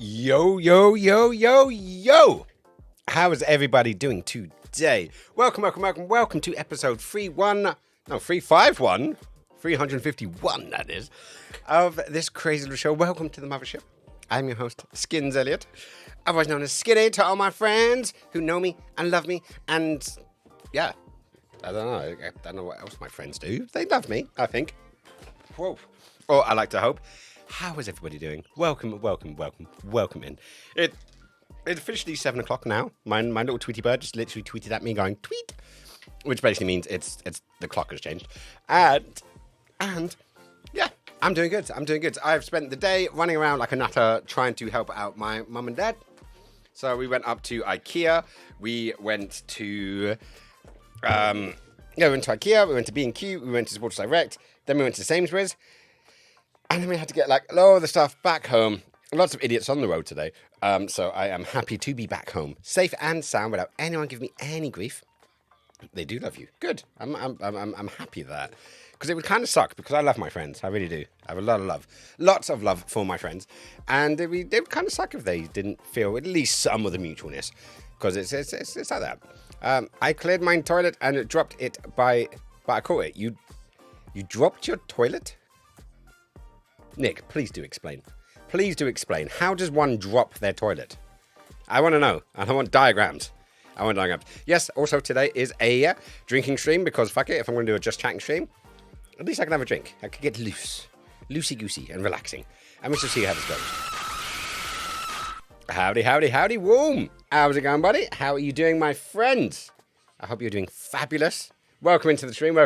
Yo, yo, yo, yo, yo! How is everybody doing today? Welcome to episode 351, that is, of this crazy little show. Welcome to the Mothership. I'm your host, Skins Elliott, otherwise known as Skinny to all my friends who know me and love me, and yeah, I don't know what else my friends do. They love me, I think. Whoa. Or I like to hope. How is everybody doing? Welcome in. It's officially 7 o'clock now. My little Tweety bird just literally tweeted at me going, tweet, which basically means it's the clock has changed. And yeah, I'm doing good. I've spent the day running around like a nutter trying to help out my mum and dad. So we went up to IKEA. We went to IKEA, we went to B&Q, we went to Sports Direct, then we went to Sainsbury's. And then we had to get like a lot of the stuff back home. Lots of idiots on the road today. So I am happy to be back home, safe and sound, without anyone giving me any grief. They do love you. Good. I'm happy with that. Because it would kind of suck, because I love my friends. I really do. I have a lot of love. Lots of love for my friends. And they would kind of suck if they didn't feel at least some of the mutualness. Because it's like that. I cleared my toilet and it dropped it but I caught it. You dropped your toilet? Nick, please do explain. How does one drop their toilet? I want to know. And I want diagrams. Yes, also today is a drinking stream, because fuck it, if I'm going to do a just chatting stream, at least I can have a drink. I can get loosey-goosey and relaxing. And we shall see how this goes. Howdy, Warm. How's it going, buddy? How are you doing, my friends? I hope you're doing fabulous. Welcome into the stream.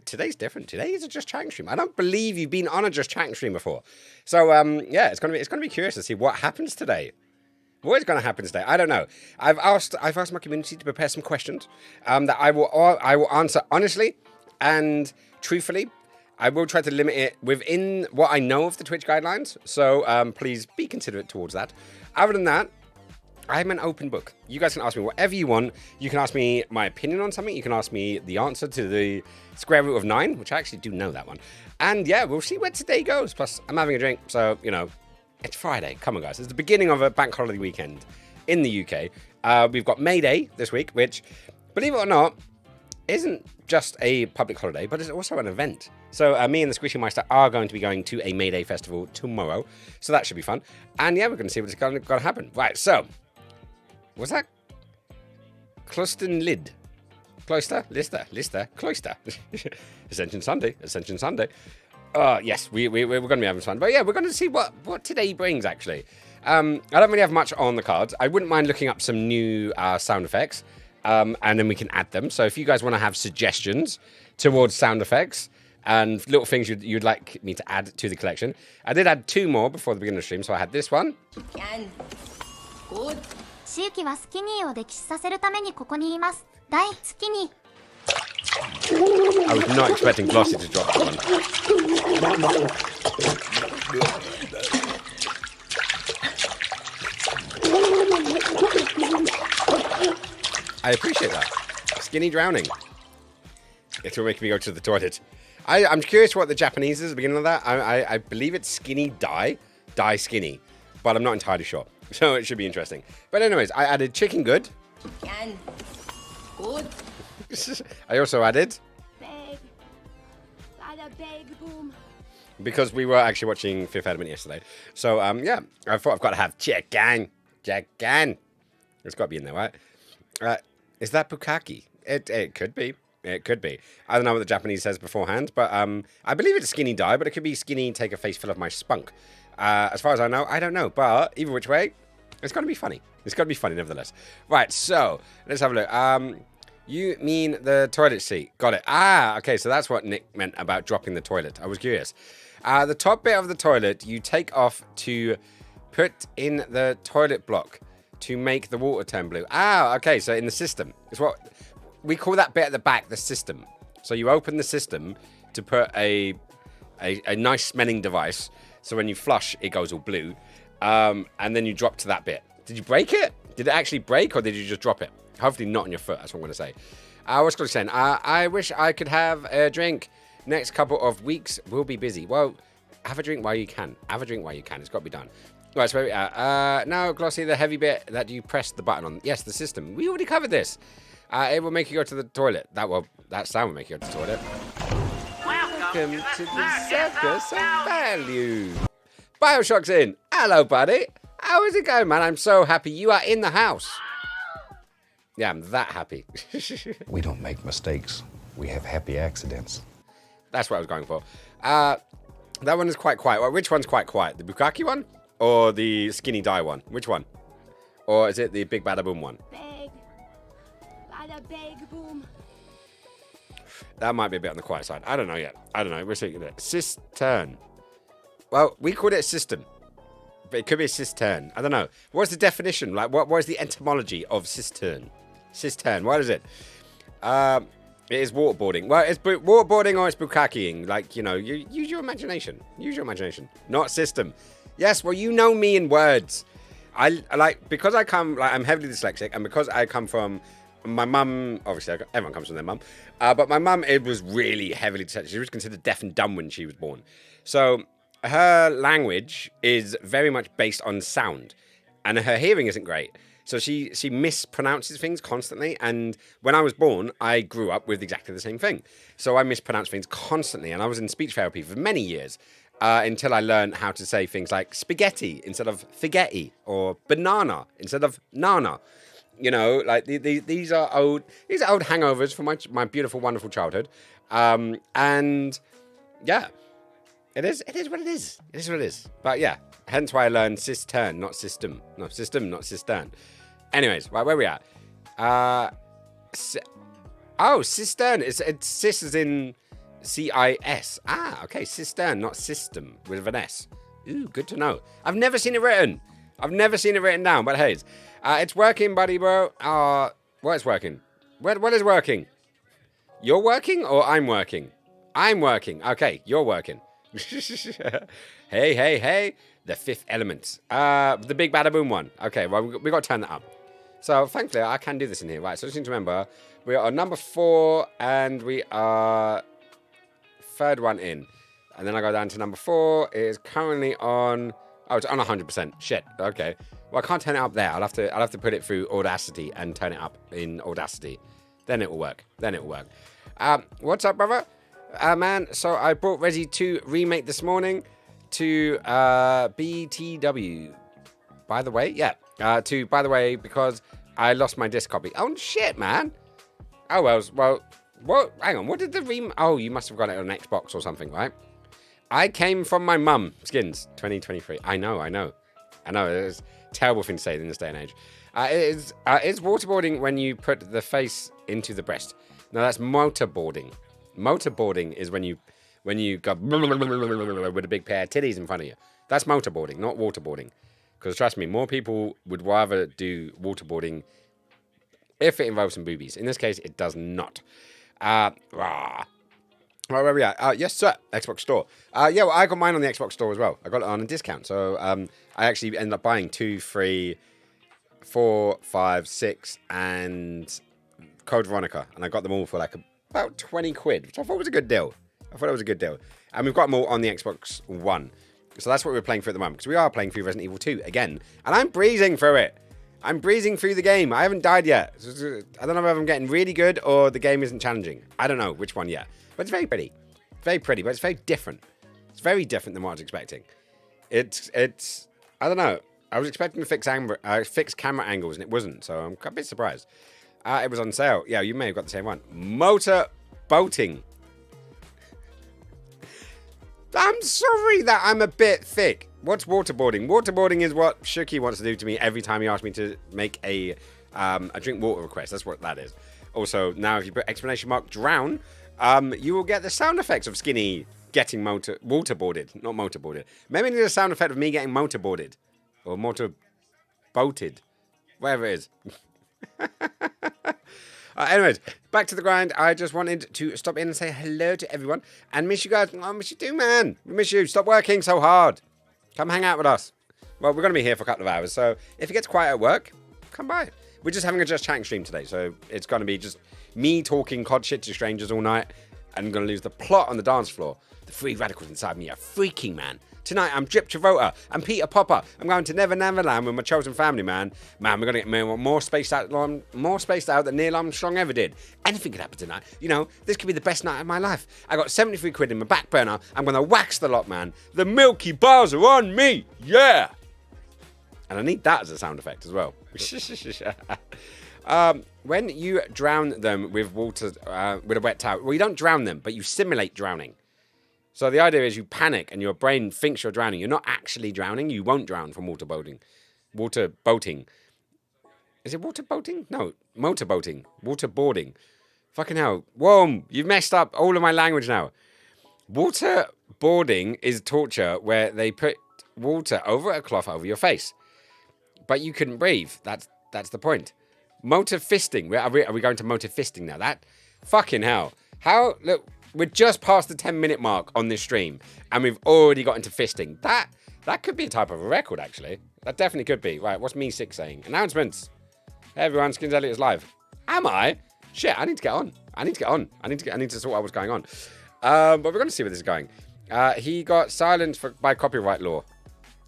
Today's different. Today is a just chatting stream. I don't believe you've been on a just chatting stream before. So yeah, it's gonna be curious to see what happens today. What is going to happen today? I don't know. I've asked my community to prepare some questions that I will answer honestly and truthfully. I will try to limit it within what I know of the Twitch guidelines. So please be considerate towards that. Other than that, I'm an open book. You guys can ask me whatever you want. You can ask me my opinion on something. You can ask me the answer to the square root of 9, which I actually do know that one. And yeah, we'll see where today goes. Plus, I'm having a drink, so, you know, it's Friday. Come on, guys. It's the beginning of a bank holiday weekend in the UK. We've got May Day this week, which, believe it or not, isn't just a public holiday, but it's also an event. So me and the Squishy Meister are going to be going to a Mayday festival tomorrow. So that should be fun. And yeah, we're going to see what's going to happen. Right, so. Was that? Cloyston Lid. Cloister? Lister? Cloister. Ascension Sunday. Yes, we're going to be having fun. But yeah, we're going to see what today brings, actually. I don't really have much on the cards. I wouldn't mind looking up some new sound effects. And then we can add them. So if you guys want to have suggestions towards sound effects and little things you'd like me to add to the collection. I did add 2 more before the beginning of the stream. So I had this one. Good. 地域はスキニーを歴史させるためにここにいます。大スキニー。 I was not expecting Glossy to drop that one. I appreciate that. Skinny drowning. It will make me go to the toilet. I'm curious what the Japanese is at the beginning of that. I believe it's skinny die skinny, but I'm not entirely sure. So it should be interesting. But anyways, I added chicken good. Good. I also added... Big. Bada big boom. Because we were actually watching Fifth Element yesterday. So, yeah, I thought I've got to have chicken. Chicken. It's got to be in there, right? Is that bukkake? It could be. It could be. I don't know what the Japanese says beforehand, but I believe it's skinny die, but it could be skinny take a face full of my spunk. As far as I know, I don't know. But either which way, it's going to be funny. It's going to be funny nevertheless. Right, so let's have a look. You mean the toilet seat. Got it. Okay, so that's what Nick meant about dropping the toilet. I was curious. The top bit of the toilet, you take off to put in the toilet block to make the water turn blue. Okay, so in the system. It's what we call that bit at the back, the system. So you open the system to put a nice smelling device. So when you flush, it goes all blue. And then you drop to that bit. Did you break it? Did it actually break or did you just drop it? Hopefully not on your foot. That's what I'm going to say. What's going to say? I wish I could have a drink. Next couple of weeks, we'll be busy. Well, have a drink while you can. Have a drink while you can. It's got to be done. Right, so where we at? Now, Glossy, the heavy bit that you press the button on. Yes, the system. We already covered this. It will make you go to the toilet. That sound will make you go to the toilet. Welcome to the Circus of Value. Bioshock's in. Hello, buddy. How is it going, man? I'm so happy you are in the house. Yeah, I'm that happy. We don't make mistakes. We have happy accidents. That's what I was going for. That one is quite quiet. Well, which one's quite quiet? The bukkake one? Or the skinny die one? Which one? Or is it the big bada boom one? Big. Bada big boom. That might be a bit on the quiet side. I don't know yet. I don't know. We're seeing it. Cistern. Well, we called it a system. But it could be a cistern. I don't know. What's the definition? Like, what is the etymology of cistern? Cistern. What is it? It is waterboarding. Well, it's waterboarding or it's bukkakeing. Like, you know, use your imagination. Use your imagination. Not system. Yes, well, you know me in words. Because I come, I'm heavily dyslexic, and because I come from my mum, obviously, everyone comes from their mum, but my mum, it was really heavily dyslexic. She was considered deaf and dumb when she was born. So her language is very much based on sound, and her hearing isn't great. So she mispronounces things constantly, and when I was born, I grew up with exactly the same thing. So I mispronounced things constantly, and I was in speech therapy for many years until I learned how to say things like spaghetti instead of forgetty, or banana instead of nana. You know, like these are old hangovers from my beautiful, wonderful childhood, and yeah. It is what it is. It is what it is. But yeah, hence why I learned cistern, not system. No, system, not cistern. Anyways, right, where we at? Cistern. It's cis as in C-I-S. Okay, cistern, not system, with an S. Ooh, good to know. I've never seen it written. I've never seen it written down, but hey, it's working, buddy, bro. What is working? What is working? You're working or I'm working? I'm working. Okay, you're working. Hey, the Fifth Element. The big bada boom one. Okay, well, we got to turn that up. So, thankfully, I can do this in here. Right, so just need to remember, we are on number 4, and we are third one in. And then I go down to number 4. It is currently on... Oh, it's on 100%. Shit, okay. Well, I can't turn it up there. I'll have to put it through Audacity and turn it up in Audacity. Then it will work. What's up, brother? man, so I brought Resi 2 Remake this morning to BTW. By the way, yeah. By the way, because I lost my disc copy. Oh, shit, man. Oh, well, what? Hang on, what did the Oh, you must have got it on Xbox or something, right? I came from my mum. Skins 2023. I know. It's a terrible thing to say in this day and age. Is waterboarding when you put the face into the breast? No, that's motorboarding. Motorboarding is when you go with a big pair of titties in front of you. That's motorboarding, not waterboarding. Because trust me, more people would rather do waterboarding if it involves some boobies. In this case, it does not. Right, where are we at? Yes, sir. Xbox Store. Yeah, well, I got mine on the Xbox Store as well. I got it on a discount. So I actually ended up buying 2, 3, 4, 5, 6, and Code Veronica. And I got them all for like about 20 quid, which I thought was a good deal. And we've got them all on the Xbox One. So that's what we're playing through at the moment. Because we are playing through Resident Evil 2 again. And I'm breezing through it. I'm breezing through the game. I haven't died yet. I don't know if I'm getting really good or the game isn't challenging. I don't know which one yet. But it's very pretty. Very pretty, but it's very different. It's very different than what I was expecting. It's I don't know. I was expecting to fix camera angles, and it wasn't. So I'm a bit surprised. It was on sale. Yeah, you may have got the same one. Motor boating. I'm sorry that I'm a bit thick. What's waterboarding? Waterboarding is what Shuki wants to do to me every time he asks me to make a drink water request. That's what that is. Also, now if you put exclamation mark drown, you will get the sound effects of Skinny getting waterboarded, not motorboarded. Maybe need a sound effect of me getting motorboarded or motorboated, whatever it is. Anyways, back to the grind. I just wanted to stop in and say hello to everyone and miss you guys. I miss you too, man. We miss you. Stop working so hard. Come hang out with us. Well, we're going to be here for a couple of hours, so if it gets quiet at work, come by. We're just having a Just Chatting stream today, so it's going to be just me talking cod shit to strangers all night, and I'm going to lose the plot on the dance floor. The free radicals inside me are freaking, man. Tonight, I'm Drip Travolta. I'm Peter Popper. I'm going to Never Neverland with my chosen family, man. Man, we're going to get more spaced out than Neil Armstrong ever did. Anything could happen tonight. You know, this could be the best night of my life. I got 73 quid in my back burner. I'm going to wax the lot, man. The Milky Bars are on me. Yeah. And I need that as a sound effect as well. When you drown them with water, with a wet towel, well, you don't drown them, but you simulate drowning. So the idea is you panic and your brain thinks you're drowning. You're not actually drowning. You won't drown from water boating. Water boating. Is it water boating? No, motor boating. Water boarding. Fucking hell. Whoa, you've messed up all of my language now. Water boarding is torture where they put water over a cloth over your face. But you couldn't breathe. That's the point. Motor fisting. Are we going to motor fisting now? That fucking hell. How, look, we're just past the 10-minute mark on this stream, and we've already got into fisting. That could be a type of a record, actually. That definitely could be. Right, what's Me6 saying? Announcements. Hey, everyone, Skins Elliot is live. Am I? Shit, I need to get on. I need to sort out what's going on. But we're going to see where this is going. He got silenced by copyright law.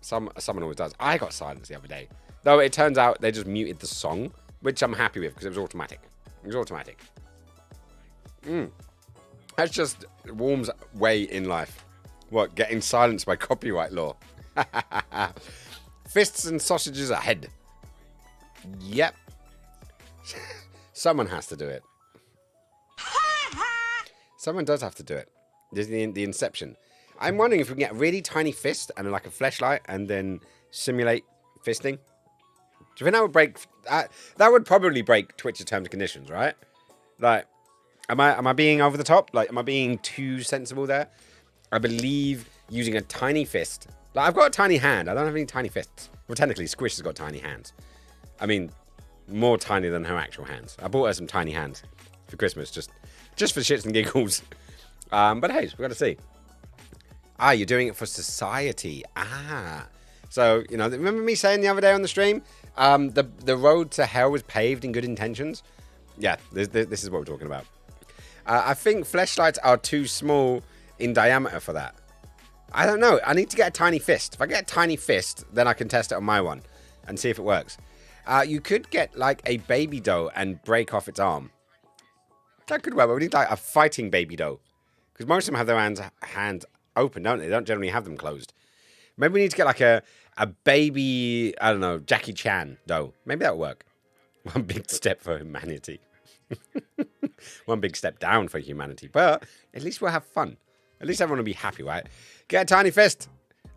Someone always does. I got silenced the other day. Though it turns out they just muted the song, which I'm happy with because it was automatic. That's just Worm's way in life. What, getting silenced by copyright law? Fists and sausages ahead. Yep. Someone has to do it. Someone does have to do it. This is the inception. I'm wondering if we can get a really tiny fist and like a fleshlight and then simulate fisting. Do you think that would break... that would probably break Twitch's terms and conditions, right? Like... Am I being over the top? Like, am I being too sensible there? I believe using a tiny fist. Like, I've got a tiny hand. I don't have any tiny fists. Well, technically, Squish has got tiny hands. I mean, more tiny than her actual hands. I bought her some tiny hands for Christmas, just for shits and giggles. But hey, we've got to see. You're doing it for society. So, you know, remember me saying the other day on the stream, the road to hell was paved in good intentions? Yeah, this is what we're talking about. I think fleshlights are too small in diameter for that. I don't know. I need to get a tiny fist. If I get a tiny fist, then I can test it on my one and see if it works. You could get like a baby doe and break off its arm. That could work, but we need like a fighting baby doe. Because most of them have their hands open, don't they? They don't generally have them closed. Maybe we need to get like a baby, I don't know, Jackie Chan, though. Maybe that'll work. One big step for humanity. One big step down for humanity. But at least we'll have fun. At least everyone will be happy, right? Get a tiny fist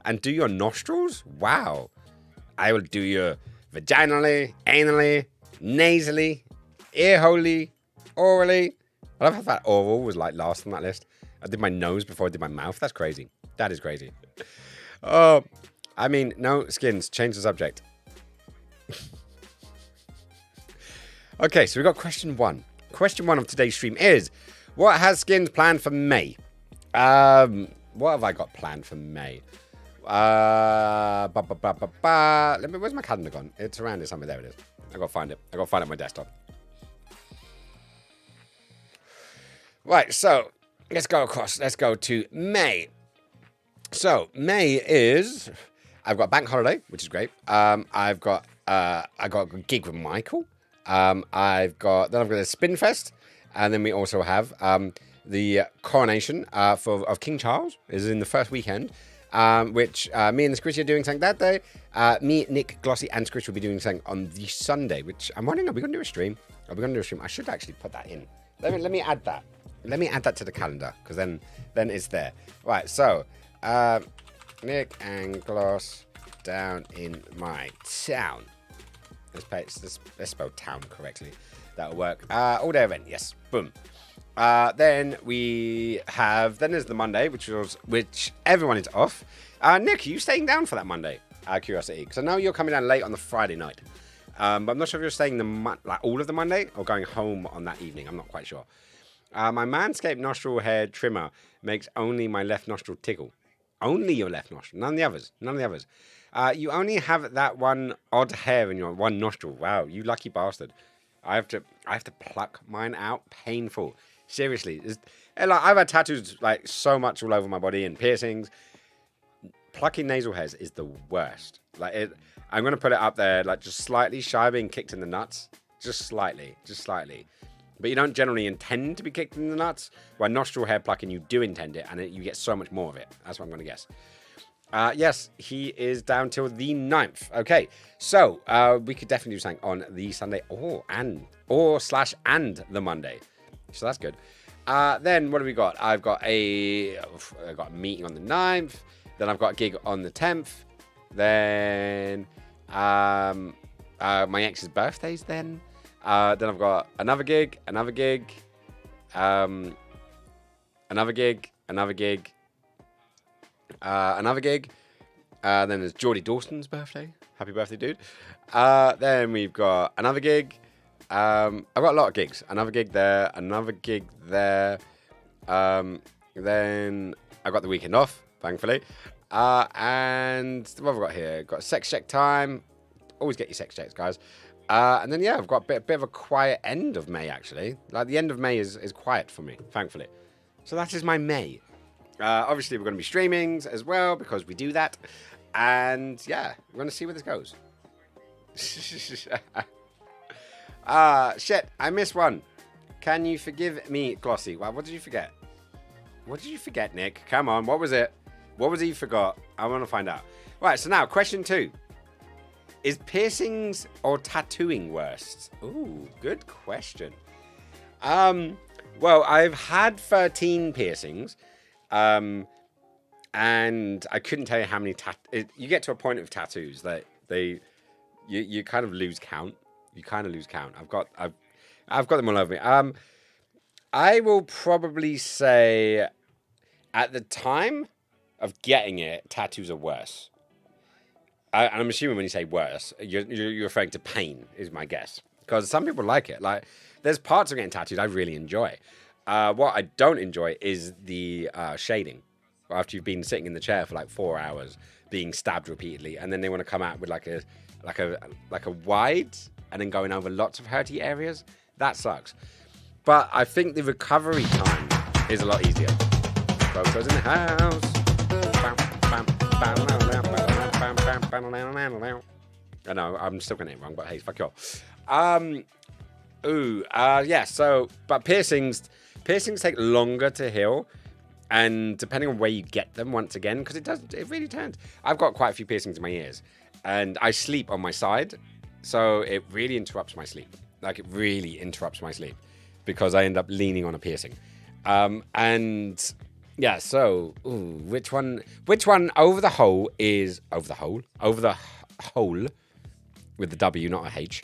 and do your nostrils? Wow. I will do your vaginally, anally, nasally, earholey, orally. I love how that oral was like last on that list. I did my nose before I did my mouth. That's crazy. That is crazy. Oh, I mean, no, Skins, change the subject. Okay, so we got question 1. Question 1 of today's stream is, what has Skins planned for May? What have I got planned for May? Where's my calendar gone? It's around here somewhere. There it is. I gotta find it. I gotta find it on my desktop. Right, so let's go across. Let's go to May. So May is, I've got bank holiday, which is great. I got a gig with Michael. I've got the Spinfest, and then we also have the coronation of King Charles is in the first weekend, which me and the Squishy are doing something that day. Me, Nick, Glossy, and Squish will be doing something on the Sunday, which I'm wondering, are we going to do a stream? Are we going to do a stream? I should actually put that in. Let me add that. Let me add that to the calendar, because then it's there. Right, so Nick and Gloss down in my town. Let's spell town correctly. That'll work. All day event, yes. Boom. Then there's the Monday, which everyone is off. Nick, are you staying down for that Monday? Curiosity, because I know you're coming down late on the Friday night. But I'm not sure if you're staying all of the Monday or going home on that evening. I'm not quite sure. My Manscaped nostril hair trimmer makes only my left nostril tickle. Only your left nostril, none of the others. You only have that one odd hair in your one nostril. Wow, you lucky bastard. I have to pluck mine out. Painful. Seriously. I've had tattoos like so much all over my body and piercings. Plucking nasal hairs is the worst. I'm gonna put it up there, like just slightly shy of being kicked in the nuts. Just slightly. But you don't generally intend to be kicked in the nuts. While nostril hair plucking, you do intend it, and you get so much more of it. That's what I'm gonna guess. Yes, he is down till the 9th. Okay, so we could definitely do something on the Sunday and the Monday. So that's good. Then what have we got? I've got a meeting on the 9th. Then I've got a gig on the 10th. Then my ex's birthday's then. Then I've got another gig. Then there's Geordie Dawson's birthday. Happy birthday, dude. Then we've got another gig. I've got a lot of gigs. Another gig there. Then I've got the weekend off, thankfully. And what have I got here? Got sex check time. Always get your sex checks, guys. And then, I've got a bit of a quiet end of May, actually. Like, the end of May is quiet for me, thankfully. So that is my May. Obviously, we're going to be streamings as well, because we do that. And, we're going to see where this goes. Shit, I missed one. Can you forgive me, Glossy? Well, what did you forget? What did you forget, Nick? Come on, what was it? What was it you forgot? I want to find out. Right, so now, question 2. Is piercings or tattooing worse? Ooh, good question. Well, I've had 13 piercings, and I couldn't tell you how many you get to a point of tattoos that you kind of lose count. I've got them all over me. I will probably say, at the time of getting it, tattoos are worse. And I'm assuming when you say worse, you're referring to pain, is my guess. Because some people like it. Like, there's parts of getting tattooed I really enjoy. What I don't enjoy is the shading. After you've been sitting in the chair for like 4 hours, being stabbed repeatedly, and then they want to come out with like a wide, and then going over lots of hurty areas. That sucks. But I think the recovery time is a lot easier. Photos in the house. I know, I'm still getting it wrong, but hey, fuck y'all. But piercings take longer to heal. And depending on where you get them, once again, because it really turns. I've got quite a few piercings in my ears, and I sleep on my side, so it really interrupts my sleep. Like, it really interrupts my sleep because I end up leaning on a piercing. And yeah, so which one over the hole with the W, not a H.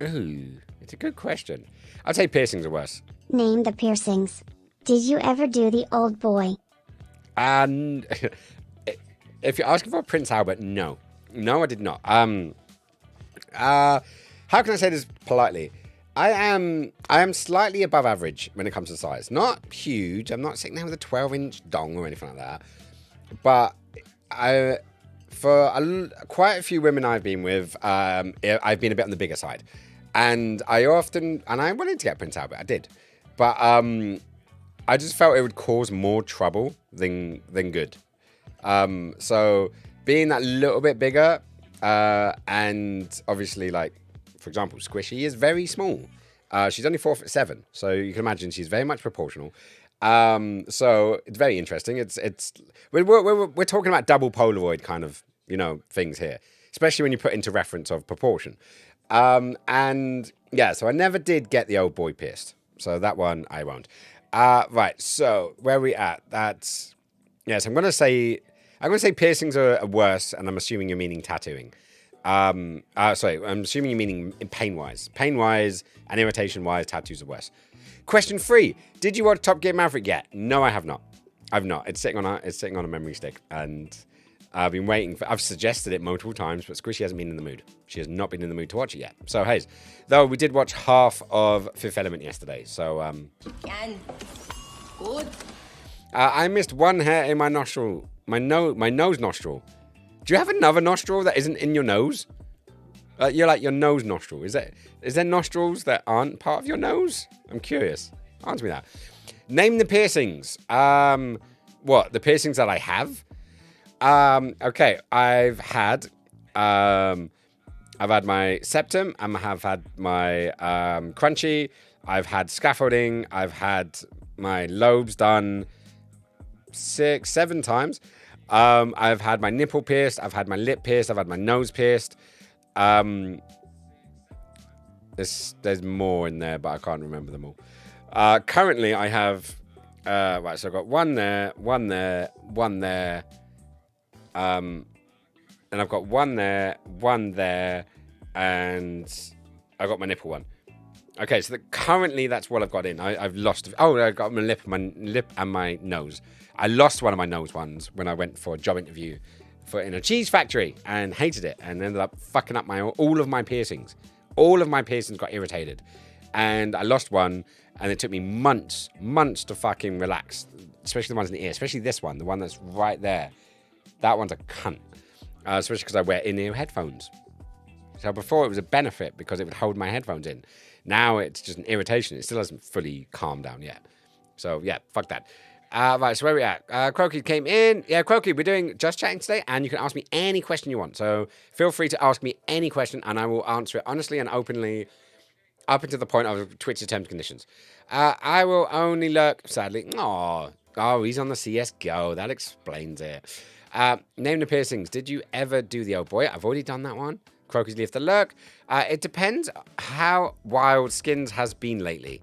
It's a good question. I'd say piercings are worse. Name the piercings. Did you ever do the old boy? And if you're asking for Prince Albert, no, I did not. How can I say this politely? I am slightly above average when it comes to size. Not huge. I'm not sitting there with a 12-inch dong or anything like that. But quite a few women I've been with, I've been a bit on the bigger side. And I wanted to get Prince Albert. I did. But I just felt it would cause more trouble than good. So being that little bit bigger, and obviously, like, for example, Squishy is very small. She's only 4'7", so you can imagine she's very much proportional. So it's very interesting. We're talking about double Polaroid kind of, things here, especially when you put into reference of proportion. And yeah, so I never did get the old boy pierced. So that one I won't. Right. So where are we at? Yes. I'm going to say piercings are worse, and I'm assuming you're meaning tattooing. I'm assuming you're meaning pain-wise. Pain-wise and irritation-wise, tattoos are worse. Question 3. Did you watch Top Gear Maverick yet? No, I have not. I've not. It's sitting on a memory stick, and I've been waiting. I've suggested it multiple times, but Squishy hasn't been in the mood. She has not been in the mood to watch it yet. So, hey, though we did watch half of Fifth Element yesterday. So, Good. I missed one hair in my nostril. My nose nostril. Do you have another nostril that isn't in your nose? You're like your nose nostril. Is there nostrils that aren't part of your nose? I'm curious. Answer me that. Name the piercings. What? The piercings that I have? Okay. I've had my septum. I have had my crunchy. I've had scaffolding. I've had my lobes done 6, 7 times. I've had my nipple pierced. I've had my lip pierced. I've had my nose pierced. There's more in there, but I can't remember them all. Currently, I have right. So I've got one there, one there, one there, and I've got one there, and I've got my nipple one. Okay, so currently that's what I've got in. I've lost. Oh, I got my lip and my nose. I lost one of my nose ones when I went for a job interview in a cheese factory and hated it and ended up fucking up all of my piercings. All of my piercings got irritated, and I lost one. And it took me months to fucking relax, especially the ones in the ear, especially this one, the one that's right there. That one's a cunt, especially because I wear in-ear headphones. So before it was a benefit because it would hold my headphones in. Now it's just an irritation. It still hasn't fully calmed down yet. So yeah, fuck that. Right, so where are we at? Croaky came in. Yeah, Croaky, we're doing Just Chatting today, and you can ask me any question you want. So feel free to ask me any question, and I will answer it honestly and openly, up until the point of Twitch's terms and conditions. I will only lurk, sadly. Oh, he's on the CSGO. That explains it. Name the piercings. Did you ever do the old boy? I've already done that one. Croaky's left the lurk. It depends how wild Skins has been lately.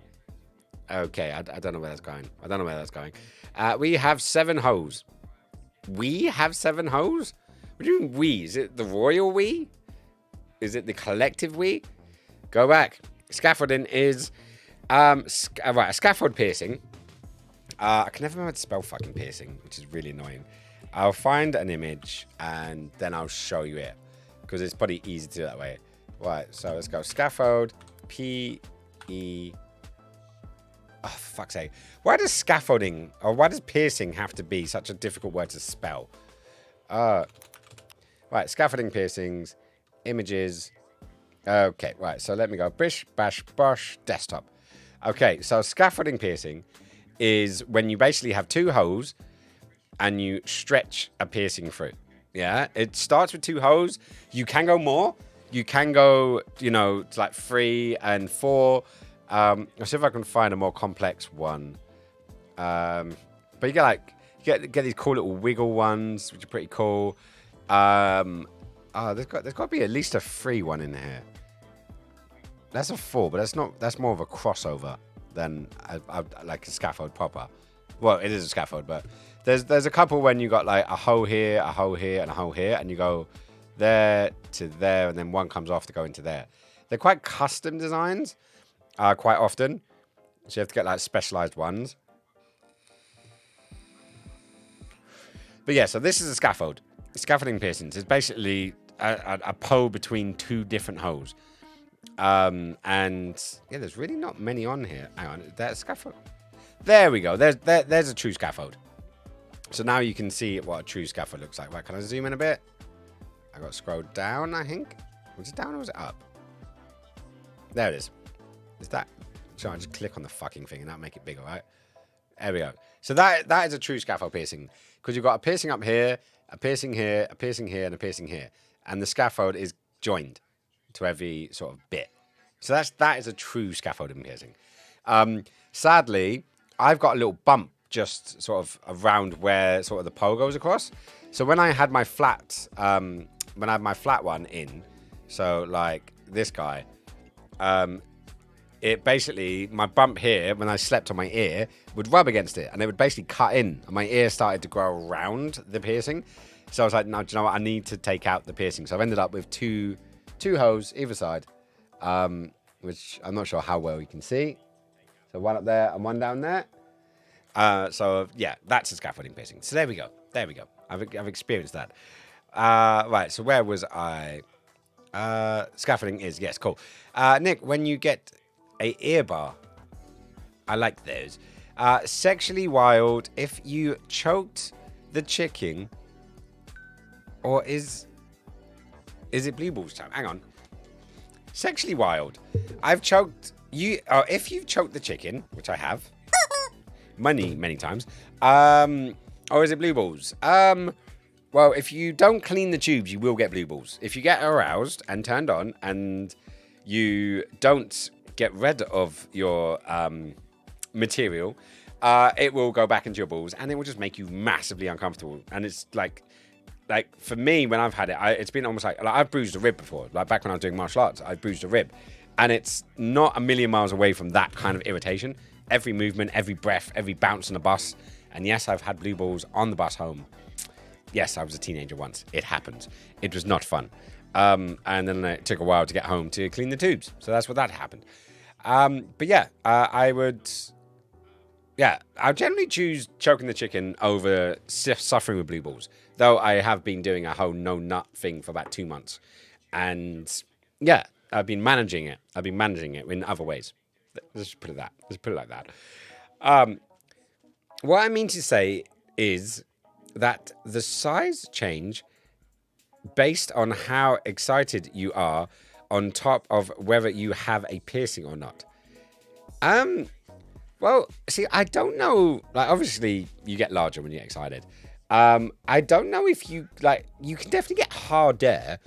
Okay, I don't know where that's going. We have 7 hoes. We have 7 hoes? What do you mean we? Is it the royal we? Is it the collective we? Go back. Scaffolding is right, a scaffold piercing. I can never remember to spell fucking piercing, which is really annoying. I'll find an image and then I'll show you it because it's pretty easy to do that way. Right, so let's go. Scaffold, P-E. Oh, for fuck's sake. Why does scaffolding or why does piercing have to be such a difficult word to spell? Right, scaffolding piercings, images. Okay, right, so let me go. Bish, bash, bosh, desktop. Okay, so scaffolding piercing is when you basically have 2 holes and you stretch a piercing through. Yeah, it starts with 2 holes. You can go more. You can go, to like 3 and 4. I'll see if I can find a more complex one. But you get these cool little wiggle ones, which are pretty cool. There's got to be at least a 3 one in here. That's a 4, but that's more of a crossover than like a scaffold proper. Well, it is a scaffold, but there's a couple when you got like a hole here, a hole here, and a hole here, and you go there to there, and then one comes off to go into there. They're quite custom designs, quite often. So you have to get like specialized ones. But yeah, so this is a scaffold. Scaffolding piercings is basically a pole between 2 different holes. And yeah, there's really not many on here. Hang on, there's a scaffold. There we go. There's a true scaffold. So now you can see what a true scaffold looks like. Right, can I zoom in a bit? I got to scroll down, I think. Was it down or was it up? There it is. Is that? So I just click on the fucking thing and that'll make it bigger, right? There we go. So that is a true scaffold piercing. Because you've got a piercing up here, a piercing here, a piercing here, and a piercing here. And the scaffold is joined to every sort of bit. So that is a true scaffolding piercing. Sadly, I've got a little bump just sort of around where sort of the pole goes across. So when I had my flat, one in, so like this guy, it basically, my bump here, when I slept on my ear, would rub against it, and it would basically cut in, and my ear started to grow around the piercing. So I was like, no, do you know what? I need to take out the piercing. So I've ended up with two holes either side, which I'm not sure how well you can see. So one up there and one down there. So yeah, that's a scaffolding piercing. So there we go. I've experienced that. Right. So where was I? Scaffolding is, yes, cool. Nick, when you get a ear bar, I like those. Sexually wild if you choked the chicken, or is it blue balls time? Hang on. Sexually wild. I've choked you. If you've choked the chicken, which I have, many times. Or is it blue balls? Well, if you don't clean the tubes, you will get blue balls. If you get aroused and turned on, and you don't get rid of your material, it will go back into your balls, and it will just make you massively uncomfortable. And it's like for me, when I've had it, it's been almost like I've bruised a rib before. Like back when I was doing martial arts, I bruised a rib, and it's not a million miles away from that kind of irritation. Every movement, every breath, every bounce on the bus. And yes, I've had blue balls on the bus home. Yes, I was a teenager once. It happened. It was not fun. And then it took a while to get home to clean the tubes. So that's what that happened. But yeah, I generally choose choking the chicken over suffering with blue balls. Though I have been doing a whole no nut thing for about 2 months. And yeah, I've been managing it. In other ways. Let's just put it like that. What I mean to say is that the size change based on how excited you are on top of whether you have a piercing or not. Well, see, I don't know. Like, obviously, you get larger when you get excited. I don't know if you can definitely get harder.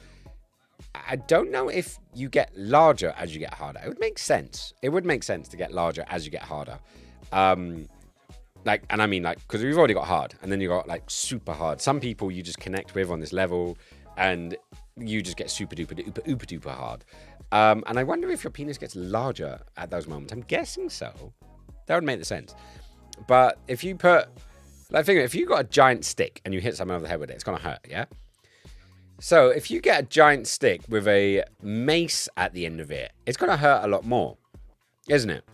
I don't know if you get larger as you get harder. It would make sense. It would make sense to get larger as you get harder. Because we've already got hard, and then you got like super hard. Some people you just connect with on this level, and you just get super duper hard. And I wonder if your penis gets larger at those moments. I'm guessing so. That would make sense. But if you if you got a giant stick and you hit someone over the head with it, it's gonna hurt, yeah? So if you get a giant stick with a mace at the end of it, it's gonna hurt a lot more, isn't it?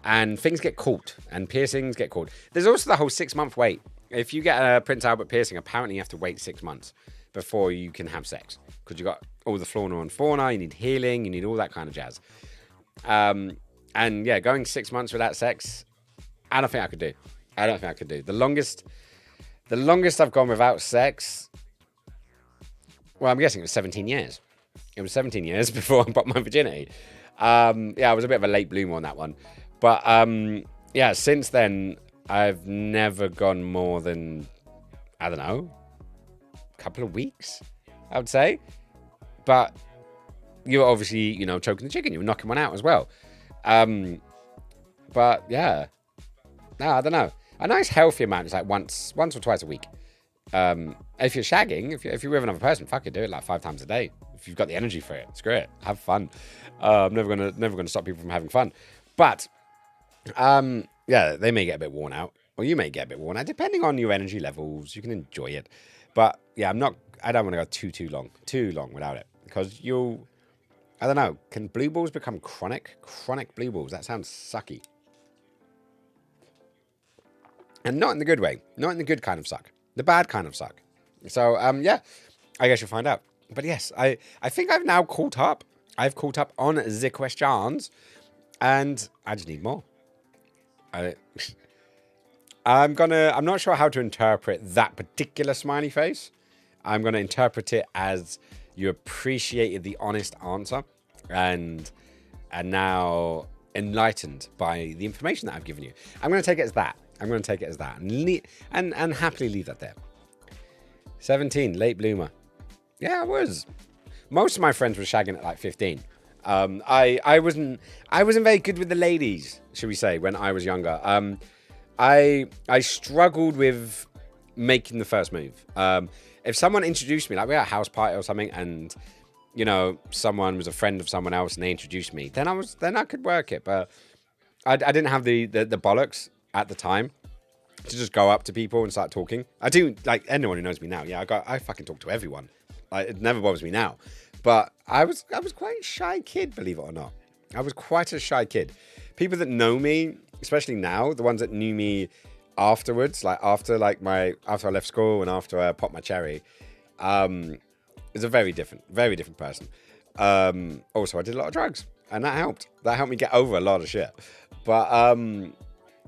And things get caught, and piercings get caught. There's also the whole 6-month wait. If you get a Prince Albert piercing, apparently you have to wait 6 months before you can have sex. Because you got all the flora and fauna, you need healing, you need all that kind of jazz. And yeah, going 6 months without sex, I don't think I could do. The longest I've gone without sex, well, I'm guessing it was 17 years. It was 17 years before I got my virginity. Yeah, I was a bit of a late bloomer on that one. But yeah, since then, I've never gone more than, I don't know, a couple of weeks, I would say. But you're obviously, choking the chicken. You're knocking one out as well. But yeah, no, I don't know. A nice healthy amount is like once or twice a week. If you're shagging, if you're with another person, fuck it, do it like 5 times a day. If you've got the energy for it, screw it, have fun. I'm never gonna stop people from having fun. But yeah, they may get a bit worn out, or you may get a bit worn out, depending on your energy levels. You can enjoy it, but yeah, I don't want to go too long without it, because I don't know. Can blue balls become chronic? Chronic blue balls. That sounds sucky. And not in the good way. Not in the good kind of suck. The bad kind of suck. So, yeah, I guess you'll find out. But yes, I think I've now caught up. I've caught up on the questions, and I just need more. I'm not sure how to interpret that particular smiley face. I'm going to interpret it as you appreciated the honest answer and now enlightened by the information that I've given you. I'm going to take it as that. And happily leave that there. 17, late bloomer. Yeah, I was. Most of my friends were shagging at like 15. I wasn't very good with the ladies, should we say, when I was younger. I struggled with making the first move. If someone introduced me, like we had a house party or something, and you know someone was a friend of someone else and they introduced me, then I could work it. But I didn't have the bollocks at the time to just go up to people and start talking. I do, like anyone who knows me now. Yeah, I fucking talk to everyone. Like, it never bothers me now. But I was quite a shy kid, believe it or not. I was quite a shy kid. People that know me, especially now, the ones that knew me afterwards, like after I left school and after I popped my cherry, is a very different person. Also, I did a lot of drugs, and that helped. That helped me get over a lot of shit. But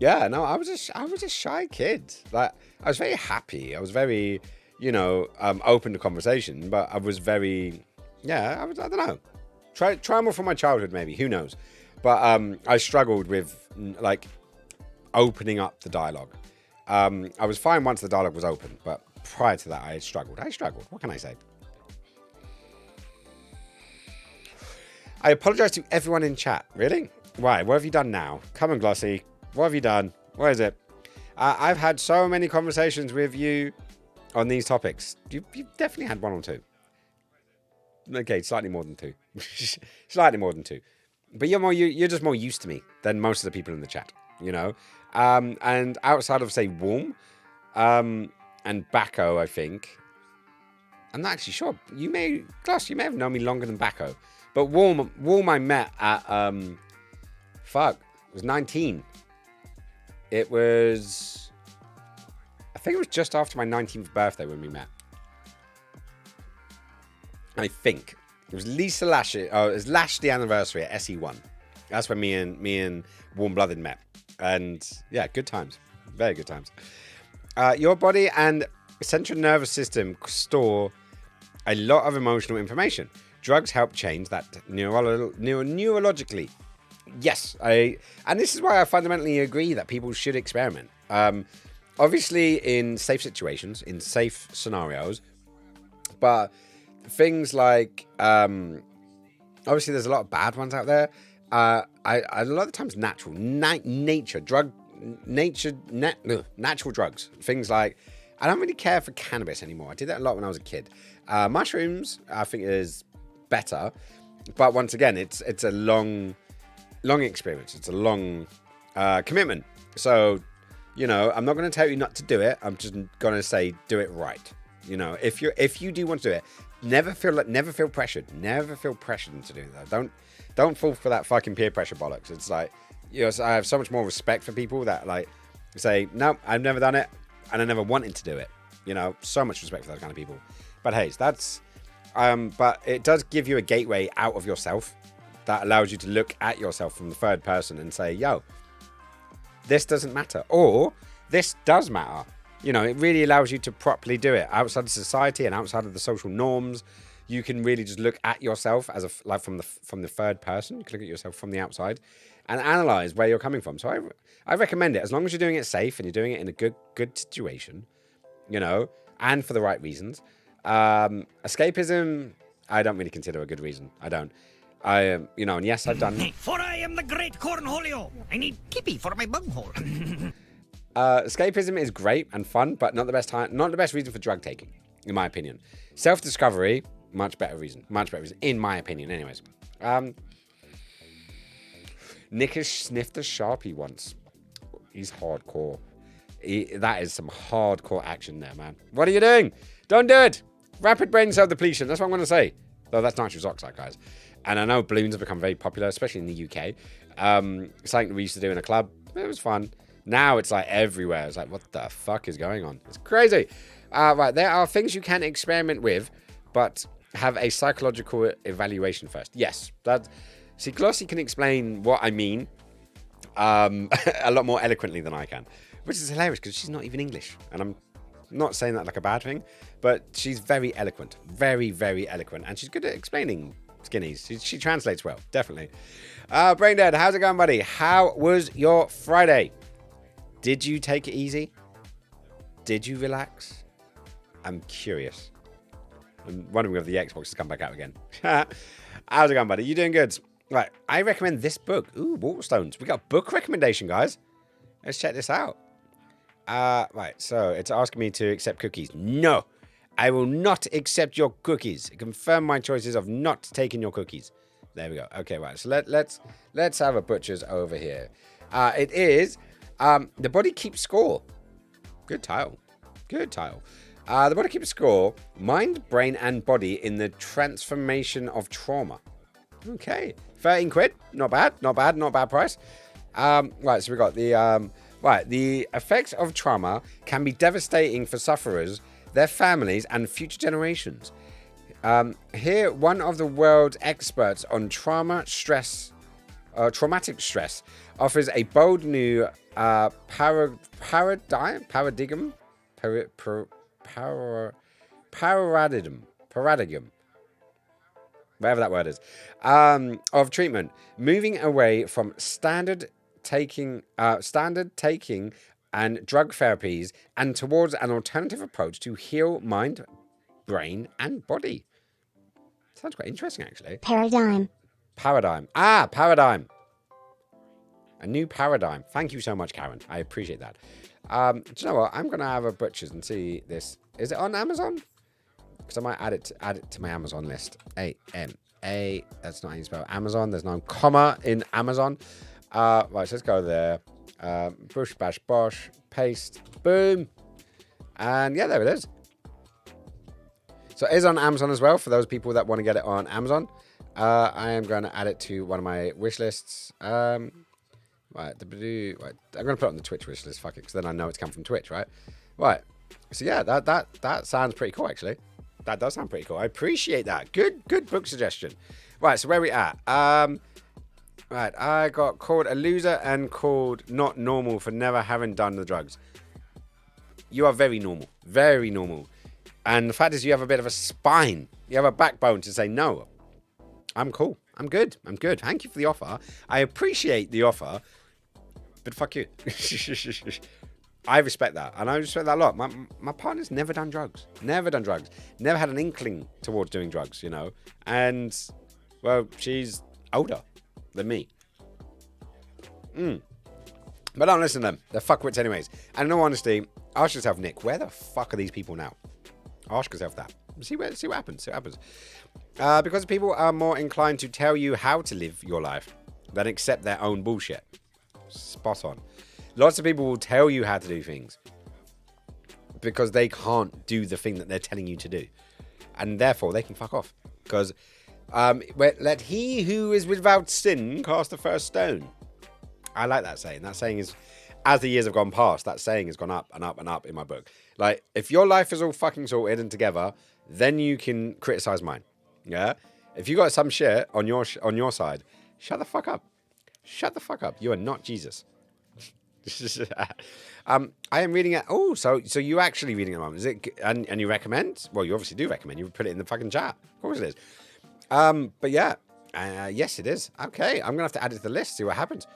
yeah, no, I was a shy kid. Like, I was very happy. I was very, open to conversation. But I was very, I don't know. Trauma from my childhood, maybe. Who knows? But I struggled with like opening up the dialogue. I was fine once the dialogue was open, but prior to that, I struggled. What can I say? I apologize to everyone in chat. Really? Why? What have you done now? Come on, Glossy. What have you done? What is it? I've had so many conversations with you on these topics. You've definitely had one or two. Okay, slightly more than two. Slightly more than two. But you're just more used to me than most of the people in the chat, And outside of, say, Warm and Bacco, I think. I'm not actually sure. You may have known me longer than Bacco. But Warm I met at, it was 19. I think it was just after my 19th birthday when we met. I think. It was Lisa Lash. It was Lash the anniversary at SE1. That's when me and Warm Blooded met. And yeah, good times. Very good times. Your body and central nervous system store a lot of emotional information. Drugs help change that neurologically. Yes, and this is why I fundamentally agree that people should experiment. Obviously, in safe situations, in safe scenarios, but things like obviously there's a lot of bad ones out there. A lot of times natural drugs. Things like, I don't really care for cannabis anymore. I did that a lot when I was a kid. Mushrooms, I think, is better, but once again, it's a long experience. It's a long commitment. So, I'm not going to tell you not to do it. I'm just going to say do it right. If you do want to do it, never feel pressured. Never feel pressured into doing that. Don't fall for that fucking peer pressure bollocks. It's like, I have so much more respect for people that like say, no, I've never done it and I never wanted to do it. So much respect for those kind of people. But hey, that's but it does give you a gateway out of yourself that allows you to look at yourself from the third person and say, yo, this doesn't matter, or this does matter. It really allows you to properly do it outside of society and outside of the social norms. You can really just look at yourself as from the third person. You can look at yourself from the outside and analyze where you're coming from. So I recommend it, as long as you're doing it safe and you're doing it in a good situation, and for the right reasons. Escapism, I don't really consider a good reason. I don't. I am, and yes, I've done. For I am the great Cornholio. I need Kippy for my bunghole. Escapism is great and fun, but not the best time. Not the best reason for drug taking, in my opinion. Self-discovery, much better reason. Much better reason, in my opinion. Anyways, Nick has sniffed a Sharpie once. He's hardcore. That is some hardcore action there, man. What are you doing? Don't do it. Rapid brain cell depletion. That's what I'm going to say. Though that's nitrous oxide, guys. And I know balloons have become very popular, especially in the UK. Something we used to do in a club. It was fun. Now it's like everywhere. It's like, what the fuck is going on? It's crazy. Right, there are things you can experiment with, but have a psychological evaluation first. Yes. See, Glossy can explain what I mean a lot more eloquently than I can. Which is hilarious because she's not even English. And I'm not saying that like a bad thing, but she's very eloquent. Very, very eloquent. And she's good at explaining skinnies. She translates well, definitely. Braindead, how's it going, buddy? How was your Friday? Did you take it easy? Did you relax? I'm curious. I'm wondering if the Xbox has come back out again. How's it going, buddy? You doing good? Right, I recommend this book. Ooh, Waterstones. We got a book recommendation, guys. Let's check this out. Right, so it's asking me to accept cookies. No, I will not accept your cookies. Confirm my choices of not taking your cookies. There we go. Okay, right. So let's have a butcher's over here. It is The Body Keeps Score. Good title. Good title. The Body Keeps Score. Mind, brain, and body in the transformation of trauma. Okay, 13 quid. Not bad. Not bad. Not bad price. Right, so we got the the effects of trauma can be devastating for sufferers, their families, and future generations. Here, one of the world's experts on traumatic stress, offers a bold new paradigm, whatever that word is, of treatment, moving away from standard taking and drug therapies and towards an alternative approach to heal mind, brain, and body. Sounds quite interesting, actually. Paradigm. Paradigm. Paradigm. A new paradigm. Thank you so much, Karen. I appreciate that. Do you know what? I'm going to have a butcher's and see this. Is it on Amazon? Because I might add it to my Amazon list. A-M-A. That's not how you spell Amazon. There's no comma in Amazon. Right, so let's go there. Bush, bash, bosh. Paste. Boom. And yeah, there it is. So it is on Amazon as well for those people that want to get it on Amazon. I am going to add it to one of my wish lists. Right, I'm going to put it on the Twitch wish list. Fuck it, because then I know it's come from Twitch, right? Right. So yeah, that sounds pretty cool, actually. That does sound pretty cool. I appreciate that. Good book suggestion. Right, so where are we at? Right, I got called a loser and called not normal for never having done the drugs. You are very normal. Very normal. And the fact is you have a bit of a spine. You have a backbone to say, no, I'm cool. I'm good. Thank you for the offer. I appreciate the offer. But fuck you. I respect that. And I respect that a lot. My partner's never done drugs. Never done drugs. Never had an inkling towards doing drugs, you know. And, well, she's older than me. But don't listen to them. They're fuckwits anyways. And in all honesty, ask yourself, Nick, where the fuck are these people now? Ask yourself that. See what happens. Because people are more inclined to tell you how to live your life than accept their own bullshit. Spot on. Lots of people will tell you how to do things because they can't do the thing that they're telling you to do. And therefore, they can fuck off. Because let he who is without sin cast the first stone. I like that saying. That saying is, as the years have gone past, that saying has gone up and up and up in my book. Like, if your life is all fucking sorted and together, then you can criticize mine. Yeah? If you got some shit on your side, shut the fuck up. Shut the fuck up. You are not Jesus. I am reading it. Oh, so you actually reading it, Mum? Is it? And you recommend? Well, you obviously do recommend. You put it in the fucking chat. Of course it is. But yeah, yes, it is. Okay, I'm gonna have to add it to the list. See what happens.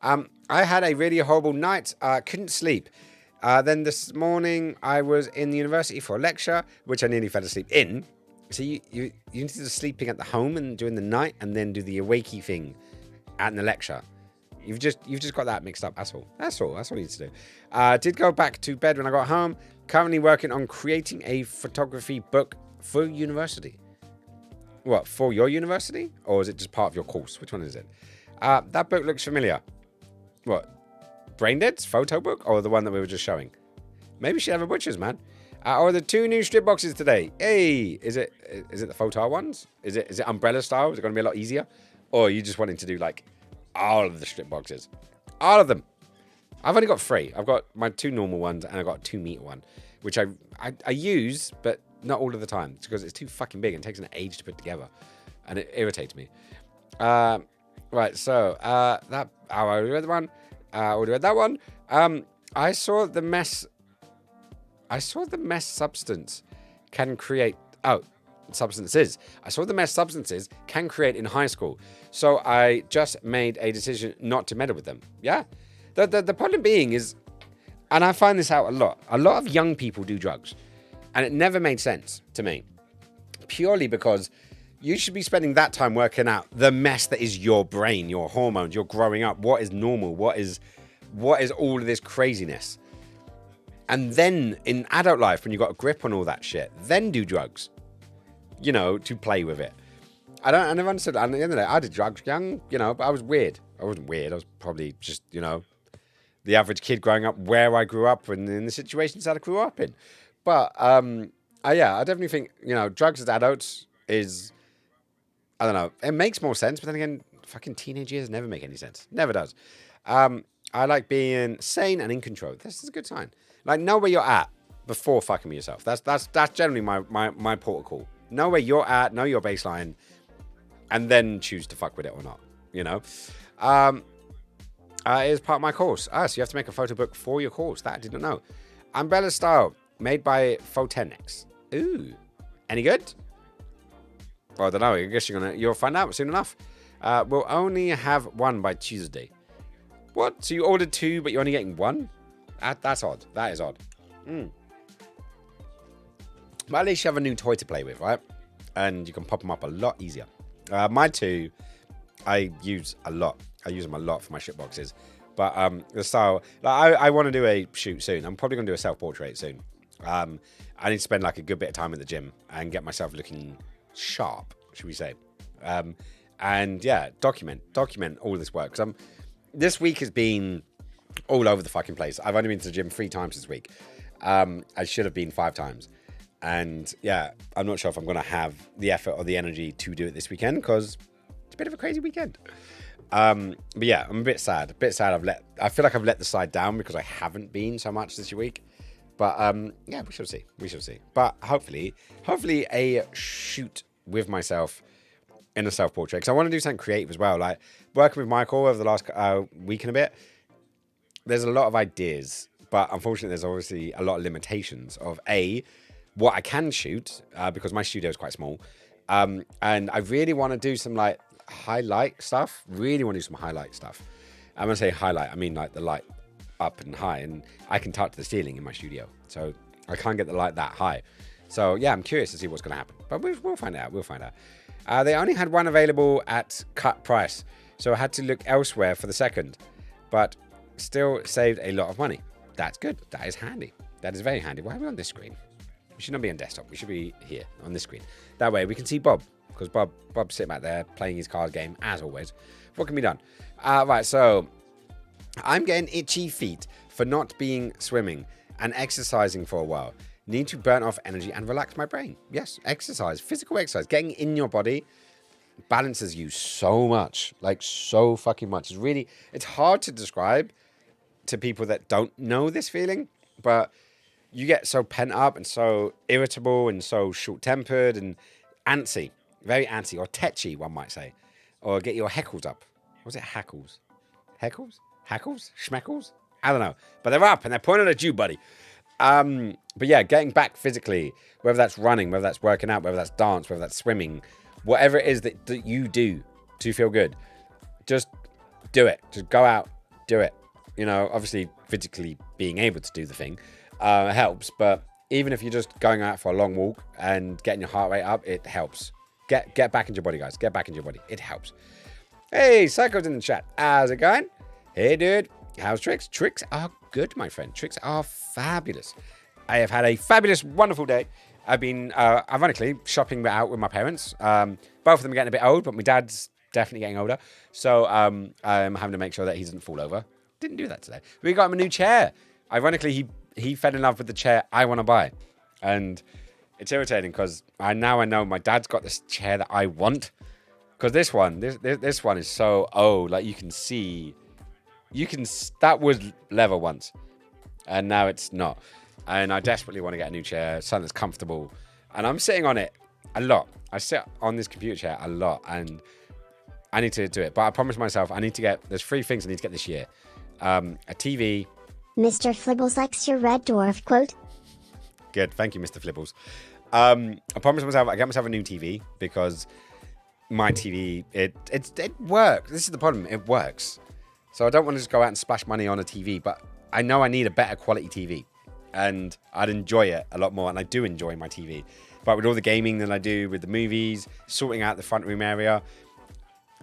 I had a really horrible night. Couldn't sleep. Then this morning I was in the university for a lecture, which I nearly fell asleep in. So you need to do the sleeping at the home and during the night, and then do the awakey thing at the lecture. You've just got that mixed up. That's all. That's all you need to do. Did go back to bed when I got home. Currently working on creating a photography book for university. What, for your university? Or is it just part of your course? Which one is it? That book looks familiar. What? Braindead's photo book? Or the one that we were just showing? Maybe she have a butcher's, man. Or the 2 new strip boxes today. Hey, is it the photo ones? Is it umbrella style? Is it going to be a lot easier? Or are you just wanting to do like all of the strip boxes? All of them. I've only got 3. I've got my 2 normal ones and I've got a 2 meter one, which I use, but not all of the time. It's because it's too fucking big and it takes an age to put together. And it irritates me. Right, so I already read the one. Already read that one. I saw the mess substance can create. Substances. I saw the mess substances can create in high school. So I just made a decision not to meddle with them. Yeah. The problem being is, and I find this out a lot of young people do drugs. And it never made sense to me. Purely because you should be spending that time working out the mess that is your brain, your hormones, your growing up. What is normal? What is all of this craziness? And then in adult life, when you've got a grip on all that shit, then do drugs. You know, to play with it. I never understood. And at the end of the day, I did drugs young, you know, but I was weird. I wasn't weird. I was probably just, you know, the average kid growing up where I grew up and in the situations that I grew up in. But, I definitely think, you know, drugs as adults is, I don't know, it makes more sense. But then again, fucking teenage years never make any sense. Never does. I like being sane and in control. This is a good sign. Like, know where you're at before fucking with yourself. That's generally my port of call. Know where you're at, know your baseline, and then choose to fuck with it or not, you know? It is part of my course. So you have to make a photo book for your course. That I did not know. Umbrella Style, made by Photenix. Ooh. Any good? Well, I don't know. I guess you'll find out soon enough. We'll only have 1 by Tuesday. What? So you ordered 2, but you're only getting 1? That's odd. That is odd. But at least you have a new toy to play with, right? And you can pop them up a lot easier. My 2, I use a lot. I use them a lot for my shit boxes. But the style, like, I want to do a shoot soon. I'm probably going to do a self-portrait soon. I need to spend like a good bit of time at the gym and get myself looking sharp, should we say. And yeah, document all this work. Because this week has been all over the fucking place. I've only been to the gym 3 times this week. I should have been 5 times. And yeah, I'm not sure if I'm going to have the effort or the energy to do it this weekend because it's a bit of a crazy weekend. But yeah, I'm a bit sad. I feel like I've let the side down because I haven't been so much this week. But yeah, we shall see. But hopefully a shoot with myself in a self-portrait. Because I want to do something creative as well. Like working with Michael over the last week and a bit, there's a lot of ideas. But unfortunately, there's obviously a lot of limitations of what I can shoot, because my studio is quite small. And I really want to do some like highlight stuff. Really want to do some highlight stuff. And when I say highlight, I mean like the light up and high. And I can touch the ceiling in my studio. So I can't get the light that high. So yeah, I'm curious to see what's going to happen. But we'll find out. They only had 1 available at cut price. So I had to look elsewhere for the second. But still saved a lot of money. That's good. That is handy. That is very handy. Why are we on this screen? We should not be on desktop. We should be here on this screen. That way we can see Bob. Because Bob's sitting back there playing his card game, as always. What can be done? Right, so I'm getting itchy feet for not being swimming and exercising for a while. Need to burn off energy and relax my brain. Yes, exercise, physical exercise, getting in your body balances you so much. Like so fucking much. It's hard to describe to people that don't know this feeling, but you get so pent up and so irritable and so short-tempered and antsy. Very antsy, or tetchy, one might say. Or get your heckles up. Was it hackles? Heckles? Hackles? Schmeckles? I don't know. But they're up and they're pointing at you, buddy. But yeah, getting back physically, whether that's running, whether that's working out, whether that's dance, whether that's swimming, whatever it is that you do to feel good, just do it. Just go out, do it. You know, obviously physically being able to do the thing helps, but Even if you're just going out for a long walk and getting your heart rate up, it helps. Get back into your body, guys. Get back into your body. It helps. Hey, Psycho's in the chat. How's it going? Hey, dude. How's Tricks? Tricks are good, my friend. Tricks are fabulous. I have had a fabulous, wonderful day. I've been, ironically, shopping out with my parents. Both of them are getting a bit old, but my dad's definitely getting older. So I'm having to make sure that he doesn't fall over. Didn't do that today. We got him a new chair. Ironically, he fell in love with the chair I want to buy. And it's irritating because I know my dad's got this chair that I want. Because this one is so old. Like you can see, that was leather once. And now it's not. And I desperately want to get a new chair, something that's comfortable. And I'm sitting on it a lot. I sit on this computer chair a lot. And I need to do it. But I promised myself there's 3 things I need to get this year. A TV. Mr. Flibbles likes your Red Dwarf quote. Good. Thank you, Mr. Flibbles. I promised myself I get myself a new TV because my TV, it works. This is the problem. It works. So I don't want to just go out and splash money on a TV, but I know I need a better quality TV. And I'd enjoy it a lot more. And I do enjoy my TV. But with all the gaming that I do, with the movies, sorting out the front room area,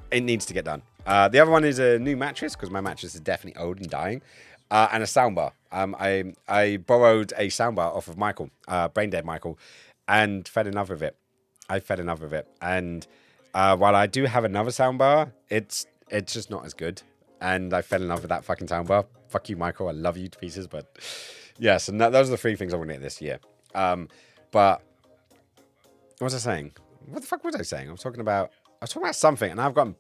it needs to get done. The other one is a new mattress because my mattress is definitely old and dying. And a soundbar. I borrowed a soundbar off of Michael, Braindead Michael, and fell in love with it. And while I do have another soundbar, it's just not as good. And I fell in love with that fucking soundbar. Fuck you, Michael. I love you to pieces. But yes, and those are the 3 things I want to get this year. But what was I saying? What the fuck was I saying? I was talking about something, and I've gotten...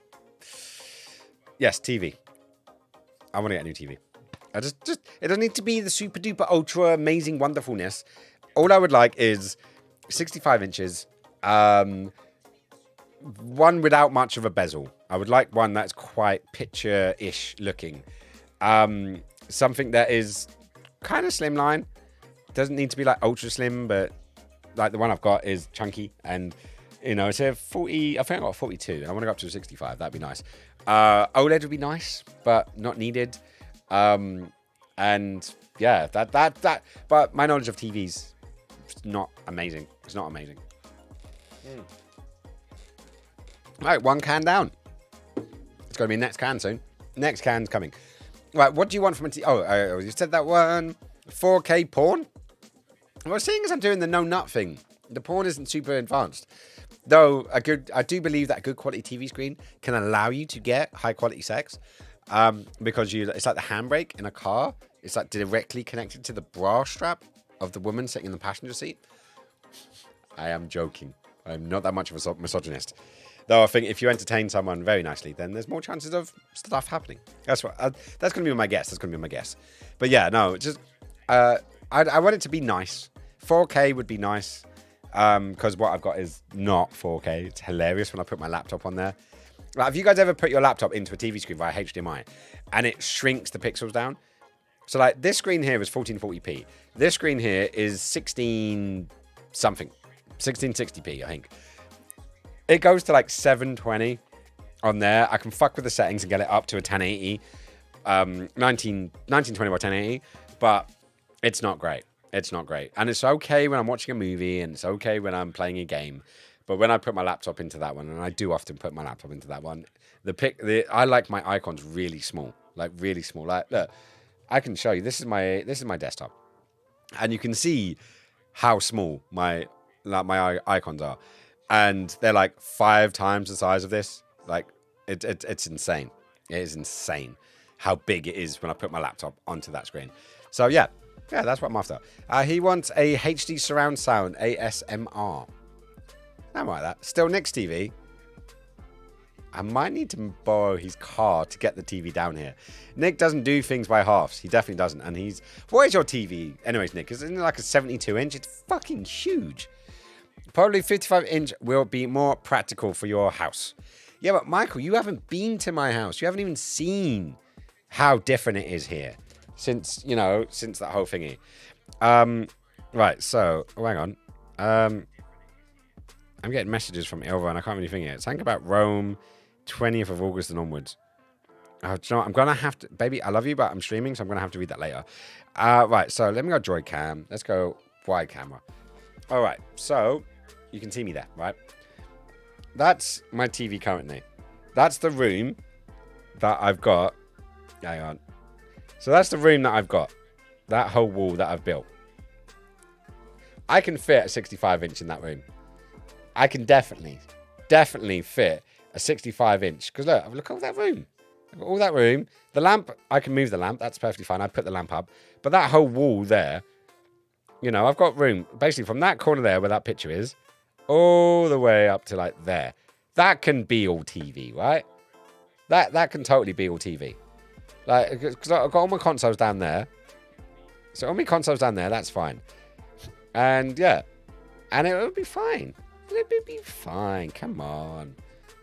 Yes, TV. I want to get a new TV. I just it doesn't need to be the super duper ultra amazing wonderfulness. All I would like is 65 inches, one without much of a bezel. I would like one that's quite picture-ish looking. Something that is kind of slimline. Doesn't need to be like ultra slim, but like the one I've got is chunky. And, you know, it's a 40, I think I got a 42. I want to go up to a 65. That'd be nice. OLED would be nice, but not needed. And yeah, that, but my knowledge of TVs is not amazing. It's not amazing. Right, 1 can down. It's going to be next can soon. Next can's coming. Right, what do you want from a TV? Oh, you said that one. 4K porn? Well, seeing as I'm doing the no nut thing, the porn isn't super advanced. Though I do believe that a good quality TV screen can allow you to get high quality sex. Because it's like the handbrake in a car. It's like directly connected to the bra strap of the woman sitting in the passenger seat. I am joking. I'm not that much of a misogynist. Though I think if you entertain someone very nicely, then there's more chances of stuff happening. That's going to be my guess. But yeah, no, just I want it to be nice. 4K would be nice. Because what I've got is not 4K. It's hilarious when I put my laptop on there. Like, have you guys ever put your laptop into a TV screen via HDMI and it shrinks the pixels down? So like this screen here is 1440p. This screen here is 1660p, I think. It goes to like 720 on there. I can fuck with the settings and get it up to a 1080, 1920 by 1080, but it's not great. It's not great. And it's okay when I'm watching a movie and it's okay when I'm playing a game. But when I put my laptop into that one, and I do often put my laptop into that one, I like my icons really small, like really small. Like, look, I can show you. This is my desktop, and you can see how small my icons are, and they're like 5 times the size of this. Like, it's insane. It is insane how big it is when I put my laptop onto that screen. So yeah, that's what I'm after. He wants a HD surround sound ASMR. I'm like that. Still Nick's TV. I might need to borrow his car to get the TV down here. Nick doesn't do things by halves. He definitely doesn't. And what is your TV? Anyways, Nick, isn't it like a 72 inch? It's fucking huge. Probably 55 inch will be more practical for your house. Yeah, but Michael, you haven't been to my house. You haven't even seen how different it is here since that whole thingy. Right, so, hang on. I'm getting messages from Ilva and I can't really think it. Think about Rome, 20th of August and onwards. Oh, do you know what? I'm going to have to... Baby, I love you, but I'm streaming, so I'm going to have to read that later. Right, so let me go Droid Cam. Let's go wide camera. All right, so you can see me there, right? That's my TV currently. That's the room that I've got. Hang on. So that's the room that I've got. That whole wall that I've built. I can fit a 65-inch in that room. I can definitely fit a 65-inch. Because look at all that room. All that room. The lamp, I can move the lamp. That's perfectly fine. I put the lamp up. But that whole wall there, you know, I've got room basically from that corner there where that picture is all the way up to like there. That can be all TV, right? That can totally be all TV. Like, because I've got all my consoles down there. So all my consoles down there, that's fine. And yeah. And it would be fine. It would be fine. Come on.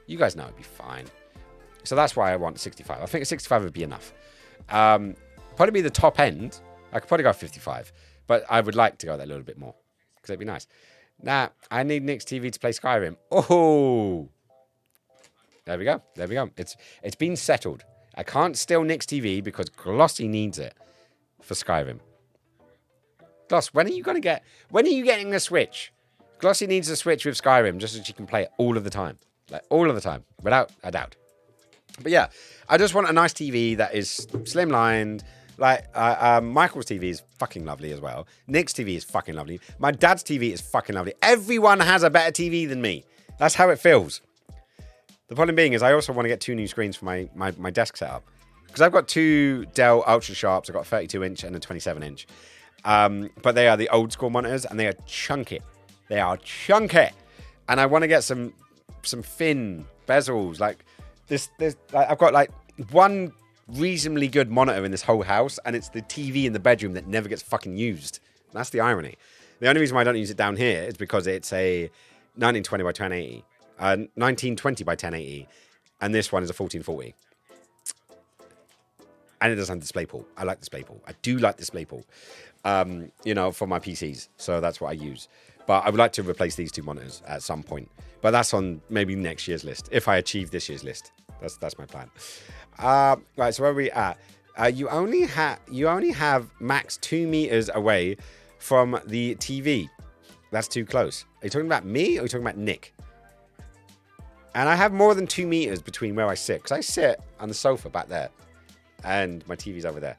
You guys know it'd be fine. So that's why I want 65. I think a 65 would be enough. Probably be the top end. I could probably go 55. But I would like to go that a little bit more. Because it'd be nice. Now, I need Nick's TV to play Skyrim. Oh! There we go. There we go. It's been settled. I can't steal Nick's TV because Glossy needs it for Skyrim. Gloss, when are you getting a Switch? Glossy needs a Switch with Skyrim just so she can play it all of the time. Like, all of the time. Without a doubt. But yeah, I just want a nice TV that is slimlined. Like, Michael's TV is fucking lovely as well. Nick's TV is fucking lovely. My dad's TV is fucking lovely. Everyone has a better TV than me. That's how it feels. The problem being is I also want to get 2 new screens for my desk setup. Because I've got 2 Dell Ultra Sharps. I've got a 32-inch and a 27-inch. But they are the old school monitors and they are chunky. They are chunky. And I want to get some thin bezels. Like, I've got like one reasonably good monitor in this whole house, and it's the TV in the bedroom that never gets fucking used. That's the irony. The only reason why I don't use it down here is because it's a 1920 by 1080, 1920 by 1080, and this one is a 1440. And it doesn't have DisplayPort. I like DisplayPort. I do like DisplayPort, you know, for my PCs. So that's what I use. But I would like to replace these 2 monitors at some point. But that's on maybe next year's list, if I achieve this year's list. That's my plan. Right, so where are we at? You only have max 2 meters away from the TV. That's too close. Are you talking about me or are you talking about Nick? And I have more than 2 meters between where I sit. Because I sit on the sofa back there. And my TV's over there.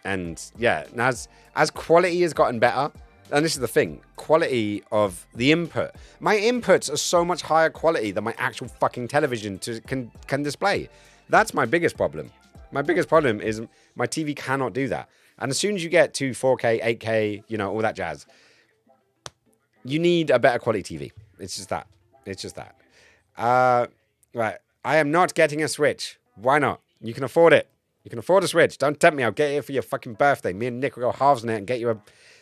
And yeah, and as quality has gotten better, and this is the thing, quality of the input. My inputs are so much higher quality than my actual fucking television can display. That's my biggest problem. My biggest problem is my TV cannot do that. And as soon as you get to 4K, 8K, you know, all that jazz, you need a better quality TV. It's just that. It's just that. Right. I am not getting a Switch. Why not? You can afford it. You can afford a Switch. Don't tempt me. I'll get it for your fucking birthday. Me and Nick will go halves on it and get you a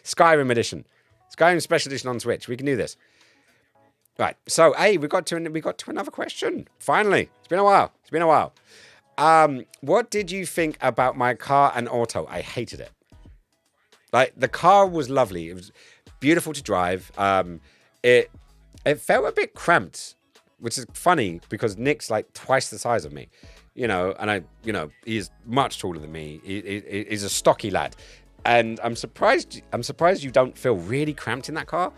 Skyrim edition. Skyrim special edition on Switch. We can do this. Right. So, hey, we got to another question. Finally. It's been a while. It's been a while. What did you think about my car and auto? I hated it. Like, the car was lovely. It was beautiful to drive. It felt a bit cramped, which is funny because Nick's like twice the size of me. You know, and he's much taller than me. He's a stocky lad. And I'm surprised you don't feel really cramped in that car.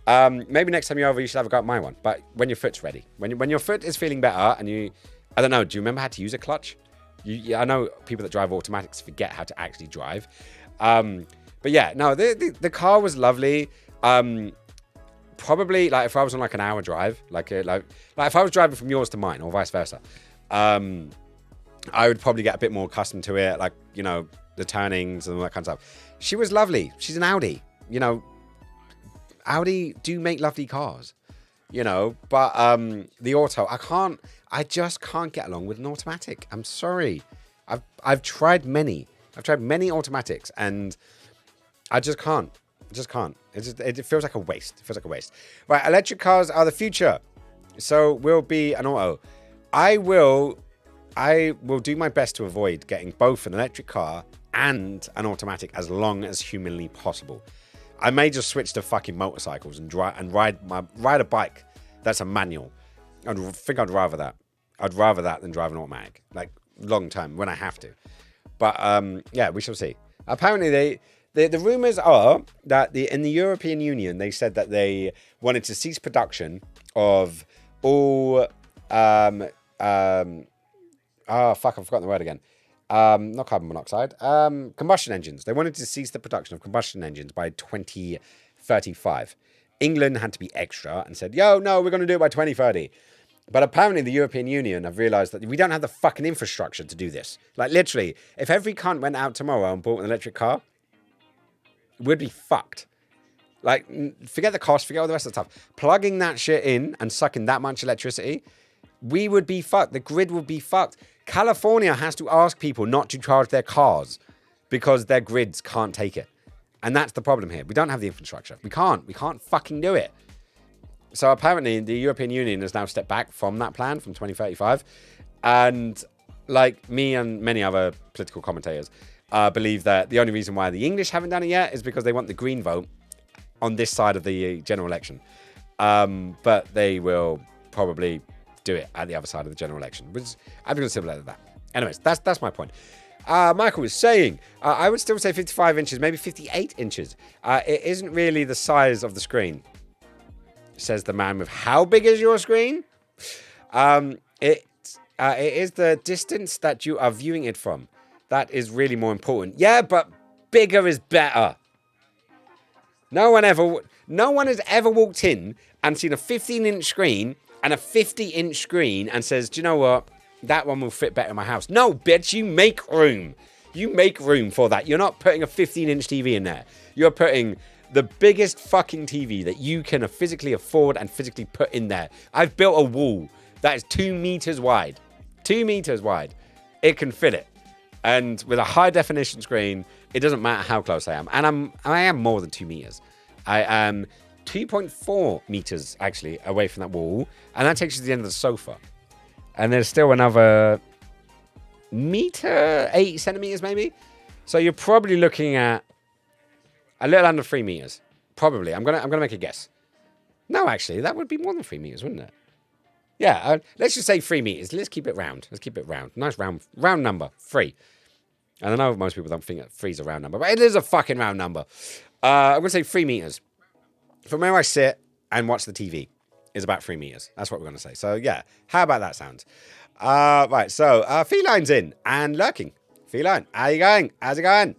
Maybe next time you're over, you should have a go at my one. But when your foot's ready, when your foot is feeling better, and I don't know, do you remember how to use a clutch? I know people that drive automatics forget how to actually drive. But yeah, no, the car was lovely. Probably like if I was on like an hour drive, like if I was driving from yours to mine or vice versa, I would probably get a bit more accustomed to it, like, you know, the turnings and all that kind of stuff. She was lovely. She's an Audi. You know, Audi do make lovely cars, you know, but the auto, I just can't get along with an automatic. I'm sorry. I've tried many. I've tried many automatics and I just can't. It feels like a waste. It feels like a waste. Right, electric cars are the future. So we'll be an auto. I will do my best to avoid getting both an electric car and an automatic as long as humanly possible. I may just switch to fucking motorcycles and ride a bike that's a manual. I think I'd rather that. I'd rather that than drive an automatic, like long term when I have to. But yeah, we shall see. Apparently The rumors are that in the European Union, they said that they wanted to cease production of all fuck, I've forgotten the word again. Not carbon monoxide. Combustion engines. They wanted to cease the production of combustion engines by 2035. England had to be extra and said, yo, no, we're going to do it by 2030. But apparently the European Union have realised that we don't have the fucking infrastructure to do this. Like, literally, if every cunt went out tomorrow and bought an electric car, we'd be fucked. Like, forget the cost, forget all the rest of the stuff. Plugging that shit in and sucking that much electricity, we would be fucked. The grid would be fucked. California has to ask people not to charge their cars because their grids can't take it. And that's the problem here. We don't have the infrastructure. We can't fucking do it. So apparently the European Union has now stepped back from that plan from 2035. And like me and many other political commentators believe that the only reason why the English haven't done it yet is because they want the Green vote on this side of the general election. But they will probably do it at the other side of the general election, which I'm going to simple as that. Anyways, that's my point. Michael was saying, I would still say 55 inches, maybe 58 inches. It isn't really the size of the screen, says the man with how big is your screen? It is the distance that you are viewing it from. That is really more important. Yeah, but bigger is better. No one has ever walked in and seen a 15-inch screen and a 50-inch screen and says, do you know what? That one will fit better in my house. No, bitch, you make room. You make room for that. You're not putting a 15-inch TV in there. You're putting the biggest fucking TV that you can physically afford and physically put in there. I've built a wall that is 2 meters wide. 2 meters wide. It can fit it. And with a high definition screen, it doesn't matter how close I am. And I am more than 2 meters. I am 2.4 meters actually away from that wall. And that takes you to the end of the sofa. And there's still another meter, 8 centimeters maybe. So you're probably looking at a little under 3 meters. Probably. I'm gonna make a guess. No, actually, that would be more than 3 meters, wouldn't it? Yeah, let's just say 3 meters. Let's keep it round. Nice round number. 3. And I know most people don't think that 3 is a round number, but it is a fucking round number. I'm gonna say 3 meters. From where I sit and watch the TV is about 3 meters. That's what we're gonna say. So yeah, how about that sound? Right, so Feline's in and lurking. Feline, how you going? How's it going?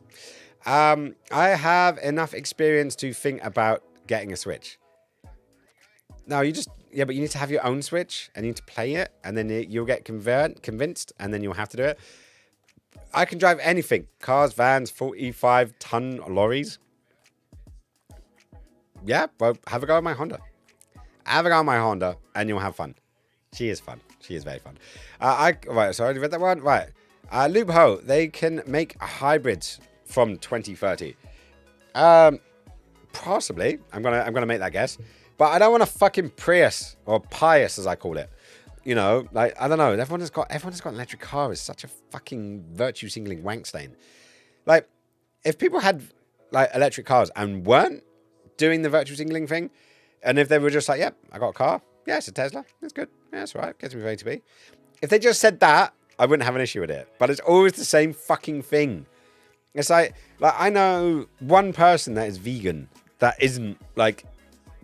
I have enough experience to think about getting a Switch. No, but you need to have your own Switch and you need to play it, and then you'll get convinced, and then you'll have to do it. I can drive anything. Cars, vans, 45-ton lorries. Yeah, well, have a go at my Honda. Have a go at my Honda, and you'll have fun. She is fun. She is very fun. Right, so I already read that one. Right. Loophole, they can make hybrids from 2030. Possibly. I'm gonna make that guess. But I don't want a fucking Prius, or Pius as I call it. You know, like, I don't know. Everyone has got an electric car is such a fucking virtue signaling wank stain. Like, if people had like electric cars and weren't doing the virtue signaling thing, and if they were just like, yep, I got a car. Yeah, it's a Tesla. It's good. Yeah, it's all right. Gets me from A to B. If they just said that, I wouldn't have an issue with it. But it's always the same fucking thing. It's like I know one person that is vegan that isn't like,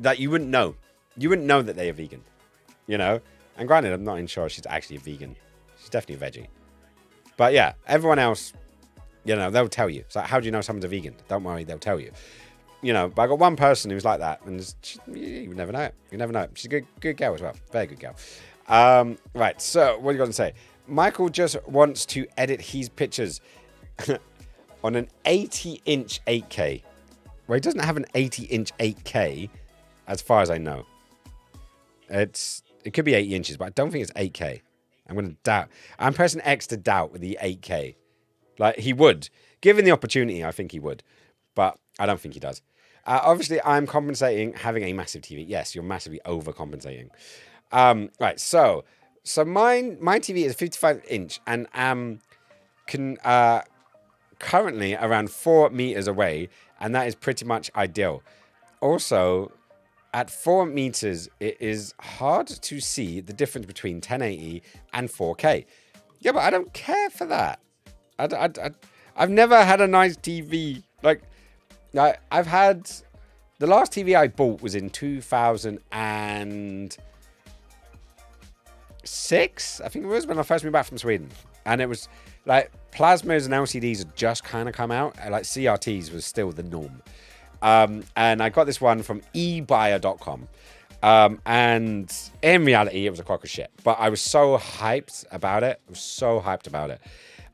that you wouldn't know. You wouldn't know that they are vegan, you know? And granted, I'm not even sure she's actually a vegan. She's definitely a veggie. But yeah, everyone else, you know, they'll tell you. It's like, how do you know someone's a vegan? Don't worry, they'll tell you. You know, but I got one person who's like that, and you would never know it. You never know it. She's a good girl as well. Very good girl. Right, so what are you going to say? Michael just wants to edit his pictures on an 80-inch 8K. Well, he doesn't have an 80-inch 8K, as far as I know. It could be 80 inches, but I don't think it's 8K. I'm going to doubt. I'm pressing X to doubt with the 8K. Like, he would. Given the opportunity, I think he would. But I don't think he does. Obviously, I'm compensating having a massive TV. Yes, you're massively overcompensating. Right, so my TV is 55-inch and currently around 4 meters away, and that is pretty much ideal. Also, at 4 meters, it is hard to see the difference between 1080 and 4K. Yeah, but I don't care for that. I've never had a nice TV. Like, I've had the last TV I bought was in 2006, I think it was, when I first moved back from Sweden. And it was like plasmas and LCDs had just kind of come out. Like CRTs was still the norm. And I got this one from ebuyer.com. And in reality, it was a crock of shit. But I was so hyped about it.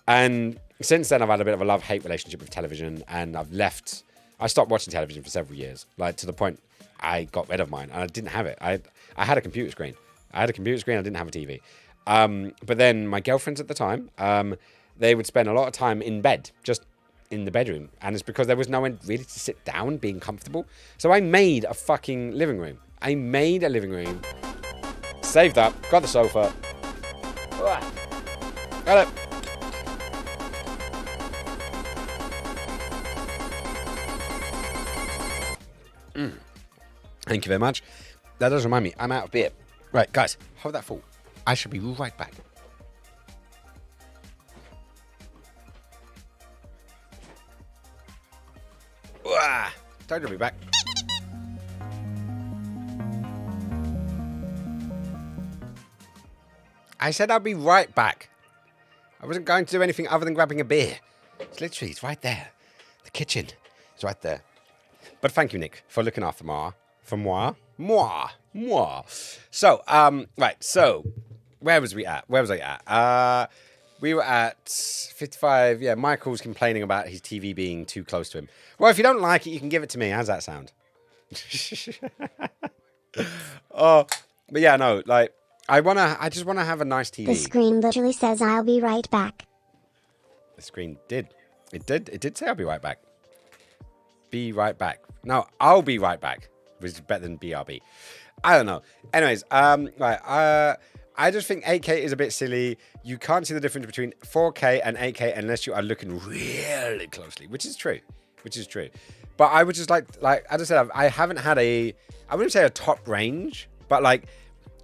And since then, I've had a bit of a love-hate relationship with television. And I stopped watching television for several years. Like, to the point I got rid of mine. And I didn't have it. I had a computer screen. I didn't have a TV. But then my girlfriends at the time, they would spend a lot of time in bed, just in the bedroom. And it's because there was no one really to sit down, being comfortable. So I made a fucking living room. Saved up, got the sofa. Got it. Thank you very much. That does remind me, I'm out of beer. Right, guys, hold that thought. I shall be right back. Time to be back. I said I'll be right back. I wasn't going to do anything other than grabbing a beer. It's right there. The kitchen is right there. But thank you, Nick, for looking after moi. So, right, so, where was I at? We were at 55, yeah, Michael's complaining about his TV being too close to him. Well, if you don't like it, you can give it to me. How's that sound? Oh, but yeah, no, like, I just want to have a nice TV. The screen literally says I'll be right back. The screen did. It did say I'll be right back. Be right back. No, I'll be right back. Which is better than BRB. I don't know. Anyways, right. I just think 8K is a bit silly. You can't see the difference between 4K and 8K unless you are looking really closely, which is true. But I would just like as I said, I haven't had I wouldn't say a top range, but like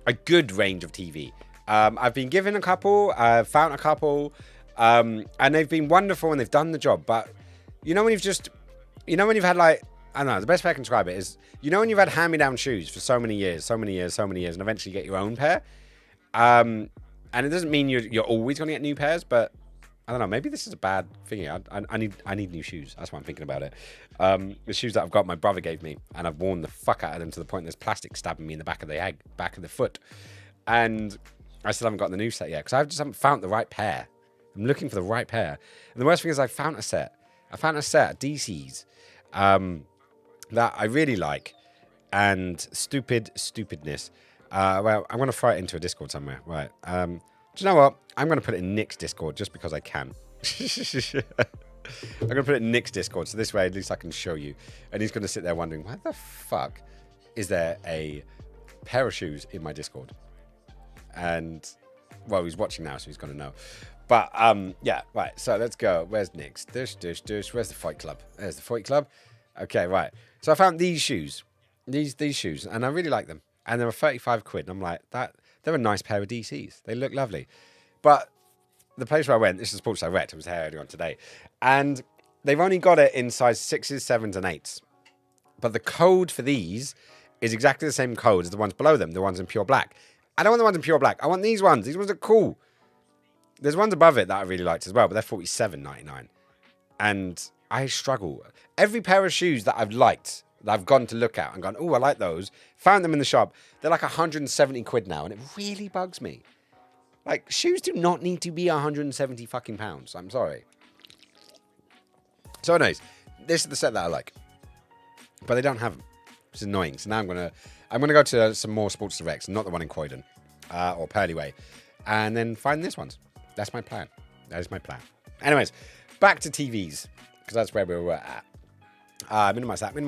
a good range of TV. I've been given a couple, I've found a couple, and they've been wonderful and they've done the job. But when you've had like, I don't know, the best way I can describe it is, when you've had hand-me-down shoes for so many years, and eventually get your own pair. And it doesn't mean you're always going to get new pairs, but I don't know, maybe this is a bad thing. I need new shoes. That's why I'm thinking about it. The shoes that I've got, my brother gave me, and I've worn the fuck out of them to the point there's plastic stabbing me in the back of the foot. And I still haven't got the new set yet, because I just haven't found the right pair. I'm looking for the right pair. And the worst thing is I found a set at DC's that I really like, and stupidness. Well, I'm going to throw it into a Discord somewhere. Right. Do you know what? I'm going to put it in Nick's Discord just because I can. I'm going to put it in Nick's Discord, so this way at least I can show you. And he's going to sit there wondering, why the fuck is there a pair of shoes in my Discord? And, well, he's watching now, so he's going to know. But, yeah, right, so let's go. Where's Nick's? Where's the Fight Club? There's the Fight Club. Okay, right. So I found these shoes. These shoes, and I really like them. And they were 35 quid, and I'm like, they're a nice pair of DCs. They look lovely. But the place where I went, this is Sports Direct, I was there earlier on today, and they've only got it in size 6s, 7s, and 8s. But the code for these is exactly the same code as the ones below them, the ones in pure black. I don't want the ones in pure black. I want these ones. These ones are cool. There's ones above it that I really liked as well, but they're $47.99. And I struggle. Every pair of shoes that I've liked, that I've gone to look at and gone, oh, I like those, found them in the shop, they're like 170 quid now, and it really bugs me. Like, shoes do not need to be 170 fucking pounds. I'm sorry. So anyways, this is the set that I like. But they don't have them. It's annoying. So now I'm gonna go to some more Sports Directs, not the one in Croydon or Purley Way, and then find this one. That's my plan. That is my plan. Anyways, back to TVs, because that's where we were at. Minimize that. Where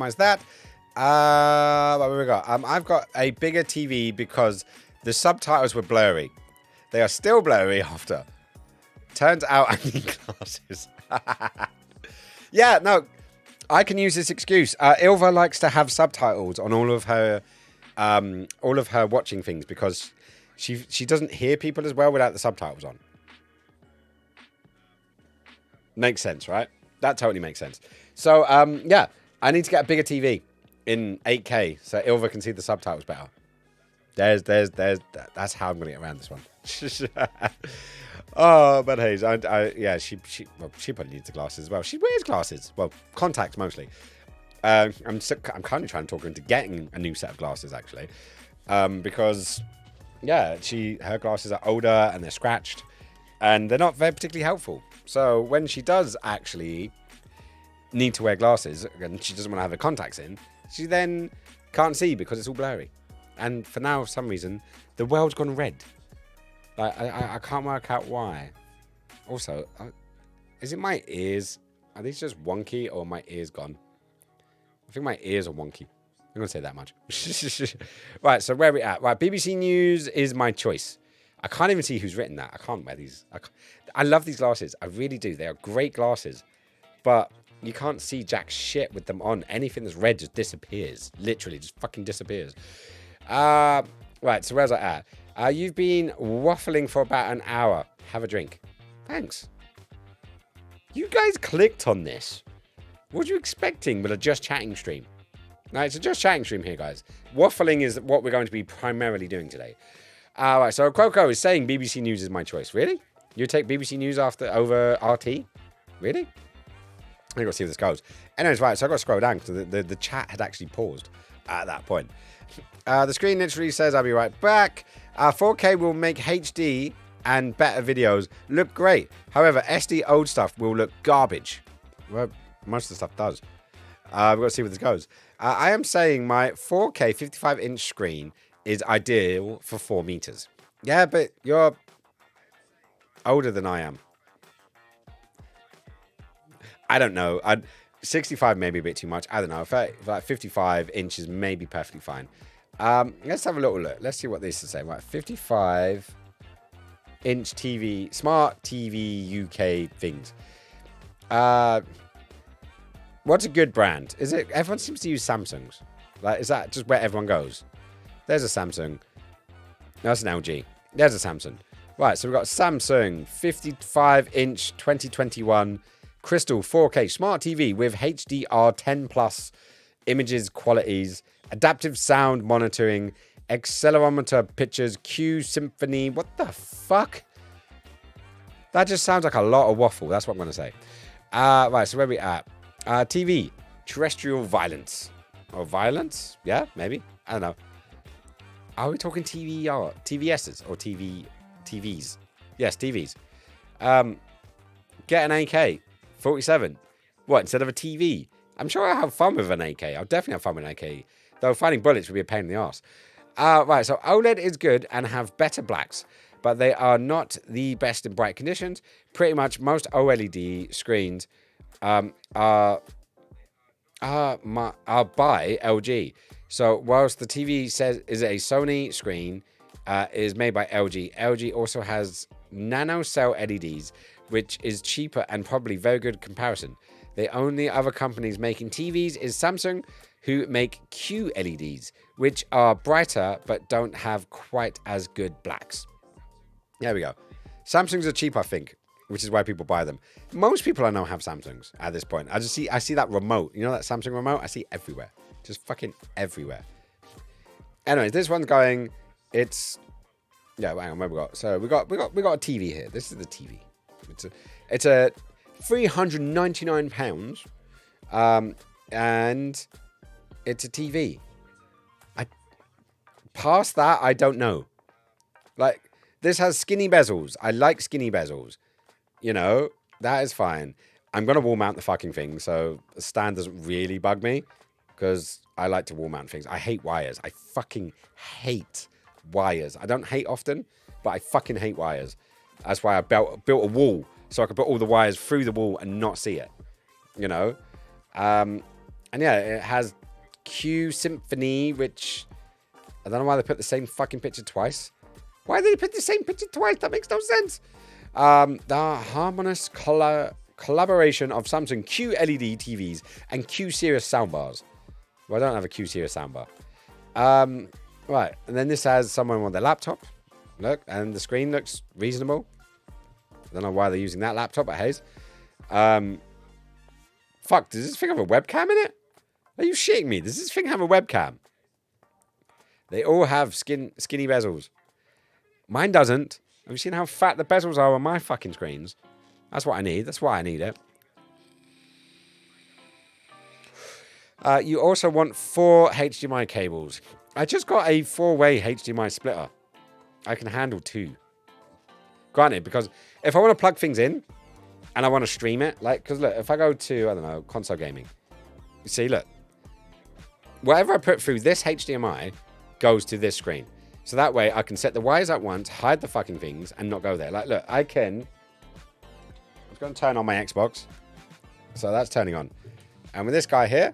we go? I've got a bigger TV because the subtitles were blurry. They are still blurry after. Turns out I need glasses. Yeah, no, I can use this excuse. Ilva likes to have subtitles on all of her watching things because she doesn't hear people as well without the subtitles on. Makes sense, right? That totally makes sense. So, yeah, I need to get a bigger TV in 8K so Ilva can see the subtitles better. That's how I'm going to get around this one. Oh, but hey, yeah, she probably needs the glasses as well. She wears glasses. Well, contacts mostly. I'm currently trying to talk her into getting a new set of glasses, actually. Because, yeah, her glasses are older and they're scratched. And they're not very particularly helpful. So when she does actually need to wear glasses and she doesn't want to have her contacts in, she then can't see because it's all blurry. And for now, for some reason, the world's gone red. Like, I can't work out why. Also, is it my ears? Are these just wonky or my ears gone? I think my ears are wonky. I'm going to say that much. Right, so where are we at? Right, BBC News is my choice. I can't even see who's written that. I can't wear these. I love these glasses. I really do. They are great glasses. But you can't see jack shit with them on. Anything that's red just disappears. Literally, just fucking disappears. Right, so where's that at? You've been waffling for about an hour. Have a drink. Thanks. You guys clicked on this. What are you expecting with a Just Chatting stream? No, it's a Just Chatting stream here, guys. Waffling is what we're going to be primarily doing today. Right, so Coco is saying BBC News is my choice. Really? You take BBC News over RT? Really? I gotta see where this goes. Anyways, right, so I gotta scroll down because the chat had actually paused at that point. The screen literally says I'll be right back. 4K will make HD and better videos look great. However, SD old stuff will look garbage. Well, most of the stuff does. We've got to see where this goes. I am saying my 4K 55-inch screen is ideal for 4 meters. Yeah, but you're older than I am. I don't know. 65 may be a bit too much. I don't know. If like 55 inches may be perfectly fine. Let's have a little look. Let's see what this is saying. Right, 55-inch TV, smart TV UK things. What's a good brand? Is it? Everyone seems to use Samsungs. Like, is that just where everyone goes? There's a Samsung. That's an LG. There's a Samsung. Right, so we've got Samsung 55-inch 2021 Crystal 4K Smart TV with HDR10 Plus images qualities, adaptive sound monitoring, accelerometer pictures, Q Symphony. What the fuck? That just sounds like a lot of waffle. That's what I'm going to say. Right, so where are we at? TV, terrestrial violence. Or violence? Yeah, maybe. I don't know. Are we talking TVSs or TVs? Yes, TVs. Get an AK 47. What, instead of a TV? I'm sure I'll have fun with an AK. I'll definitely have fun with an AK. Though finding bullets would be a pain in the arse. Right, so OLED is good and have better blacks, but they are not the best in bright conditions. Pretty much most OLED screens are by LG. So whilst the TV says is a Sony screen, is made by LG. LG also has nano cell LEDs, which is cheaper and probably very good comparison. The only other companies making TVs is Samsung, who make QLEDs, which are brighter but don't have quite as good blacks. There we go. Samsungs are cheap, I think, which is why people buy them. Most people I know have Samsungs at this point. I see that remote. You know that Samsung remote? I see everywhere. Just fucking everywhere. Anyways, this one's going. It's hang on. Where we got? So we got a TV here. This is the TV. It's a £399, and it's a TV. Past that, I don't know. Like, this has skinny bezels. I like skinny bezels. You know, that is fine. I'm gonna wall mount the fucking thing, so the stand doesn't really bug me. Because I like to wall mount things. I hate wires. I fucking hate wires. I don't hate often, but I fucking hate wires. That's why I built a wall so I could put all the wires through the wall and not see it. You know? And yeah, it has Q Symphony, which I don't know why they put the same fucking picture twice. Why did they put the same picture twice? That makes no sense. The harmonious collaboration of Samsung QLED TVs and Q Series soundbars. Well, I don't have a Q Series soundbar. Right, and then this has someone on their laptop. Look, and the screen looks reasonable. I don't know why they're using that laptop, but hey. Fuck, does this thing have a webcam in it? Are you shitting me? Does this thing have a webcam? They all have skinny bezels. Mine doesn't. Have you seen how fat the bezels are on my fucking screens? That's what I need. That's why I need it. You also want 4 HDMI cables. I just got a 4-way HDMI splitter. I can handle 2. Granted, because if I want to plug things in and I want to stream it, like, because look, if I go to, I don't know, console gaming, you see, look, whatever I put through this HDMI goes to this screen. So that way I can set the wires at once, hide the fucking things, and not go there. Like, look, I'm going to turn on my Xbox. So that's turning on. And with this guy here,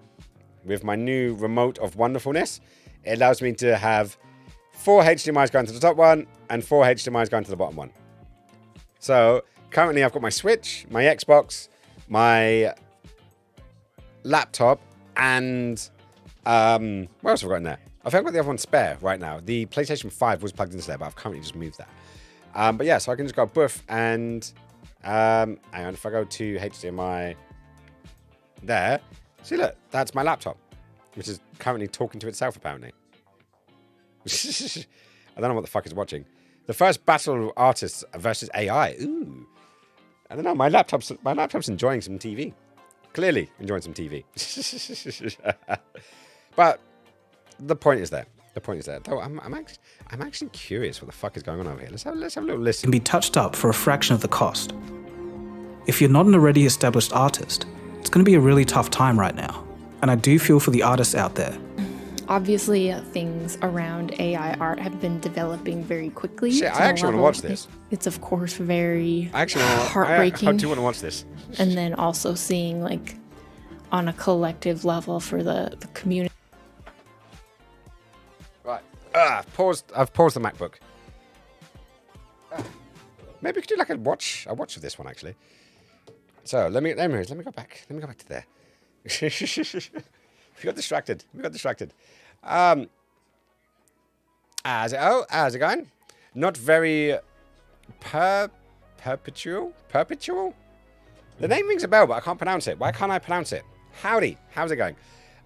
with my new remote of wonderfulness, it allows me to have 4 HDMIs going to the top one and 4 HDMIs going to the bottom one. So currently I've got my Switch, my Xbox, my laptop, and what else have I got in there? I think I've got the other one spare right now. The PlayStation 5 was plugged into there, but I've currently just moved that. But yeah, so I can just go boof and hang on, if I go to HDMI there, see, look, that's my laptop, which is currently talking to itself apparently. I don't know what the fuck it's watching. The first battle of artists versus AI. Ooh. I don't know. My laptop's enjoying some TV. Clearly enjoying some TV. But the point is there. The point is there. Though I'm actually curious what the fuck is going on over here. Let's have a little listen. Can be touched up for a fraction of the cost. If you're not an already established artist, it's going to be a really tough time right now. And I do feel for the artists out there. Obviously, things around AI art have been developing very quickly. Shit, I actually want to watch this. It's of course very heartbreaking. I do want to watch this. And then also seeing like on a collective level for the community. Right. I've paused the MacBook. Maybe we could do like a watch of this one actually. So let me go back. Let me go back to there. We got distracted. How's it going? Not very perpetual? The name rings a bell, but I can't pronounce it. Why can't I pronounce it? Howdy. How's it going?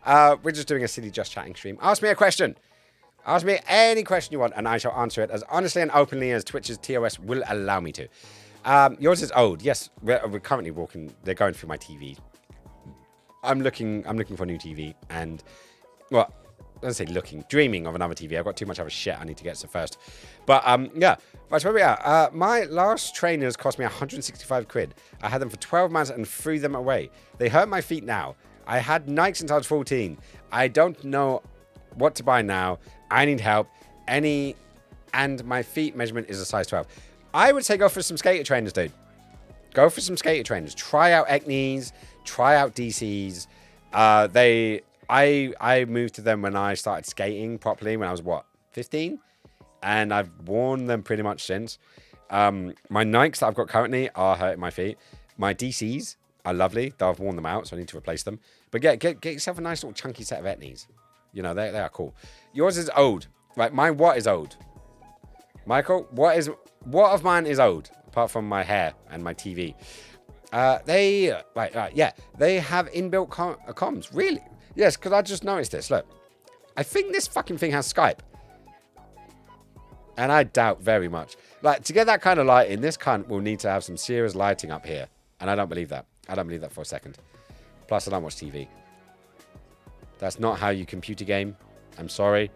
We're just doing a silly just chatting stream. Ask me a question. Ask me any question you want, and I shall answer it as honestly and openly as Twitch's TOS will allow me to. Yours is old. Yes, we're currently walking. They're going through my TV. I'm looking for a new TV, and well, let's say dreaming of another TV. I've got too much other shit I need to get to first. But yeah, that's where we are. My last trainers cost me 165 quid. I had them for 12 months and threw them away. They hurt my feet now. I had Nike since I was 14. I don't know what to buy now. I need help. And my feet measurement is a size 12. I would say go for some skater trainers, dude. Go for some skater trainers. Try out Eknies. Try out DCs. I moved to them when I started skating properly when I was 15, and I've worn them pretty much since. My Nikes that I've got currently are hurting my feet. My DCs are lovely, though I've worn them out, so I need to replace them. But get yourself a nice little chunky set of Eknies. You know, they are cool. Yours is old. Right, mine what is old? Michael, what of mine is old apart from my hair and my TV? They have inbuilt comms. Really? Yes, because I just noticed this. Look, I think this fucking thing has Skype, and I doubt very much. Like, to get that kind of lighting, this cunt will need to have some serious lighting up here, and I don't believe that. I don't believe that for a second. Plus, I don't watch TV. That's not how you compute a game. I'm sorry.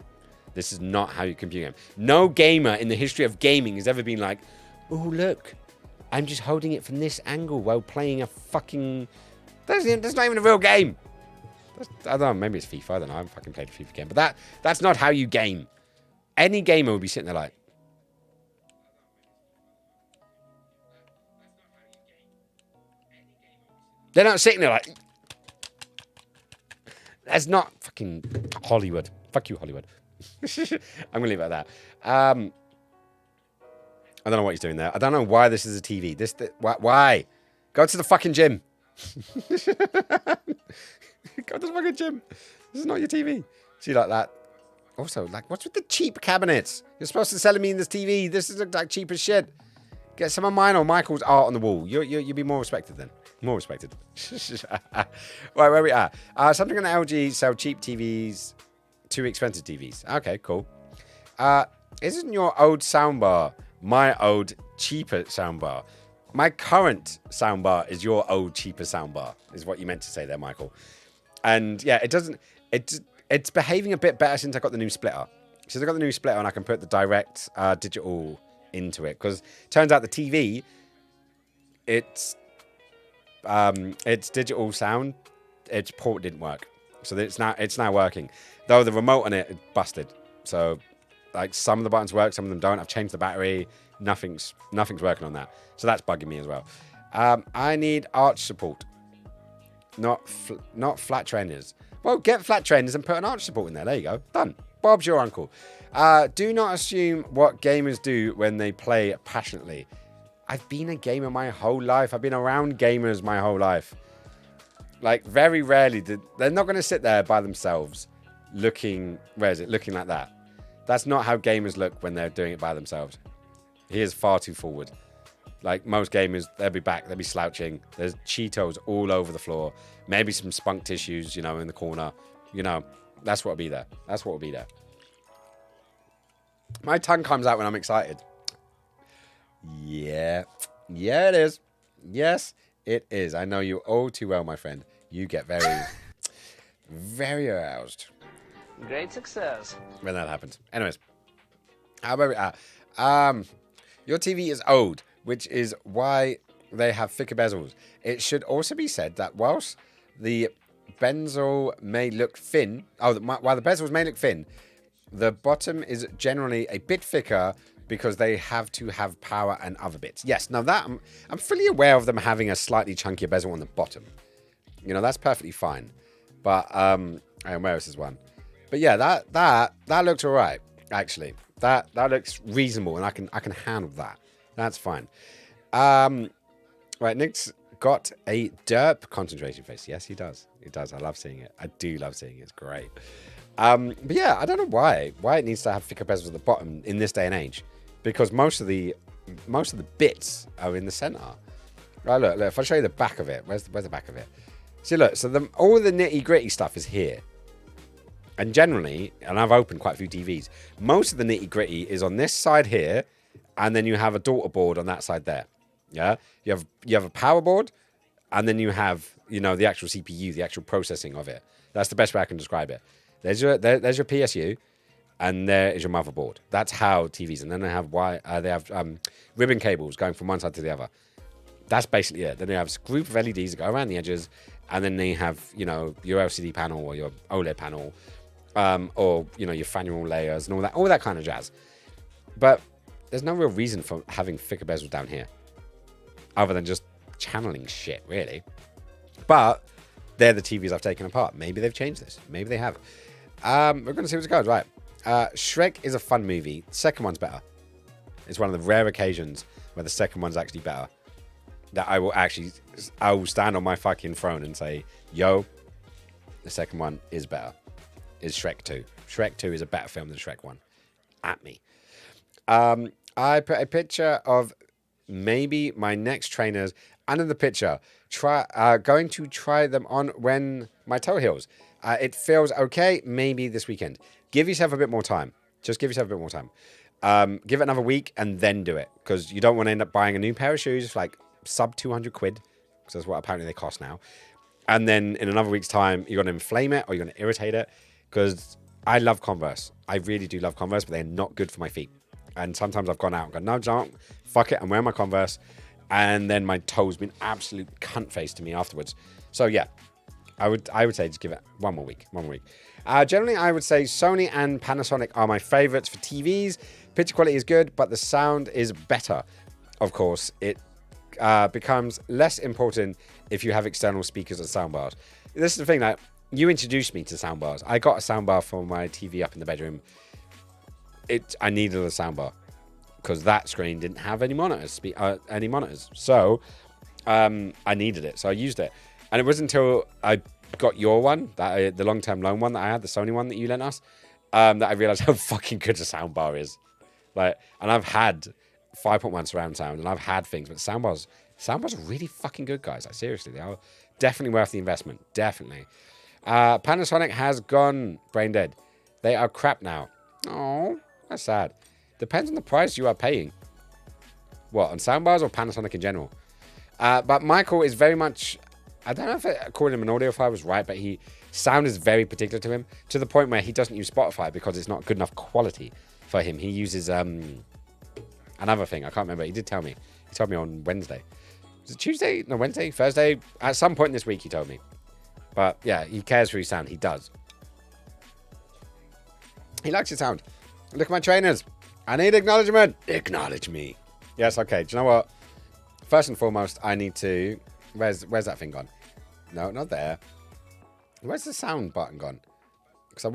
This is not how you compute a game. No gamer in the history of gaming has ever been like, oh, look, I'm just holding it from this angle while playing a fucking... That's not even a real game. I don't know, maybe it's FIFA. I don't know. I haven't fucking played a FIFA game. But that's not how you game. Any gamer would be sitting there like... They're not sitting there like... That's not fucking Hollywood. Fuck you, Hollywood. I'm going to leave it at that. I don't know what he's doing there. I don't know why this is a TV. Why? Go to the fucking gym. Go to the fucking gym. This is not your TV. See, like that. Also, like, what's with the cheap cabinets? You're supposed to sell me in this TV. This is like cheap as shit. Get some of mine or Michael's art on the wall. You'll be more respected then. More respected. Right, where we are. Something on LG sell cheap TVs, too expensive TVs. Okay, cool. Isn't your old soundbar my old cheaper soundbar? My current soundbar is your old cheaper soundbar, is what you meant to say there, Michael. And yeah, it's behaving a bit better since I got the new splitter. Since I got the new splitter and I can put the direct digital into it. Because it turns out the TV, its digital sound, its port didn't work. So it's now working. Though the remote on it busted. So like some of the buttons work, some of them don't. I've changed the battery. Nothing's working on that. So that's bugging me as well. I need arch support. Not flat trainers. Well, get flat trainers and put an arch support in there. There you go. Done. Bob's your uncle. Do not assume what gamers do when they play passionately. I've been a gamer my whole life. I've been around gamers my whole life. Like, very rarely they're not going to sit there by themselves looking like that. That's not how gamers look when they're doing it by themselves. He is far too forward. Like most gamers, they'll be back, they'll be slouching. There's Cheetos all over the floor. Maybe some spunk tissues, in the corner. That's what will be there. That's what will be there. My tongue comes out when I'm excited. Yeah. Yeah, it is. Yes, it is. I know you all too well, my friend. You get very, very aroused. Great success. When that happens. Anyways. How about we your TV is old, which is why they have thicker bezels. It should also be said that whilst the bezel may look thin, while the bezels may look thin, the bottom is generally a bit thicker because they have to have power and other bits. Yes, now that I'm fully aware of them having a slightly chunkier bezel on the bottom. That's perfectly fine. But and where is this one? But yeah, that looks alright, actually. That looks reasonable, and I can handle that. That's fine. Right, Nick's got a derp concentration face. Yes, he does. He does. I love seeing it. I do love seeing it. It's great. But yeah, I don't know why it needs to have thicker bezels at the bottom in this day and age, because most of the bits are in the center. Right, look. If I show you the back of it, where's the back of it? See, look. So all the nitty gritty stuff is here. And generally, and I've opened quite a few TVs, most of the nitty gritty is on this side here, and then you have a daughter board on that side there. Yeah, you have a power board, and then you have the actual CPU, the actual processing of it. That's the best way I can describe it. There's your PSU, and there is your motherboard. That's how TVs. And then they have ribbon cables going from one side to the other. That's basically it. Then they have a group of LEDs that go around the edges, and then they have your LCD panel or your OLED panel. Or your faneural layers and all that kind of jazz. But there's no real reason for having thicker bezels down here, other than just channeling shit, really. But they're the TVs I've taken apart. Maybe they've changed this. Maybe they have. We're going to see what it goes. Right. Shrek is a fun movie. The second one's better. It's one of the rare occasions where the second one's actually better. That I will stand on my fucking throne and say, yo, the second one is better. Is Shrek 2. Shrek 2 is a better film than Shrek 1. At me. I put a picture of maybe my next trainers under the picture. Going to try them on when my toe heals. It feels okay, maybe this weekend. Give yourself a bit more time. Just give yourself a bit more time. Give it another week and then do it. Because you don't want to end up buying a new pair of shoes for like sub 200 quid. Because that's what apparently they cost now. And then in another week's time, you're going to inflame it or you're going to irritate it. Because I love Converse. I really do love Converse, but they're not good for my feet. And sometimes I've gone out and gone, no, don't. Fuck it. I'm wearing my Converse. And then my toe's been absolute cunt face to me afterwards. So yeah, I would say just give it one more week. Generally, I would say Sony and Panasonic are my favorites for TVs. Picture quality is good, but the sound is better. Of course, it becomes less important if you have external speakers and soundbars. This is the thing that you introduced me to soundbars. I got a soundbar for my TV up in the bedroom. I needed a soundbar because that screen didn't have any monitors. So I needed it. So I used it. And it wasn't until I got your one, the long-term loan one that I had, the Sony one that you lent us, that I realized how fucking good a soundbar is. And I've had 5.1 surround sound, and I've had things, but soundbars are really fucking good, guys. Like, seriously, they are definitely worth the investment. Definitely. Panasonic has gone brain dead. They are crap now. Oh, that's sad. Depends on the price you are paying. What, on soundbars or Panasonic in general? But Michael is very much, I don't know if calling him an audiophile was right, but sound is very particular to him, to the point where he doesn't use Spotify because it's not good enough quality for him. He uses another thing. I can't remember. He did tell me. He told me on Wednesday. Was it Tuesday? No, Wednesday? Thursday? At some point this week he told me. But yeah, he cares for his sound. He does. He likes his sound. Look at my trainers. I need acknowledgement. Acknowledge me. Yes, okay. Do you know what? First and foremost, I need to... Where's that thing gone? No, not there. Where's the sound button gone? Because I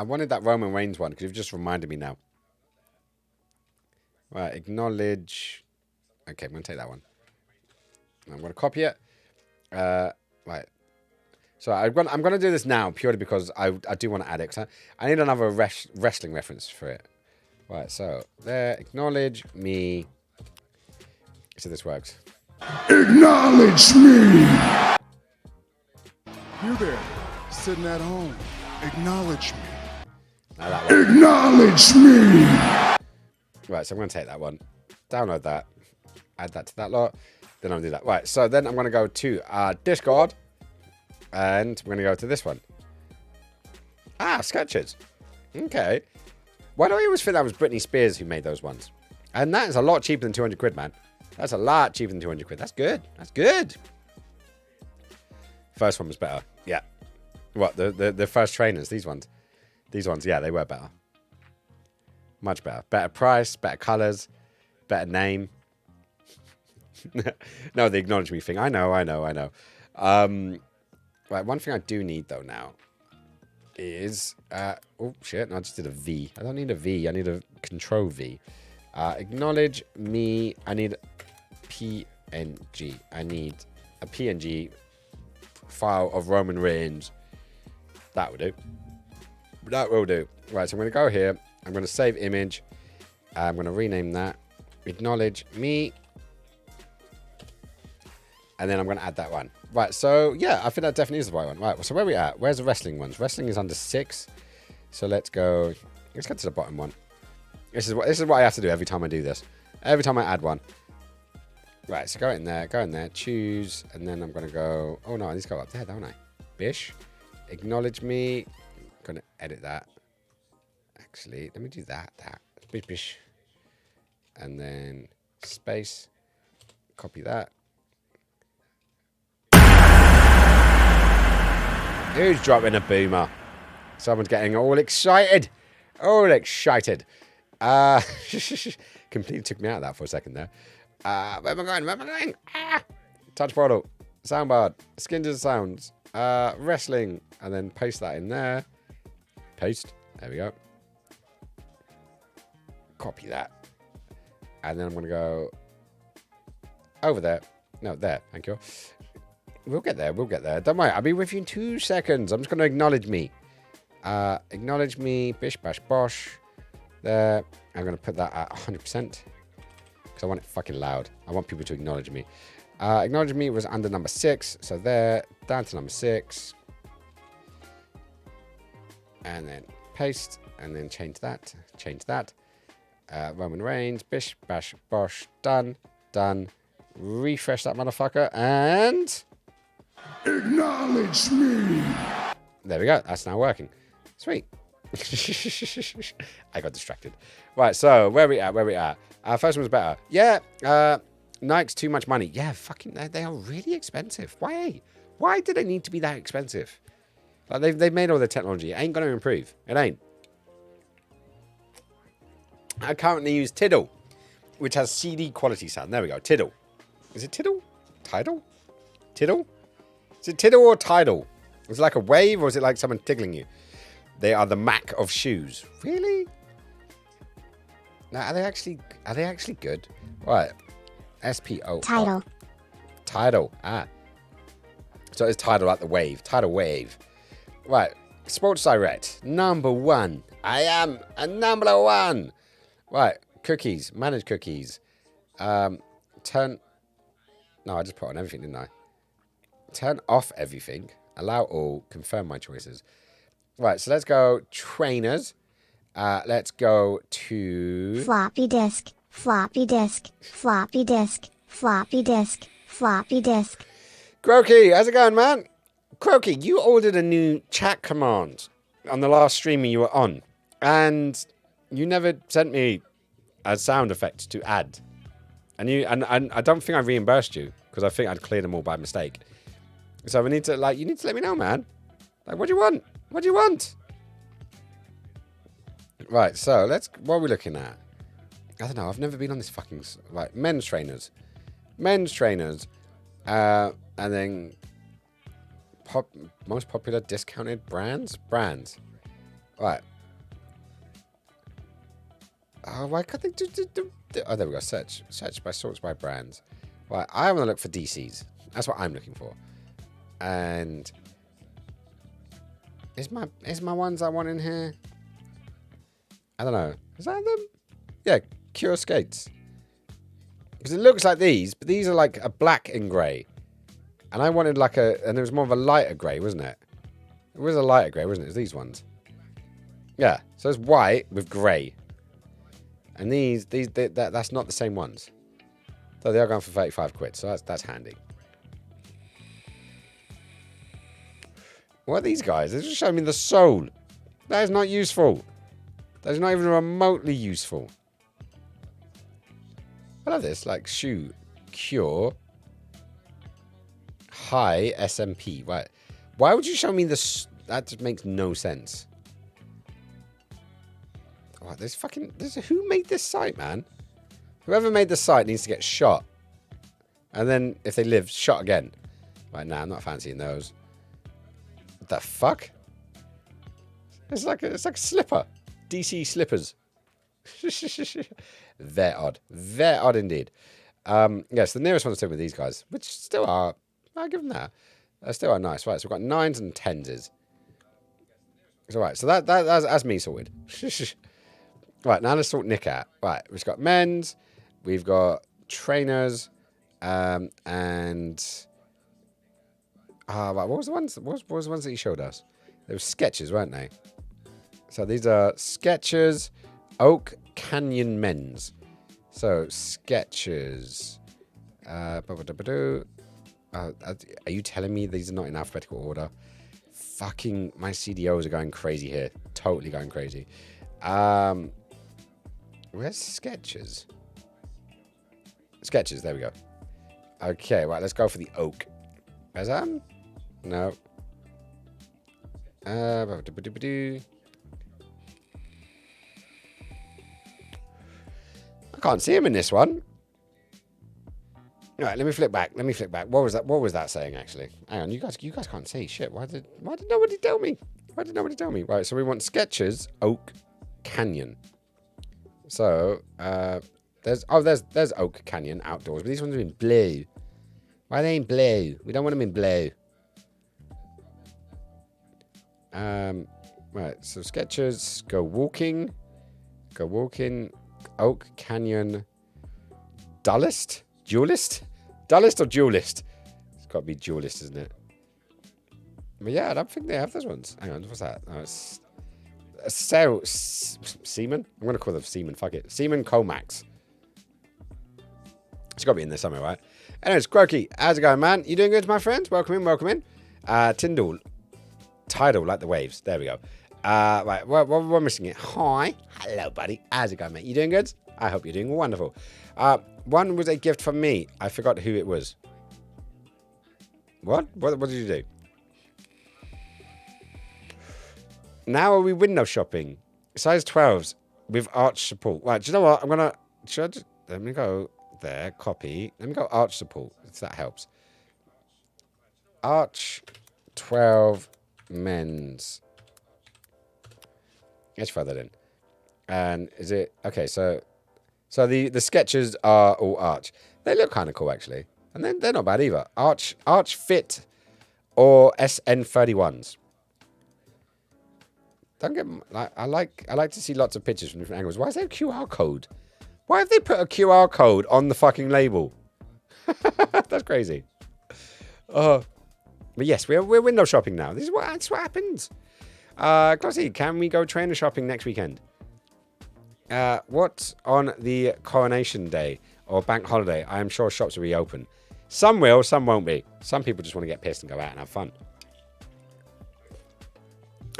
wanted that Roman Reigns one, because you've just reminded me now. Right, acknowledge. Okay, I'm going to take that one. I'm going to copy it. Right. So I'm going to do this now, purely because I do want to add it. 'Cause I need another wrestling reference for it. Right, so there, acknowledge me. So this works. Acknowledge me! You there, sitting at home. Acknowledge me. Now that one. Acknowledge me! Right, so I'm going to take that one. Download that. Add that to that lot. Then I'll do that. Right, so then I'm going to go to Discord. And I'm going to go to this one. Sketches. Okay. Why do I always think that was Britney Spears who made those ones? And that is a lot cheaper than 200 quid, man. That's a lot cheaper than 200 quid. That's good. That's good. First one was better. Yeah. What? The first trainers, these ones. These ones, yeah, they were better. Much better. Better price, better colours, better name. No, the acknowledge me thing. I know. Right, one thing I do need, though, now is... oh, shit. No, I just did a V. I don't need a V. I need a Control V. Acknowledge me. I need PNG. I need a PNG file of Roman Reigns. That will do. That will do. Right, so I'm going to go here. I'm going to save image. I'm going to rename that. Acknowledge me. And then I'm going to add that one. Right, so yeah, I think that definitely is the right one. Right, so where are we at? Where's the wrestling ones? Wrestling is under 6. So let's go to the bottom one. This is what I have to do every time I do this. Every time I add one. Right, so go in there, choose, and then I'm going to go... Oh no, I need to go up there, don't I? Bish. Acknowledge me. I'm going to edit that. Actually, let me do that. Bish, bish. And then space. Copy that. Who's dropping a boomer? Someone's getting all excited. All excited. Completely took me out of that for a second there. Where am I going? Touch portal. Soundboard. Skin to the sounds. Wrestling. And then paste that in there. Paste. There we go. Copy that. And then I'm going to go over there. No, there. Thank you. We'll get there. Don't worry. I'll be with you in 2 seconds. I'm just going to acknowledge me. Acknowledge me. Bish, bash, bosh. There. I'm going to put that at 100%. Because I want it fucking loud. I want people to acknowledge me. Acknowledge me was under number 6. So there. Down to number 6. And then paste. And then change that. Roman Reigns. Bish, bash, bosh. Done. Refresh that motherfucker. And... Acknowledge me! There we go. That's now working. Sweet. I got distracted. Right, so where we at? First one's better. Yeah, Nike's too much money. Yeah, fucking, they are really expensive. Why do they need to be that expensive? Like they've made all the technology. It ain't going to improve. It ain't. I currently use Tidal, which has CD quality sound. There we go. Tidal. Is it Tidal? Tidal? Tidal? Is it Tidal or Tidal? Is it like a wave or is it like someone tickling you? They are the Mac of shoes. Really? Now, are they actually good? Right. SPO. Tidal. Tidal. So it's Tidal like the wave. Tidal wave. Right. Sports Direct. Number 1. I am a number 1. Right. Cookies. Manage cookies. Turn. No, I just put on everything, didn't I? Turn off everything. Allow all. Confirm my choices. Right, so let's go trainers. Let's go to... Floppy disk, floppy disk, floppy disk, floppy disk, floppy disk. Croaky, how's it going, man? Croaky, you ordered a new chat command on the last stream you were on. And you never sent me a sound effect to add. And I don't think I reimbursed you, because I think I'd cleared them all by mistake. So we need to, like, you need to let me know, man. Like, what do you want? What do you want? Right, so what are we looking at? I don't know, I've never been on this fucking, right, men's trainers. Men's trainers. And then most popular discounted brands? Brands. Right. Oh, why can't they do oh, there we go, search by sorts by brands. Right, I want to look for DCs. That's what I'm looking for. And is my ones I want in here? I don't know. Is that them? Yeah, Cure Skates. Because it looks like these, but these are like a black and grey. And I wanted like and it was more of a lighter grey, wasn't it? It was a lighter grey, wasn't it? It was these ones. Yeah, so it's white with grey. And that's not the same ones. So they are going for 35 quid, so that's handy. What are these guys? They're just showing me the sole. That is not useful. That is not even remotely useful. I love this, like shoe, Cure, high SMP. Right? Why would you show me this? That just makes no sense. Oh, who made this site, man? Whoever made the site needs to get shot, and then if they live, shot again. Right now, I'm not fancying those. What the fuck? It's like a slipper. DC slippers. They're odd. They're odd indeed. Yes, the nearest one's still with these guys, which still are. I'll give them that. They still are nice. Right, so we've got 9s and 10s. It's all right. So that's me sorted. Right, now let's sort Nick out. Right, we've got men's, we've got trainers, and right, what was the ones? What was the ones that he showed us? They were Skechers, weren't they? So these are Skechers, Oak Canyon men's. So Skechers. Are you telling me these are not in alphabetical order? Fucking my CDOs are going crazy here. Totally going crazy. Where's Skechers? Skechers, there we go. Okay, right, let's go for the Oak. Where's that? No. I can't see him in this one. All right, let me flip back. What was that saying, actually? Hang on, you guys can't see. Shit, why did nobody tell me? Right, so we want Skechers, Oak Canyon. So, there's Oak Canyon outdoors, but these ones are in blue. Why are they in blue? We don't want them in blue. Right, so Skechers, go walking, Oak Canyon, Duelist or Duelist? It's got to be Duelist, isn't it? But yeah, I don't think they have those ones. Hang on, what's that? Oh, it's Seaman? I'm going to call them Seaman, fuck it. Seaman Comax. It's got to be in there somewhere, right? Anyways, Croaky, how's it going, man? You doing good, my friends? Welcome in. Tyndall, Tidal, like the waves. There we go. Right, we're missing it. Hi. Hello, buddy. How's it going, mate? You doing good? I hope you're doing wonderful. One was a gift from me. I forgot who it was. What? What did you do? Now are we window shopping? Size 12s with arch support. Right, do you know what? Let me go there, copy. Let me go arch support, if that helps. Arch 12 men's. Let's throw that in. And is it... Okay, so the Skechers are all arch. They look kind of cool, actually. And they're not bad either. Arch Fit or SN31s. Don't get... I like to see lots of pictures from different angles. Why is there a QR code? Why have they put a QR code on the fucking label? That's crazy. But yes, we're window shopping now. That's what happens. Glossy, can we go trainer shopping next weekend? What on the Coronation Day or Bank Holiday? I am sure shops will be open. Some will, some won't be. Some people just want to get pissed and go out and have fun.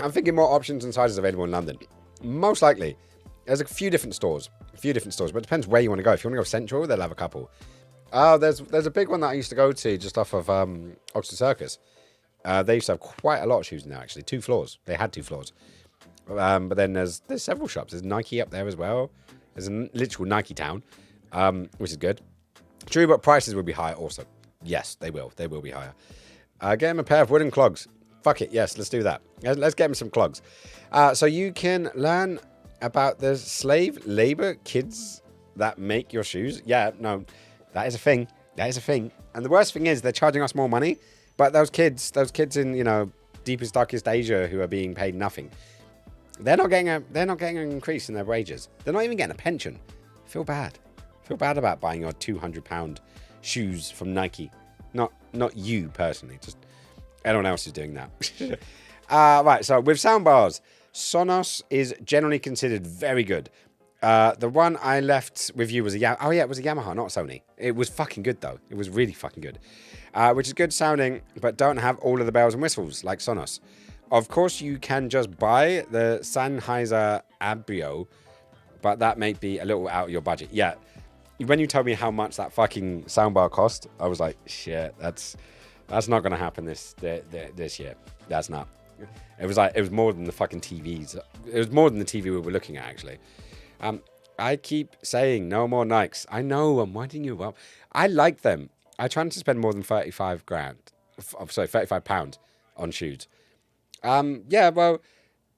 I'm thinking more options and sizes available in London. Most likely. There's a few different stores. But it depends where you want to go. If you want to go Central, they'll have a couple. Oh, there's a big one that I used to go to just off of Oxford Circus. They used to have quite a lot of shoes now, actually. 2 floors. They had 2 floors. But then there's several shops. There's Nike up there as well. There's a literal Nike town, which is good. True, but prices will be higher also. Yes, they will. They will be higher. Get him a pair of wooden clogs. Fuck it. Yes, let's do that. Let's get him some clogs. So you can learn about the slave labor kids that make your shoes. Yeah, no, that is a thing. That is a thing. And the worst thing is they're charging us more money. But those kids in, deepest, darkest Asia who are being paid nothing, they're not getting an increase in their wages. They're not even getting a pension. Feel bad about buying your £200 shoes from Nike. Not you personally, just everyone else is doing that. Right, so with soundbars, Sonos is generally considered very good. The one I left with you was it was a Yamaha, not a Sony. It was fucking good though. It was really fucking good. Which is good sounding, but don't have all of the bells and whistles like Sonos. Of course, you can just buy the Sennheiser Abrio, but that may be a little out of your budget. Yeah, when you told me how much that fucking soundbar cost, I was like, shit, that's not going to happen this year. That's not. It was more than the fucking TVs. It was more than the TV we were looking at, actually. I keep saying no more Nikes. I know, I'm winding you up. I like them. I try not to spend more than £35 on shoes. Yeah, well,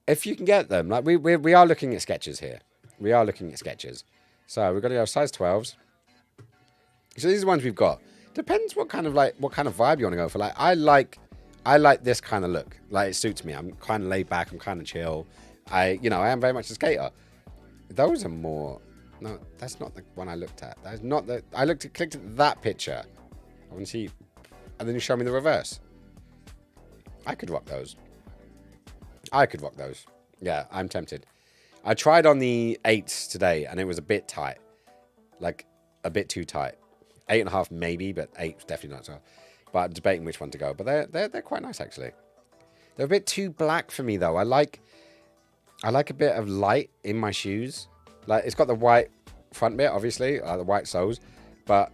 if you can get them, like we are looking at Skechers here. We are looking at Skechers. So we've got to go size 12s. So these are the ones we've got. Depends what kind of vibe you want to go for. Like I like this kind of look. Like it suits me. I'm kind of laid back. I'm kind of chill. I am very much a skater. Those are more. No, that's not the one I looked at. That's not the. Clicked at that picture. I want to see, and then you show me the reverse. I could rock those. Yeah, I'm tempted. I tried on the 8s today, and it was a bit tight, like a bit too tight. 8.5 maybe, but 8 definitely not so. But I'm debating which one to go. But they're quite nice actually. They're a bit too black for me though. I like a bit of light in my shoes. Like it's got the white front bit, obviously, the white soles, but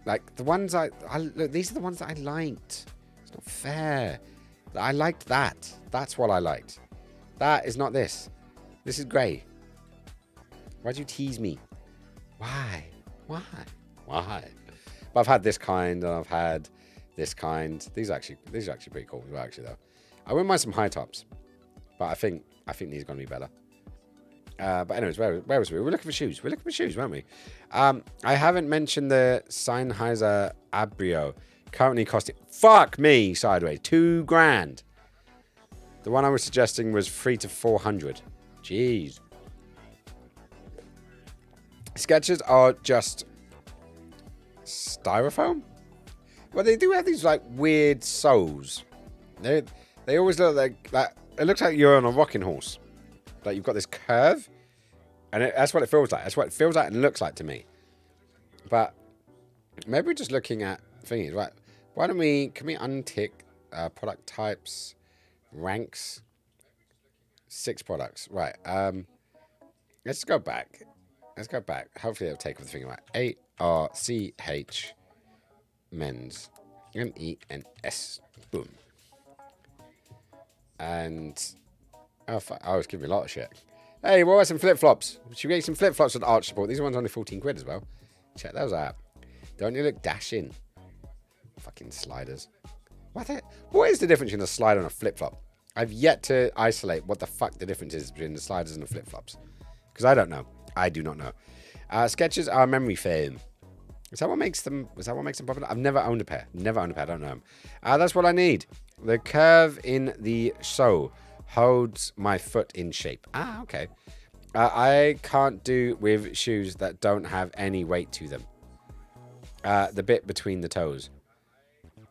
like the ones look, these are the ones that I liked. It's not fair. I liked that. That's what I liked. That is not this. This is grey. Why'd you tease me? Why? But I've had this kind and I've had this kind. These are actually pretty cool as well, actually though. I wouldn't mind some high tops, but I think these are going to be better. But anyways, where was we? We're looking for shoes. We're looking for shoes, weren't we? I haven't mentioned the Sennheiser Abrio. Currently costing, fuck me, sideways, $2,000. The one I was suggesting was $300 to $400. Jeez. Skechers are just styrofoam. Well, they do have these like weird soles. They always look like that. It looks like you're on a rocking horse. Like you've got this curve, and that's what it feels like. That's what it feels like and looks like to me. But maybe we're just looking at thingies, right? Why don't can we untick product types, ranks, 6 products, right? Let's go back. Hopefully it'll take off the thing right. ARCH men's MENS. Boom. And I was giving me a lot of shit. Hey, what about some flip-flops? Should we get some flip-flops with arch support? These ones are only 14 quid as well. Check those out. Don't you look dashing? Fucking sliders. What is the difference between a slider and a flip-flop? I've yet to isolate what the fuck the difference is between the sliders and the flip-flops. Because I don't know. I do not know. Skechers are memory foam. Is that what makes them popular? I've never owned a pair. I don't know them. That's what I need. The curve in the sole holds my foot in shape. Okay. I can't do with shoes that don't have any weight to them. The bit between the toes.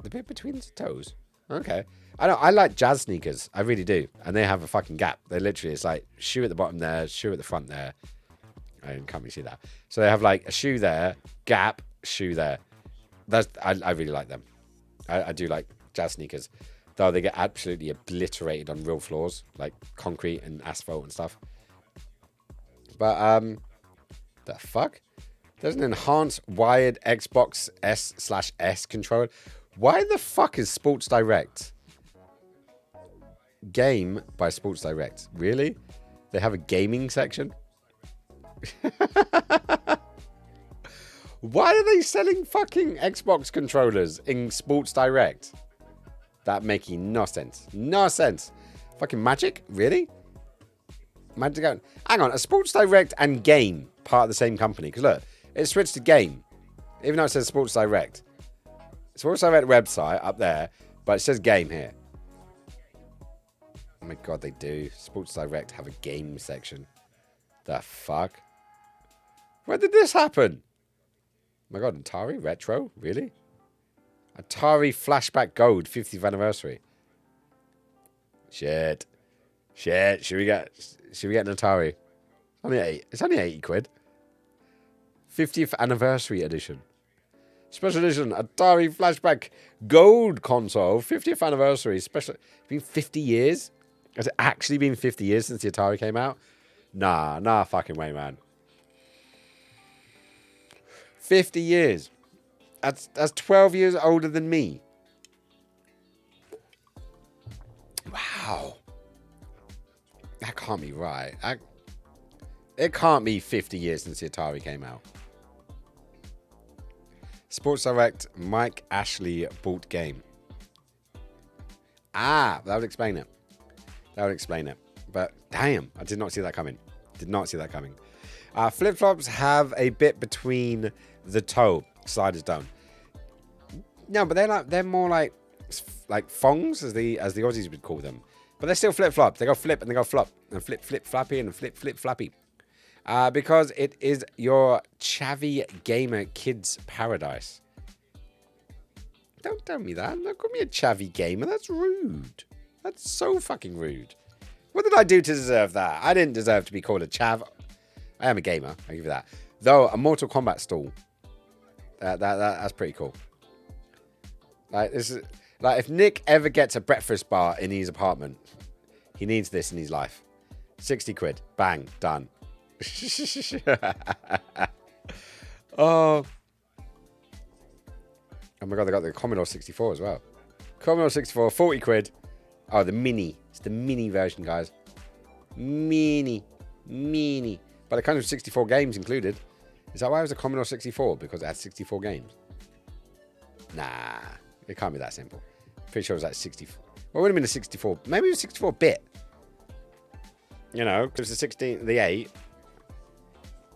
The bit between the toes? Okay. I know. I like jazz sneakers. I really do. And they have a fucking gap. They literally, it's like shoe at the bottom there, shoe at the front there. I can't really see that. So they have like a shoe there, gap, shoe there. I really like them. I do like jazz sneakers. Though they get absolutely obliterated on real floors, like concrete and asphalt and stuff. But, the fuck? There's an enhanced wired Xbox S/S controller. Why the fuck is Sports Direct? Game by Sports Direct. Really? They have a gaming section? Why are they selling fucking Xbox controllers in Sports Direct? That making no sense. No sense. Fucking Magic? Really? Magic out. Hang on, a Sports Direct and Game part of the same company? Because look, it switched to Game. Even though it says Sports Direct. Sports Direct website up there, but it says Game here. Oh my god, they do. Sports Direct have a game section. The fuck? When did this happen? Oh my god, Atari Retro? Really? Atari Flashback Gold 50th anniversary. Shit. Shit. Should we get an Atari? It's only 80 quid. 50th anniversary edition. Special edition Atari Flashback Gold console. 50th anniversary. Special. It's been 50 years? Has it actually been 50 years since the Atari came out? Nah fucking way, man. 50 years. That's 12 years older than me. Wow. That can't be right. It can't be 50 years since the Atari came out. Sports Direct, Mike Ashley bought game. Ah, that would explain it. But damn, I did not see that coming. Flip-flops have a bit between the toe. Sliders don't. No, but they're more like thongs, as the Aussies would call them. But they're still flip-flops. They go flip and they go flop. And flip, flappy and flip, flappy. Because it is your chavvy gamer kid's paradise. Don't tell me that. Don't call me a chavvy gamer. That's rude. That's so fucking rude. What did I do to deserve that? I didn't deserve to be called a chav. I am a gamer. I'll give you that. Though, a Mortal Kombat stall. That's pretty cool. Like, this is... Like, if Nick ever gets a breakfast bar in his apartment, he needs this in his life. 60 quid. Bang. Done. Oh my god, they got the Commodore 64 as well. Commodore 64, 40 quid. Oh, the mini. It's the mini version, guys. Mini. But it comes with 64 games included. Is that why it was a Commodore 64? Because it had 64 games? Nah. It can't be that simple. Pretty sure it was like 60. Well, it would have been a 64. Maybe it was 64-bit. You know, because the 16, the 8.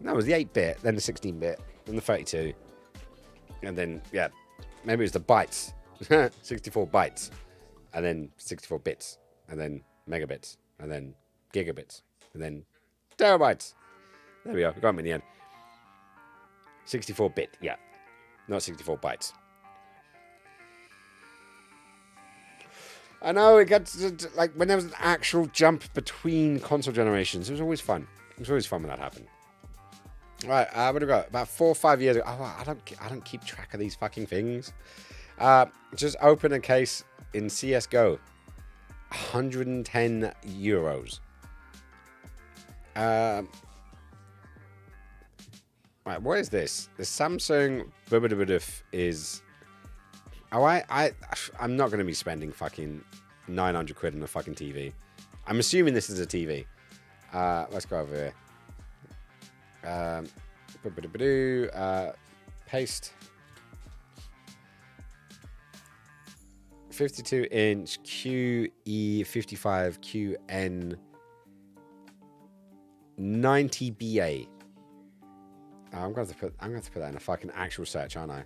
No, it was the 8-bit, then the 16-bit, then the 32. And then, yeah, maybe it was the bytes. 64 bytes. And then 64 bits. And then megabits. And then gigabits. And then terabytes. There we go. We got them in the end. 64-bit, yeah. Not 64 bytes. I know, it gets, like, when there was an actual jump between console generations, it was always fun. It was always fun when that happened. Right, what have we got? About 4 or 5 years ago. Oh, I don't keep track of these fucking things. Just open a case in CSGO. 110 euros. Right, what is this? The Samsung Bubadubaduf is... Oh, I'm not going to be spending fucking 900 quid on a fucking TV. I'm assuming this is a TV. Let's go over here. Paste. 52-inch QE55QN 90BA. I'm going to put that in a fucking actual search, aren't I?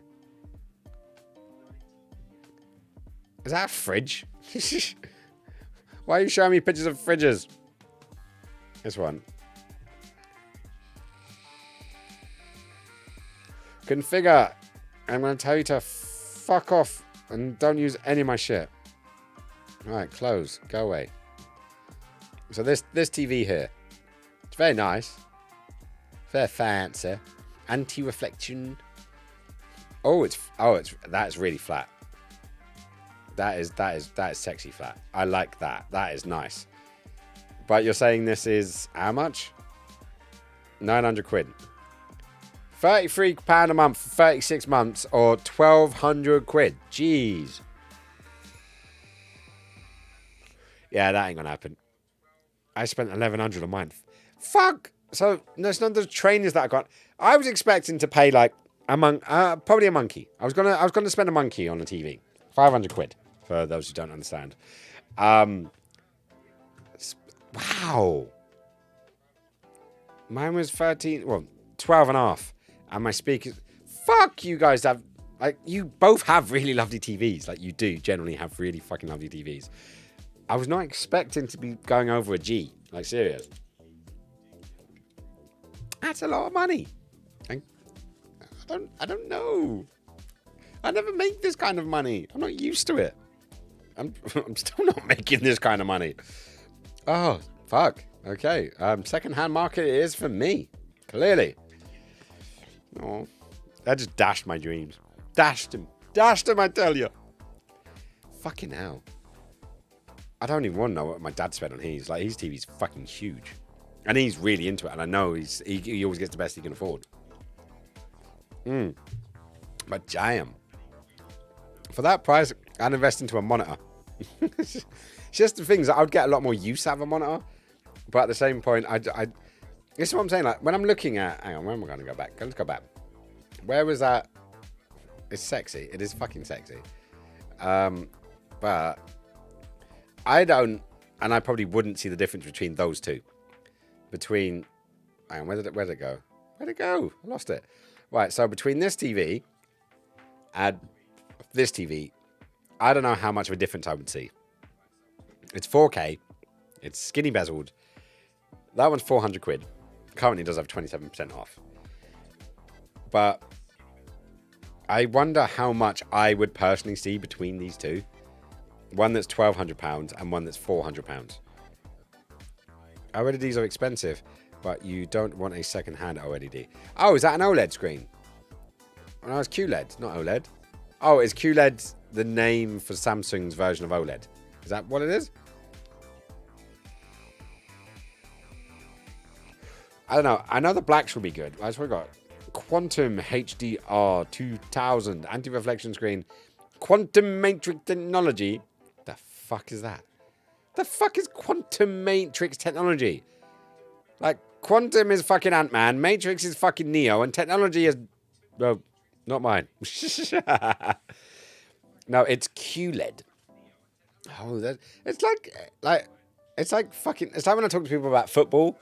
Is that a fridge? Why are you showing me pictures of fridges? This one. Configure. I'm going to tell you to fuck off and don't use any of my shit. All right, close. Go away. So this TV here, it's very nice. Very fancy. Anti-reflection. That's really flat. That is sexy flat. I like that. That is nice. But you're saying this is how much? 900 quid. £33 a month for 36 months or 1,200 quid. Jeez. Yeah, that ain't gonna happen. I spent 1,100 a month. Fuck. So there's none of the trainers that I got. I was expecting to pay like probably a monkey. I was gonna spend a monkey on a TV. 500 quid for those who don't understand. Wow. Mine was 12 and a half. And my speakers, fuck, you guys have, like, you both have really lovely TVs. Like, you do generally have really fucking lovely TVs. I was not expecting to be going over a G. Like, serious. That's a lot of money. I don't know. I never make this kind of money. I'm not used to it. I'm still not making this kind of money. Oh, fuck. Okay. Second-hand market it is for me. Clearly. Oh, I just dashed my dreams. Dashed him, I tell you. Fucking hell. I don't even want to know what my dad spent on his. Like, his TV's fucking huge. And he's really into it. And I know he always gets the best he can afford. But damn. For that price, I'd invest into a monitor. It's just the things that I would get a lot more use out of a monitor. But at the same point, this is what I'm saying. Like, when I'm looking at... Hang on, where am I going to go back? Let's go back. Where was that? It's sexy. It is fucking sexy. But I don't... And I probably wouldn't see the difference between those two. Hang on, where did it go? Where'd it go? I lost it. Right, so between this TV and this TV, I don't know how much of a difference I would see. It's 4K. It's skinny bezeled. That one's 400 quid. Currently does have 27% off. But I wonder how much I would personally see between these two. One that's £1,200 and one that's £400. OLEDs are expensive, but you don't want a second-hand OLED. Oh, is that an OLED screen? No, it's QLED, not OLED. Oh, is QLED the name for Samsung's version of OLED? Is that what it is? I don't know. I know the blacks will be good. That's what we got. Quantum HDR 2000 anti-reflection screen. Quantum matrix technology. The fuck is that? The fuck is quantum matrix technology? Like, quantum is fucking Ant-Man, Matrix is fucking Neo, and technology is... No, not mine. No, it's QLED. Oh, it's like fucking... It's like when I talk to people about football,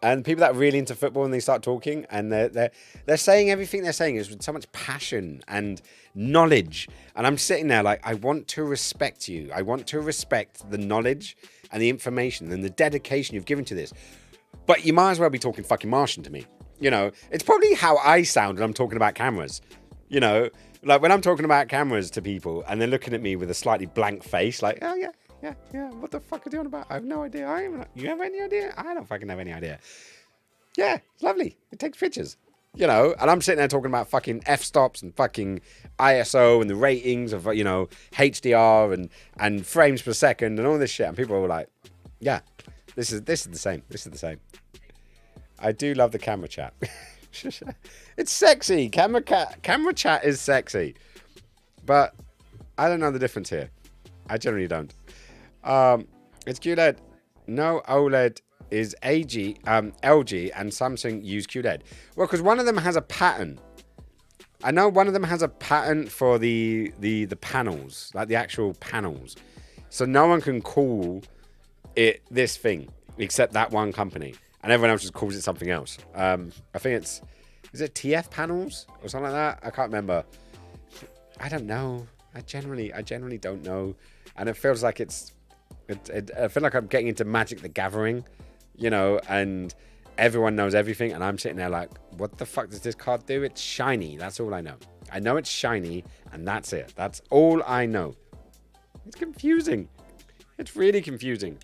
and people that are really into football and they start talking, and they're saying everything they're saying is with so much passion and knowledge. And I'm sitting there like, I want to respect you. I want to respect the knowledge and the information and the dedication you've given to this. But you might as well be talking fucking Martian to me. You know, it's probably how I sound when I'm talking about cameras. You know, like when I'm talking about cameras to people and they're looking at me with a slightly blank face, like, oh yeah. Yeah, what the fuck are you doing about? I have no idea. You have any idea? I don't fucking have any idea. Yeah, it's lovely. It takes pictures. You know, and I'm sitting there talking about fucking f-stops and fucking ISO and the ratings of, you know, HDR and frames per second and all this shit. And people are like, yeah, this is the same. This is the same. I do love the camera chat. It's sexy. Camera chat is sexy. But I don't know the difference here. I generally don't. It's QLED. No, OLED is LG and Samsung use QLED. Well, because one of them has a pattern. I know one of them has a pattern for the panels, like the actual panels. So no one can call it this thing except that one company, and everyone else just calls it something else. I think is it TF panels or something like that? I can't remember. I don't know. I generally don't know, and it feels like I feel like I'm getting into Magic the Gathering, you know, and everyone knows everything, and I'm sitting there like, what the fuck does this card do? It's shiny. That's all I know. I know it's shiny, and that's it. That's all I know. It's confusing. It's really confusing.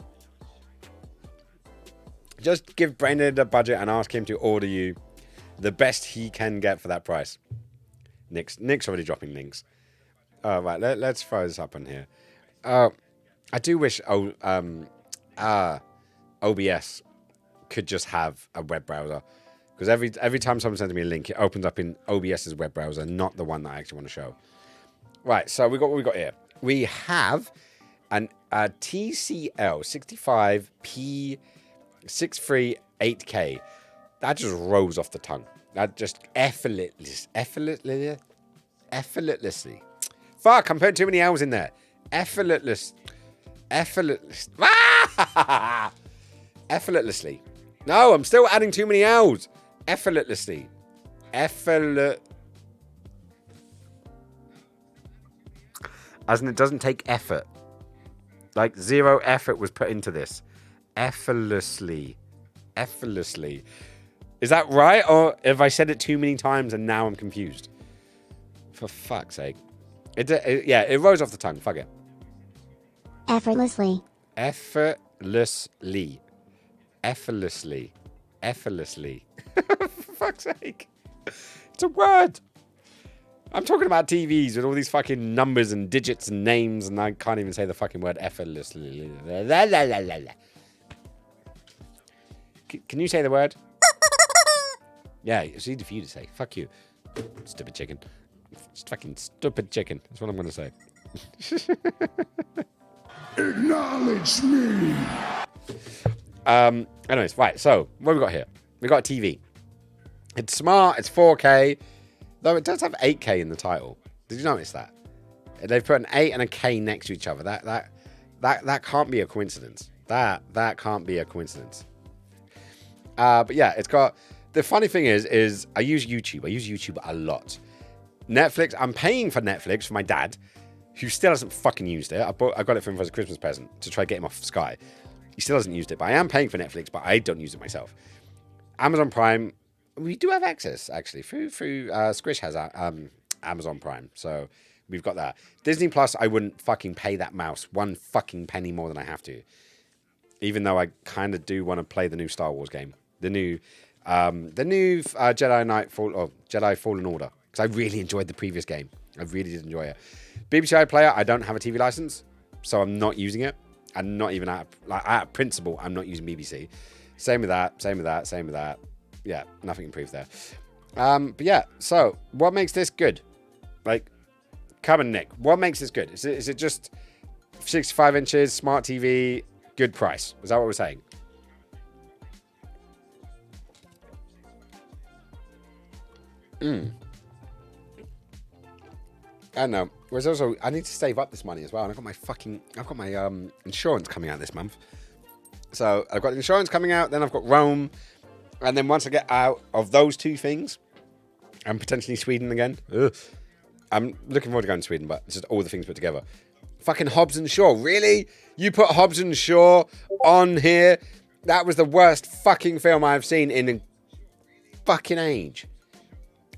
Just give Brendan a budget and ask him to order you the best he can get for that price. Nick's already dropping links. Right, let's throw this up on here. I do wish OBS could just have a web browser, because every time someone sends me a link, it opens up in OBS's web browser, not the one that I actually want to show. Right, so we got what we got here. We have a TCL 65P638K. That just rolls off the tongue. That just effortlessly. Fuck, I'm putting too many L's in there. Effortlessly. No, I'm still adding too many L's. Effortlessly. As in, it doesn't take effort. Like, zero effort was put into this. Effortlessly. Is that right? Or have I said it too many times and now I'm confused? For fuck's sake. It rolls off the tongue. Fuck it. Effortlessly. Effortlessly. For fuck's sake. It's a word. I'm talking about TVs with all these fucking numbers and digits and names, and I can't even say the fucking word effortlessly. Can you say the word? Yeah, it's easy for you to say. Fuck you. Stupid chicken. Just fucking stupid chicken. That's what I'm going to say. Acknowledge me. Anyways, right. So, what have we got here? We got a TV. It's smart. It's 4K. Though it does have 8K in the title. Did you notice that? They've put an 8 and a K next to each other. That can't be a coincidence. That can't be a coincidence. But yeah, it's got... The funny thing is I use YouTube. I use YouTube a lot. Netflix, I'm paying for Netflix for my dad, who still hasn't fucking used it. I got it for him as a Christmas present to try to get him off Sky. He still hasn't used it, but I am paying for Netflix, but I don't use it myself. Amazon Prime, we do have access, actually. Through Squish has Amazon Prime, so we've got that. Disney Plus, I wouldn't fucking pay that mouse one fucking penny more than I have to. Even though I kind of do want to play the new Star Wars game. The new Jedi Fallen Order. Because I really enjoyed the previous game. I really did enjoy it. BBC iPlayer, I don't have a TV license, so I'm not using it. And not even at principle, I'm not using BBC. Same with that. Yeah, nothing improved there. But yeah, so what makes this good? Like, come on, Nick. What makes this good? Is it just 65 inches, smart TV, good price? Is that what we're saying? I don't know. Whereas also, I need to save up this money as well. And I've got my insurance coming out this month. So I've got insurance coming out, then I've got Rome. And then once I get out of those two things, and potentially Sweden again. I'm looking forward to going to Sweden, but it's just all the things put together. Fucking Hobbs and Shaw. Really? You put Hobbs and Shaw on here? That was the worst fucking film I've seen in a fucking age.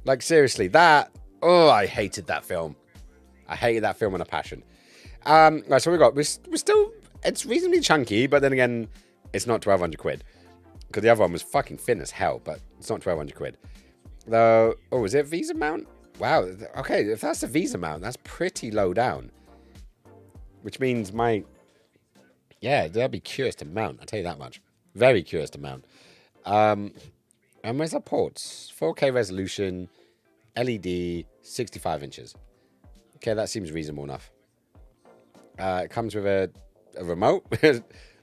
Like, seriously, that... Oh, I hated that film. I hated that film with a passion. Right, so we're still... It's reasonably chunky, but then again, it's not 1,200 quid. Because the other one was fucking thin as hell, but it's not 1,200 quid. Though... Oh, is it Visa mount? Wow. Okay, if that's a Visa mount, that's pretty low down. Which means my... Yeah, they'll be curious to mount, I'll tell you that much. Very curious to mount. And where's our ports? 4K resolution, LED, 65 inches. Okay, that seems reasonable enough. It comes with a remote.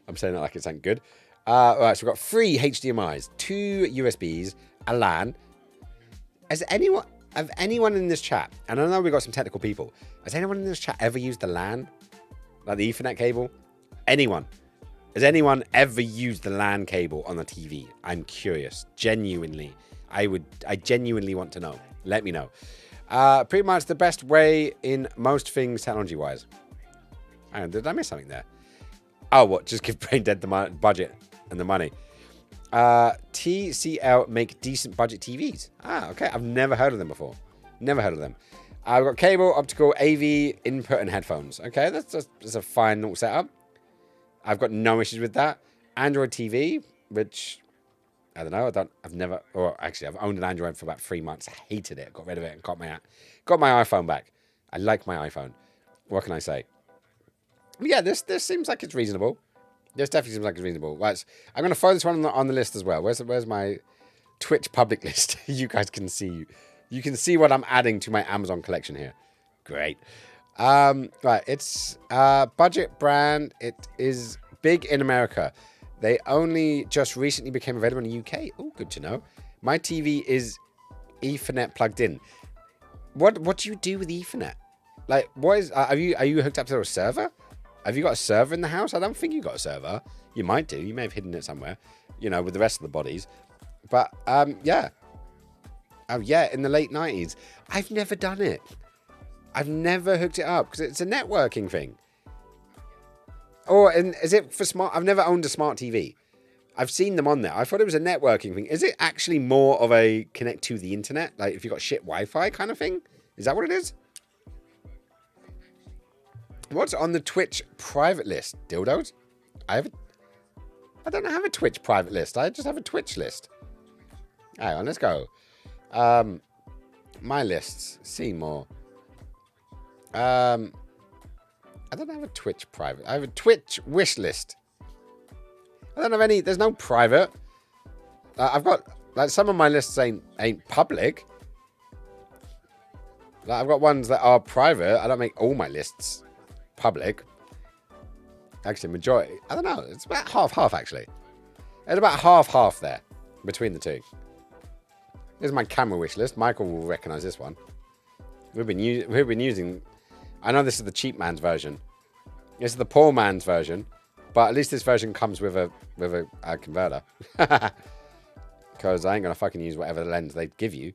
I'm saying that like it's ain't good. Alright, so we've got 3 HDMIs, 2 USBs, a LAN. Have anyone in this chat, and I know we've got some technical people, has anyone in this chat ever used the LAN? Like the Ethernet cable? Anyone? Has anyone ever used the LAN cable on the TV? I'm curious. Genuinely. I genuinely want to know. Let me know. Pretty much the best way in most things technology-wise. Hang on, did I miss something there? Oh, what? Just give Brain Dead the budget and the money. TCL make decent budget TVs. Ah, okay. I've never heard of them before. Never heard of them. I've got cable, optical, AV, input, and headphones. Okay, that's a fine little setup. I've got no issues with that. Android TV, which I don't know. I've owned an Android for about 3 months. I hated it. Got rid of it and got my iPhone back. I like my iPhone. What can I say? But yeah, this seems like it's reasonable. This definitely seems like it's reasonable. Right, I'm going to throw this one on the list as well. Where's my Twitch public list? You guys can see. You can see what I'm adding to my Amazon collection here. Great. Right, it's a budget brand. It is big in America. They only just recently became available in the UK. Oh, good to know. My TV is Ethernet plugged in. What do you do with Ethernet? Like, what is? Are you hooked up to a server? Have you got a server in the house? I don't think you got a server. You might do. You may have hidden it somewhere. You know, with the rest of the bodies. But yeah. Oh yeah, in the late 90s. I've never done it. I've never hooked it up because it's a networking thing. Or is it for smart? I've never owned a smart TV. I've seen them on there. I thought it was a networking thing. Is it actually more of a connect to the internet? Like if you've got shit Wi-Fi kind of thing? Is that what it is? What's on the Twitch private list? Dildos? I don't have a Twitch private list. I just have a Twitch list. Hang on, let's go. My lists. See more. I don't have a Twitch private. I have a Twitch wish list. I don't have any. There's no private. I've got like some of my lists ain't public. Like, I've got ones that are private. I don't make all my lists public. Actually, majority. I don't know. It's about half actually. It's about half there between the two. Here's my camera wish list. Michael will recognize this one. We've been using. I know this is the cheap man's version. This is the poor man's version, but at least this version comes with a converter. Because I ain't gonna fucking use whatever lens they give you.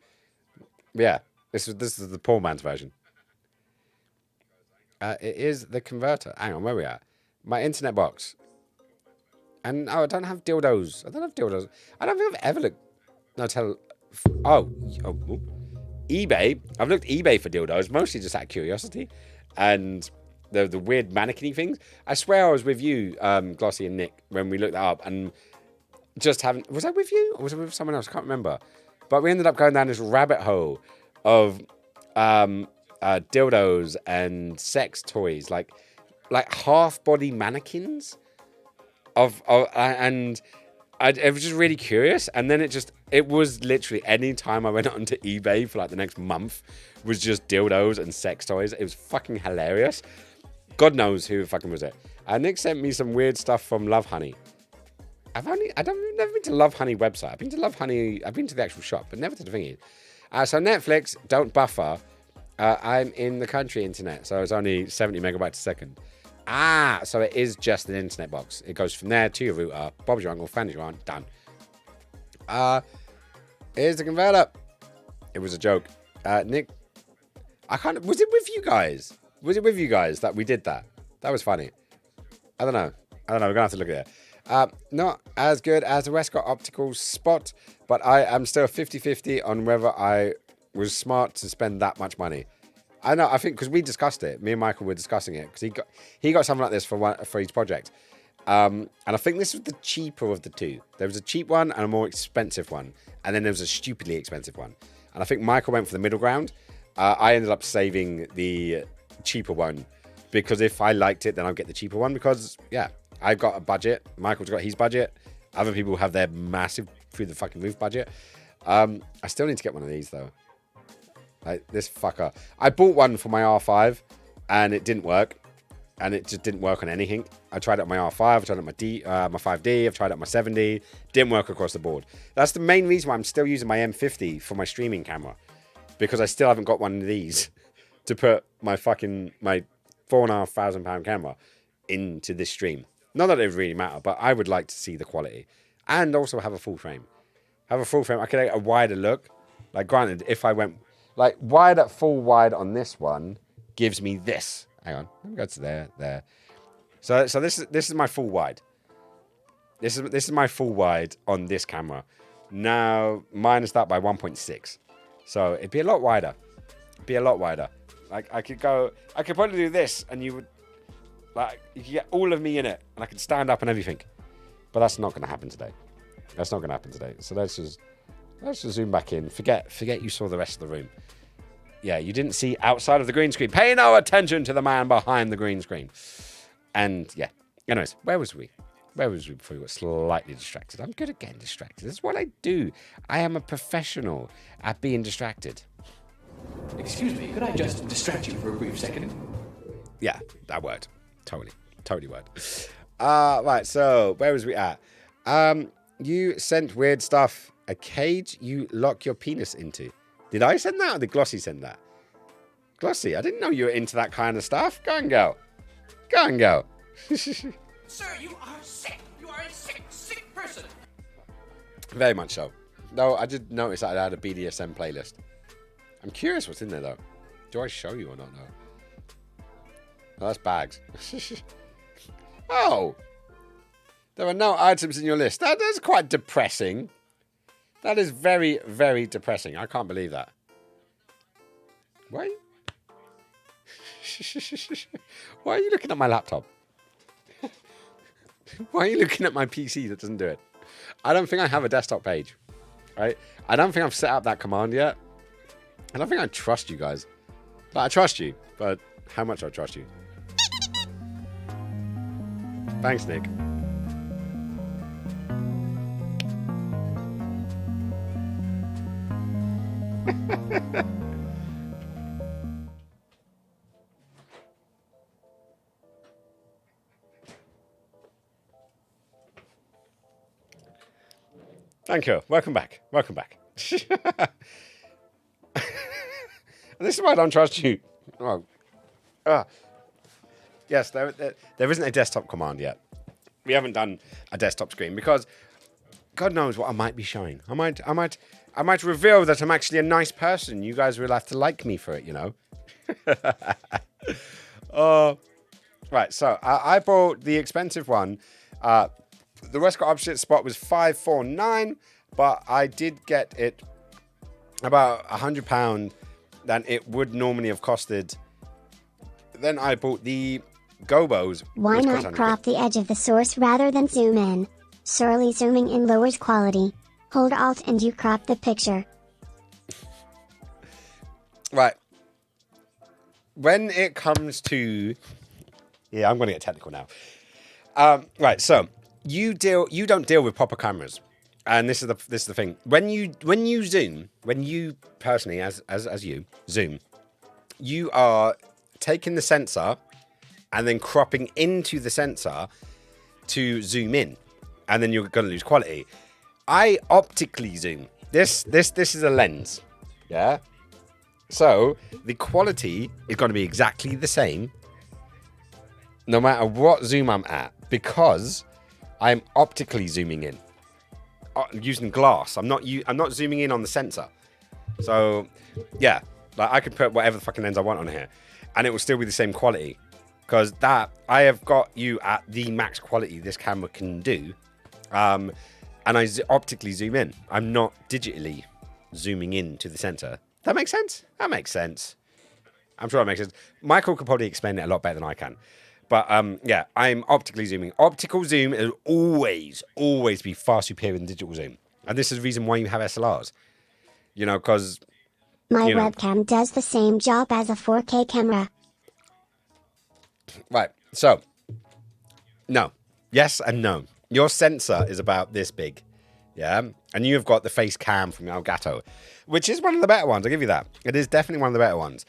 But yeah, this is the poor man's version. It is the converter. Hang on, where are we at? My internet box. And I don't have dildos. I don't have dildos. I don't think I've ever looked. No, eBay. I've looked eBay for dildos, mostly just out of curiosity. And the weird mannequin things. I swear I was with you, Glossy and Nick, when we looked that up. And just haven't. Was I with you? Or was I with someone else? I can't remember. But we ended up going down this rabbit hole of dildos and sex toys. Like half-body mannequins. And I was just really curious, and then it was literally any time I went onto eBay for like the next month was just dildos and sex toys. It was fucking hilarious. God knows who fucking was it. Nick sent me some weird stuff from Love Honey. I've never been to Love Honey website. I've been to Love Honey. I've been to the actual shop, but never to the thingy. So Netflix, don't buffer. I'm in the country internet, so it's only 70 megabytes a second. So it is just an internet box. It goes from there to your router. Bob's your uncle, Fanny's your aunt, done. Here's the converter. It was a joke. Nick, was it with you guys? Was it with you guys that we did that? That was funny. I don't know. We're gonna have to look at it. Not as good as the Westcott Optical Spot, but I am still 50-50 on whether I was smart to spend that much money. I know. I think because we discussed it. Me and Michael were discussing it because he got something like this for his project, and I think this was the cheaper of the two. There was a cheap one and a more expensive one, and then there was a stupidly expensive one. And I think Michael went for the middle ground. I ended up saving the cheaper one because if I liked it, then I'll get the cheaper one because yeah, I've got a budget. Michael's got his budget. Other people have their massive through the fucking roof budget. I still need to get one of these though. Like this fucker. I bought one for my R5 and it didn't work. And it just didn't work on anything. I tried it on my R5, I tried it on my 5D, I've tried it on my 7D. Didn't work across the board. That's the main reason why I'm still using my M50 for my streaming camera. Because I still haven't got one of these to put my £4,500 camera into this stream. Not that it would really matter, but I would like to see the quality. And also have a full frame. I could get a wider look. Like granted, if I went like wide at full wide on this one gives me this. Hang on, let me go to there. So this is my full wide. This is my full wide on this camera. Now minus that by 1.6. So it'd be a lot wider. Like I could probably do this and you could get all of me in it and I could stand up and everything. But that's not going to happen today. So let's just zoom back in. Forget you saw the rest of the room. Yeah, you didn't see outside of the green screen. Pay no attention to the man behind the green screen. And yeah. Anyways, where was we before we got slightly distracted? I'm good at getting distracted. This is what I do. I am a professional at being distracted. Excuse me, could I just distract you for a brief second? Yeah, that worked. Totally worked. Right, so where was we at? You sent weird stuff. A cage you lock your penis into. Did I send that or did Glossy send that? Glossy, I didn't know you were into that kind of stuff. Go and go. Sir, you are sick. You are a sick person. Very much so. No, I did notice that I had a BDSM playlist. I'm curious what's in there, though. Do I show you or not? No. Oh, that's bags. Oh. There are no items in your list. That is quite depressing. That is very, very depressing. I can't believe that. Why? Why are you looking at my laptop? Why are you looking at my PC that doesn't do it? I don't think I have a desktop page. Right? I don't think I've set up that command yet. I don't think I trust you guys. But I trust you. But how much I trust you? Thanks, Nick. Thank you. Welcome back. This is why I don't trust you. Oh. Yes, there isn't a desktop command yet. We haven't done a desktop screen because God knows what I might be showing. I might reveal that I'm actually a nice person. You guys will have to like me for it, you know. Right, so I bought the expensive one. The Westcott opposite spot was $549, but I did get it about £100 than it would normally have costed. Then I bought the Gobos. Why not crop the edge of the source rather than zoom in? Surely zooming in lowers quality. Hold Alt and you crop the picture. Right. When it comes to... Yeah, I'm going to get technical now. Right, so you don't deal with proper cameras. And this is the thing. When you zoom, when you personally as you zoom, you are taking the sensor and then cropping into the sensor to zoom in, and then you're going to lose quality. I optically zoom. This is a lens, yeah. So the quality is going to be exactly the same, no matter what zoom I'm at, because I'm optically zooming in. Using glass. I'm not zooming in on the sensor. So yeah, like I could put whatever the fucking lens I want on here and it will still be the same quality, because that I have got you at the max quality this camera can do, and I optically zoom in. I'm not digitally zooming in to the center. That makes sense. I'm sure that makes sense. Michael could probably explain it a lot better than I can. But yeah, I'm optically zooming. Optical zoom will always be far superior than digital zoom. And this is the reason why you have SLRs. You know, because... My webcam does the same job as a 4K camera. Right, so... No. Yes and no. Your sensor is about this big. Yeah? And you've got the face cam from Elgato, which is one of the better ones. I'll give you that. It is definitely one of the better ones.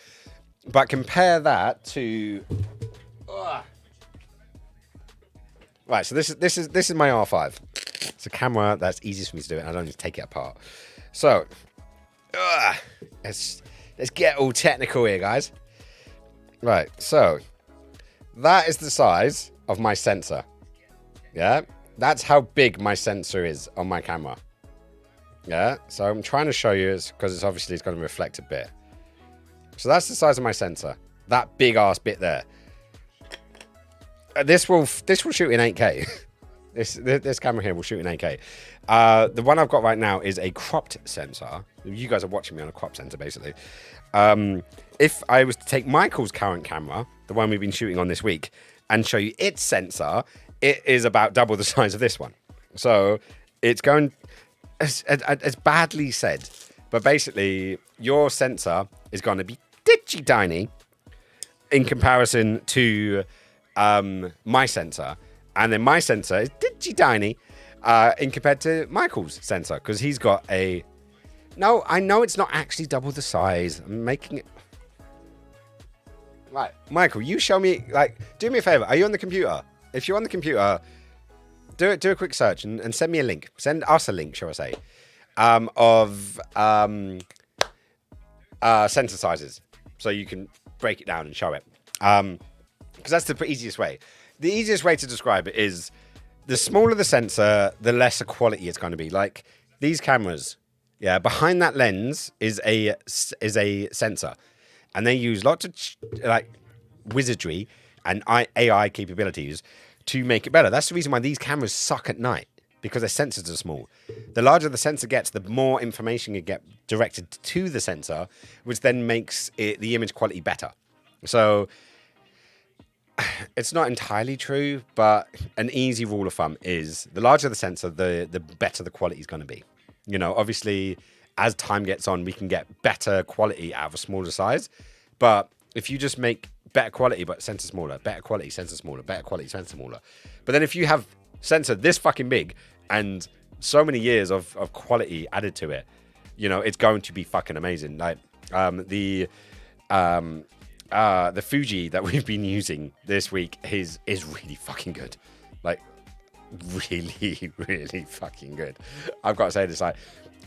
But compare that to... Right, so this is my R5. It's a camera that's easiest for me to do it. I don't need to take it apart. So, let's get all technical here, guys. Right, so that is the size of my sensor. Yeah, that's how big my sensor is on my camera. Yeah, so I'm trying to show you because it's obviously going to reflect a bit. So that's the size of my sensor. That big ass bit there. This will shoot in 8K. This camera here will shoot in 8K. The one I've got right now is a cropped sensor. You guys are watching me on a cropped sensor, basically. If I was to take Michael's current camera, the one we've been shooting on this week, and show you its sensor, it is about double the size of this one. So it's going, as badly said, but basically your sensor is going to be ditchy tiny in comparison to my sensor. And then my sensor is ditchy tiny in compared to Michael's sensor, because he's got a... No, I know it's not actually double the size. I'm making it... Right, Michael, you show me... Like, do me a favor. Are you on the computer? If you're on the computer, do a quick search and send me a link. Send us a link, shall I say, of sensor sizes, so you can break it down and show it. Because that's the easiest way. The easiest way to describe it is the smaller the sensor, the lesser quality it's going to be. Like these cameras, yeah, behind that lens is a sensor, and they use lots of like wizardry and AI capabilities to make it better. That's the reason why these cameras suck at night, because their sensors are small. The larger the sensor gets, the more information you get directed to the sensor, which then makes the image quality better. So it's not entirely true, but an easy rule of thumb is the larger the sensor, the better the quality is going to be. You know, obviously, as time gets on, we can get better quality out of a smaller size. But if you just make better quality, but sensor smaller, better quality, sensor smaller, better quality, sensor smaller. But then if you have sensor this fucking big and so many years of quality added to it, you know, it's going to be fucking amazing. Like the Fuji that we've been using this week is really fucking good. Like, really, really fucking good. I've got to say this, like,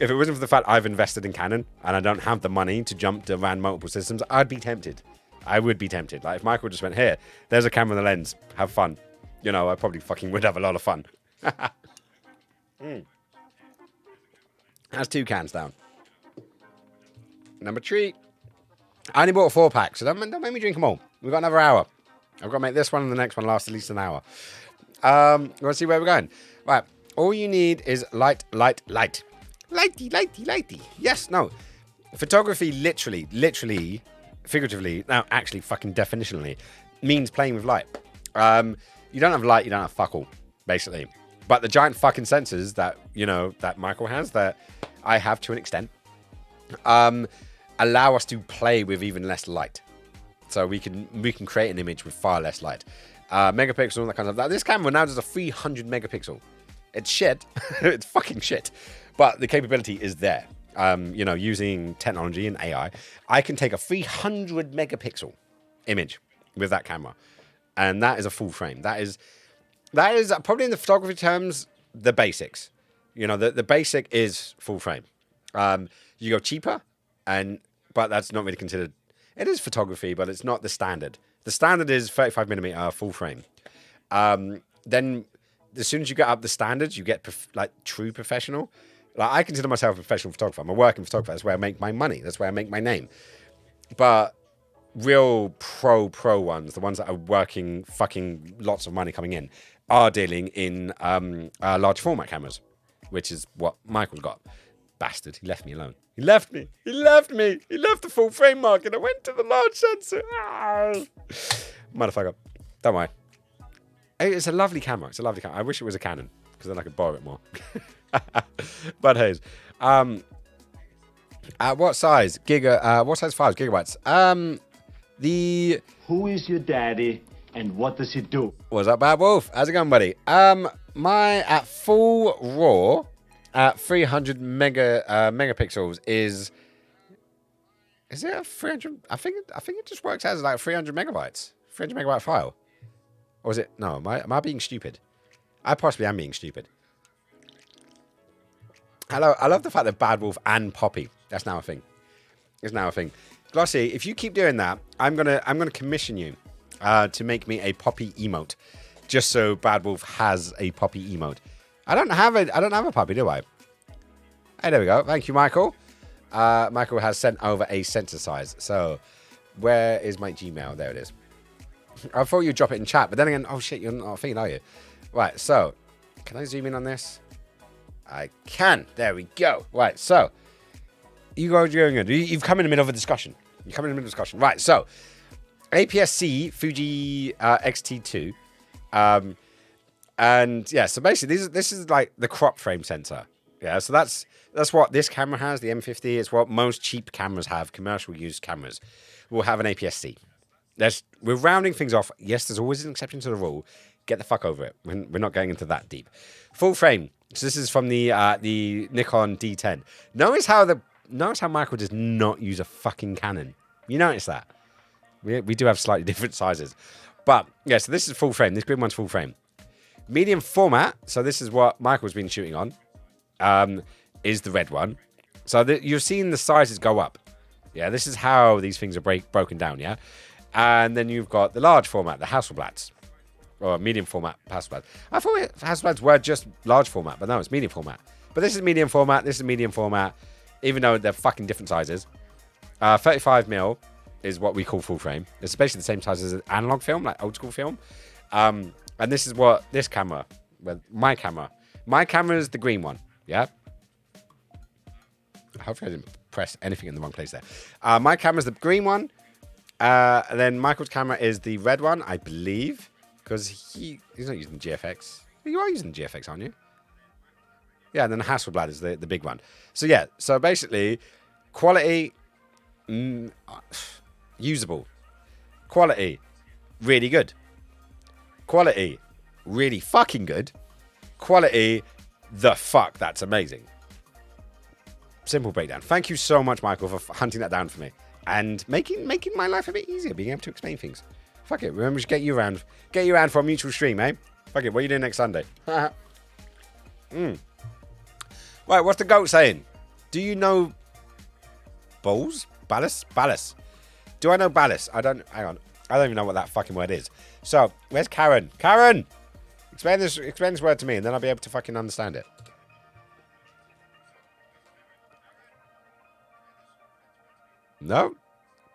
if it wasn't for the fact I've invested in Canon and I don't have the money to jump to around multiple systems, I'd be tempted. I would be tempted. Like, if Michael just went, here, there's a camera and a lens, have fun. You know, I probably fucking would have a lot of fun. That's 2 cans down. Number 3. I only bought a 4-pack, so don't make me drink them all. We've got another hour. I've got to make this one and the next one last at least an hour. Let's see where we're going. Right. All you need is light. Lighty. Yes, no. Photography literally, figuratively, no, actually fucking definitionally, means playing with light. You don't have light, you don't have fuck all, basically. But the giant fucking sensors that, you know, that Michael has, that I have to an extent, allow us to play with even less light. So we can create an image with far less light. Megapixel, all that kind of stuff. This camera now does a 300 megapixel. It's shit. It's fucking shit. But the capability is there. You know, using technology and AI, I can take a 300 megapixel image with that camera. And that is a full frame. That is probably in the photography terms, the basics. You know, the basic is full frame. You go cheaper, but that's not really considered. It is photography, but it's not the standard. The standard is 35mm full frame. Then as soon as you get up the standards, you get like true professional. Like, I consider myself a professional photographer. I'm a working photographer. That's where I make my money. That's where I make my name. But real pro ones, the ones that are working fucking lots of money coming in, are dealing in large format cameras, which is what Michael's got. Bastard. He left me alone. He left me. He left the full frame market. I went to the large sensor. Motherfucker. Don't worry. It's a lovely camera. I wish it was a Canon, because then I could borrow it more. But hey, what size? What size files? Gigabytes. Who is your daddy and what does he do? What's up, Bad Wolf? How's it going, buddy? My at full RAW at 300 megapixels is it a 300? I think it just works as like 300 megabytes, 300 megabyte file. Or is it? No, am I being stupid? I possibly am being stupid. Hello, I love the fact that Bad Wolf and Poppy. That's now a thing. It's now a thing. Glossy, if you keep doing that, I'm gonna commission you to make me a Poppy emote, just so Bad Wolf has a Poppy emote. I don't have a puppy, do I? Hey, there we go. Thank you, Michael. Michael has sent over a sensor size. So, where is my Gmail? There it is. I thought you'd drop it in chat, but then again, oh shit, you're not a thing, are you? Right, so Can I zoom in on this? I can. There we go. Right, so you guys are going good. You've come in the middle of a discussion. Right, so APS-C Fuji X-T2. And yeah, so basically this is like the crop frame sensor. Yeah, so that's what this camera has, the M50. It's what most cheap cameras have, commercial use cameras will have an APS-C. We're rounding things off. Yes, there's always an exception to the rule. Get the fuck over it. We're not going into that deep. Full frame. So this is from the Nikon D10. Notice how Michael does not use a fucking Canon. You notice that? We do have slightly different sizes. But yeah, so this is full frame. This green one's full frame. Medium format. So this is what Michael's been shooting on. Is the red one. So you're seeing the sizes go up. Yeah, this is how these things are broken down, yeah? And then you've got the large format, the Hasselblads. Or medium format Hasselblad. I thought Hasselblads were just large format, but no, it's medium format. But this is medium format, this is medium format, even though they're fucking different sizes. 35mm is what we call full frame. It's basically the same size as an analog film, like old school film. And this is what this camera, my camera is the green one, yeah? Hopefully I didn't press anything in the wrong place there. My camera's the green one. And then Michael's camera is the red one, I believe. Because he's not using GFX. You are using GFX, aren't you? Yeah, and then the Hasselblad is the big one. So yeah, so basically, quality, usable. Quality, really good. Quality, really fucking good. Quality, the fuck, that's amazing. Simple breakdown. Thank you so much, Michael, for hunting that down for me. And making my life a bit easier, being able to explain things. Fuck it, remember to get you around for a mutual stream, eh? Fuck it, what are you doing next Sunday? Right, what's the goat saying? Do you know balls? Ballast? Do I know ballast? Hang on. I don't even know what that fucking word is. So, where's Karen? Karen! Explain this word to me, and then I'll be able to fucking understand it. No?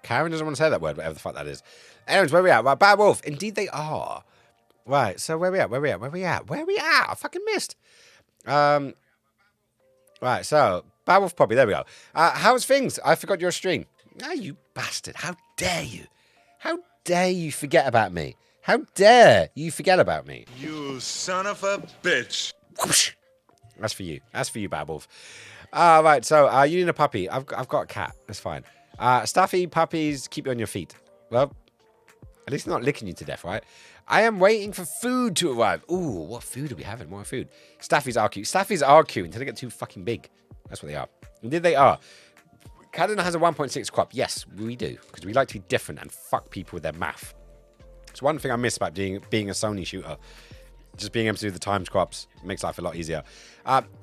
Karen doesn't want to say that word, whatever the fuck that is. Anyways, where we at? Right, Bad Wolf. Indeed they are. Right, so where we at? I fucking missed. Right, so Bad Wolf Poppy, there we go. How's things? I forgot your stream. Ah, you bastard. How dare you? How dare you forget about me? How dare you forget about me? You son of a bitch. Whoosh. That's for you. Bad Wolf. Right, so you need a puppy. I've got a cat. That's fine. Stuffy puppies keep you on your feet. Well, at least not licking you to death, right? I am waiting for food to arrive. Ooh, what food are we having? More food. Staffies are cute. Staffies are cute until they get too fucking big. That's what they are. Indeed they are. Canon has a 1.6 crop. Yes, we do. Because we like to be different and fuck people with their math. It's one thing I miss about being a Sony shooter. Just being able to do the times crops makes life a lot easier.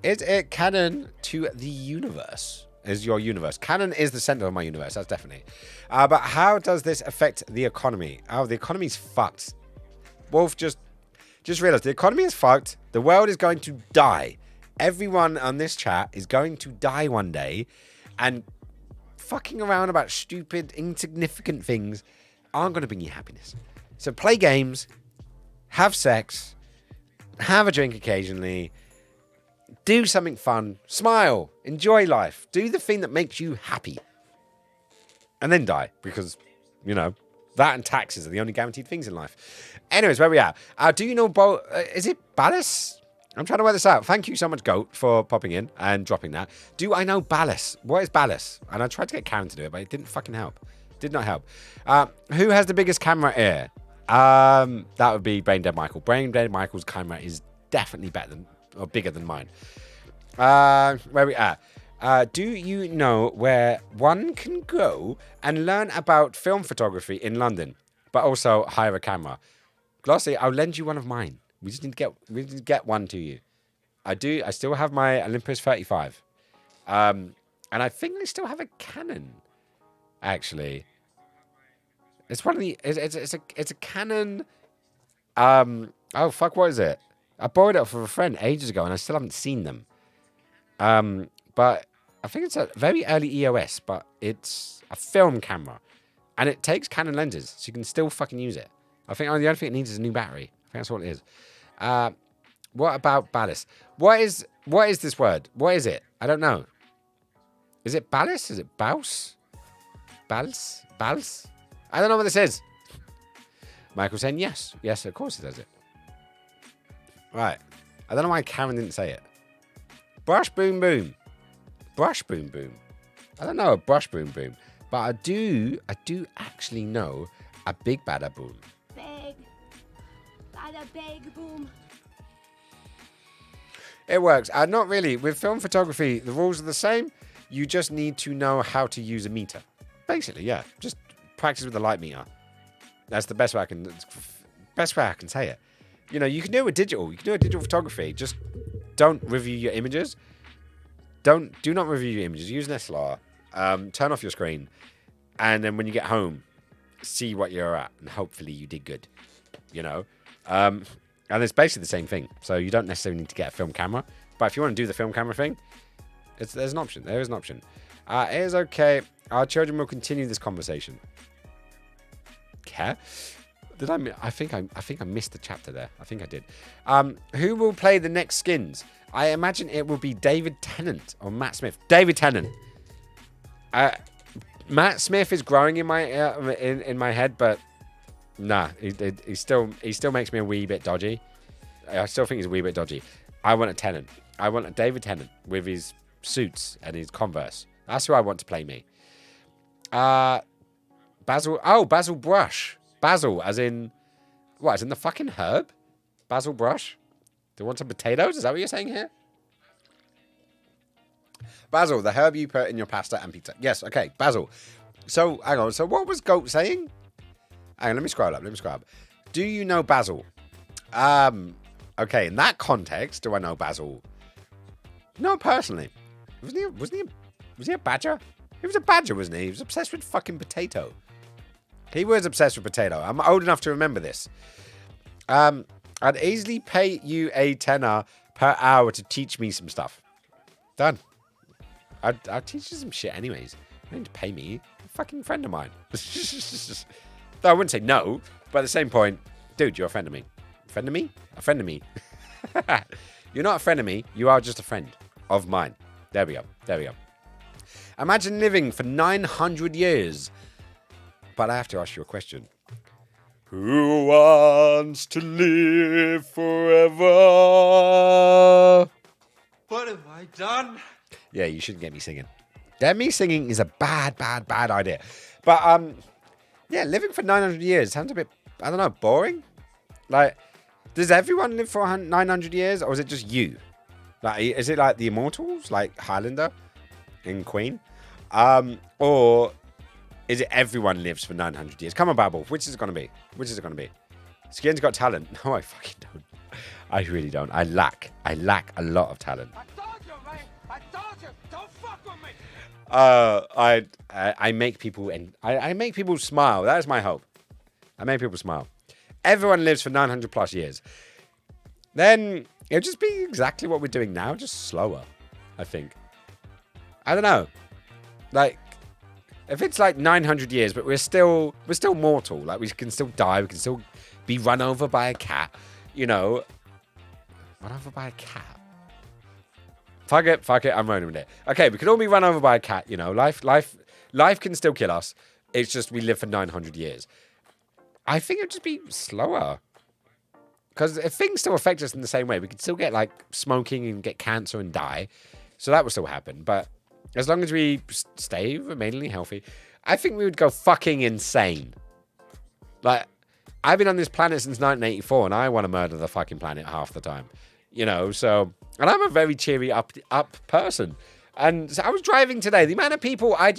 Is it Canon to the universe? Is your universe. Canon is the center of my universe, that's definitely. But how does this affect the economy? Oh, the economy's fucked. Wolf just realized the economy is fucked. The world is going to die. Everyone on this chat is going to die one day. And fucking around about stupid, insignificant things aren't going to bring you happiness. So play games, have sex, have a drink occasionally, do something fun, smile, enjoy life, do the thing that makes you happy, and then die, because, you know, that and taxes are the only guaranteed things in life. Anyways, where we at? Do you know, is it Ballas? I'm trying to work this out. Thank you so much, Goat, for popping in and dropping that. Do I know Ballas? What is Ballas? And I tried to get Karen to do it, but it didn't fucking help. Did not help. Who has the biggest camera here? That would be Brain Dead Michael. Brain Dead Michael's camera is definitely better than, or bigger than mine. Where we at? Do you know where one can go and learn about film photography in London, but also hire a camera? Glossy, I'll lend you one of mine. We just need to get one to you. I still have my Olympus 35. And I think I still have a Canon, actually. It's one of the it's a Canon. Oh fuck, what is it? I borrowed it from a friend ages ago, and I still haven't seen them. But I think it's a very early EOS, but it's a film camera, and it takes Canon lenses, so you can still fucking use it. I think the only thing it needs is a new battery. I think that's what it is. What about ballast? What is this word? What is it? I don't know. Is it ballast? Is it bouse? Bals? Bals? I don't know what this is. Michael saying yes. Yes, of course he does it. Right. I don't know why Karen didn't say it. Brush boom boom. Brush boom boom. I don't know a brush boom boom. But I do actually know a big bada boom. Big. Bada big boom. It works. Not really. With film photography, the rules are the same. You just need to know how to use a meter. Basically, yeah. Just practice with the light meter. That's the best way I can say it. You know, you can do it with digital. You can do it with digital photography. Just don't review your images. Do not review your images. Use an SLR. Turn off your screen. And then when you get home, see what you're at. And hopefully you did good. You know? And it's basically the same thing. So you don't necessarily need to get a film camera. But if you want to do the film camera thing, there's an option. There is an option. It is okay. Our children will continue this conversation. Care? Did I think I missed the chapter there. I think I did. Who will play the next skins? I imagine it will be David Tennant or Matt Smith. David Tennant. Matt Smith is growing in my head, but nah, he still makes me a wee bit dodgy. I still think he's a wee bit dodgy. I want a Tennant. I want a David Tennant with his suits and his Converse. That's who I want to play me. Basil. Oh, Basil Brush. Basil, as in... What, as in the fucking herb? Basil Brush? Do you want some potatoes? Is that what you're saying here? Basil, the herb you put in your pasta and pizza. Yes, okay, basil. So, hang on. So what was Goat saying? Hang on, let me scroll up. Do you know basil? Okay, in that context, do I know basil? No, personally. Was he a badger? He was a badger, wasn't he? He was obsessed with fucking potato. He was obsessed with potato. I'm old enough to remember this. I'd easily pay you a tenner per hour to teach me some stuff. Done. I'd teach you some shit anyways. You don't need to pay me. You're a fucking friend of mine. Though I wouldn't say no, but at the same point, dude, you're a friend of me. A friend of me? A friend of me. You're not a friend of me. You are just a friend of mine. There we go. Imagine living for 900 years. But I have to ask you a question. Who wants to live forever? What have I done? Yeah, you shouldn't get me singing. Me singing is a bad idea. But, yeah, living for 900 years sounds a bit, I don't know, boring. Like, does everyone live for 900 years, or is it just you? Like, is it like the Immortals, like Highlander in Queen? Or is it everyone lives for 900 years? Come on, Babble. Which is it going to be? Skin's Got Talent. No, I fucking don't. I really don't. I lack a lot of talent. I told you, man. I told you. Don't fuck with me. I make people I make people smile. That is my hope. I make people smile. Everyone lives for 900 plus years. Then it'll just be exactly what we're doing now, just slower, I think. I don't know. Like, if it's like 900 years, but we're still mortal. Like, we can still die. We can still be run over by a cat. You know. Run over by a cat. Fuck it. I'm running with it. Okay, we could all be run over by a cat. You know, life can still kill us. It's just we live for 900 years. I think it'd just be slower. Because if things still affect us in the same way, we could still get, like, smoking and get cancer and die. So that would still happen. But as long as we stay remainingly healthy, I think we would go fucking insane. Like, I've been on this planet since 1984, and I want to murder the fucking planet half the time. You know, so... And I'm a very cheery, up person. And so I was driving today. The amount of people I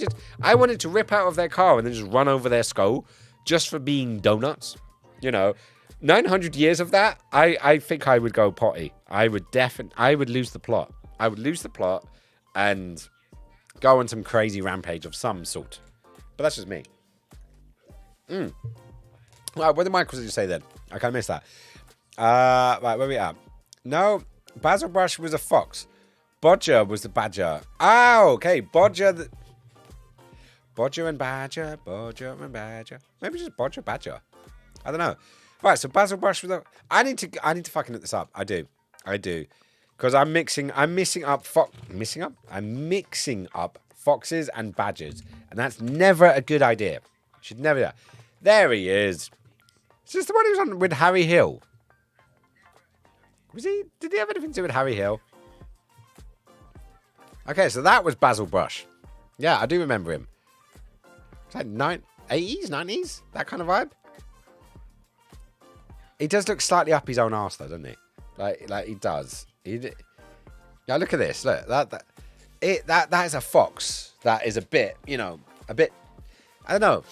wanted to rip out of their car and then just run over their skull just for being donuts. You know, 900 years of that, I think I would go potty. I would lose the plot. I would lose the plot and go on some crazy rampage of some sort. But that's just me. Right, what did Michael say then? I kind of missed that. Right, where we at? No, Basil Brush was a fox. Bodger was the badger. Oh, okay. Bodger and badger. Maybe just Bodger, badger. I don't know. Right, so Basil Brush was a... I need to fucking look this up. I do. I do. Because I'm mixing up foxes and badgers. And that's never a good idea. Should never do that. There he is. Is this the one who was on with Harry Hill? Did he have anything to do with Harry Hill? Okay, so that was Basil Brush. Yeah, I do remember him. It's like 80s, 90s? That kind of vibe? He does look slightly up his own arse, though, doesn't he? Like he does. Now look at this. Look, that is a fox. That is a bit, I don't know.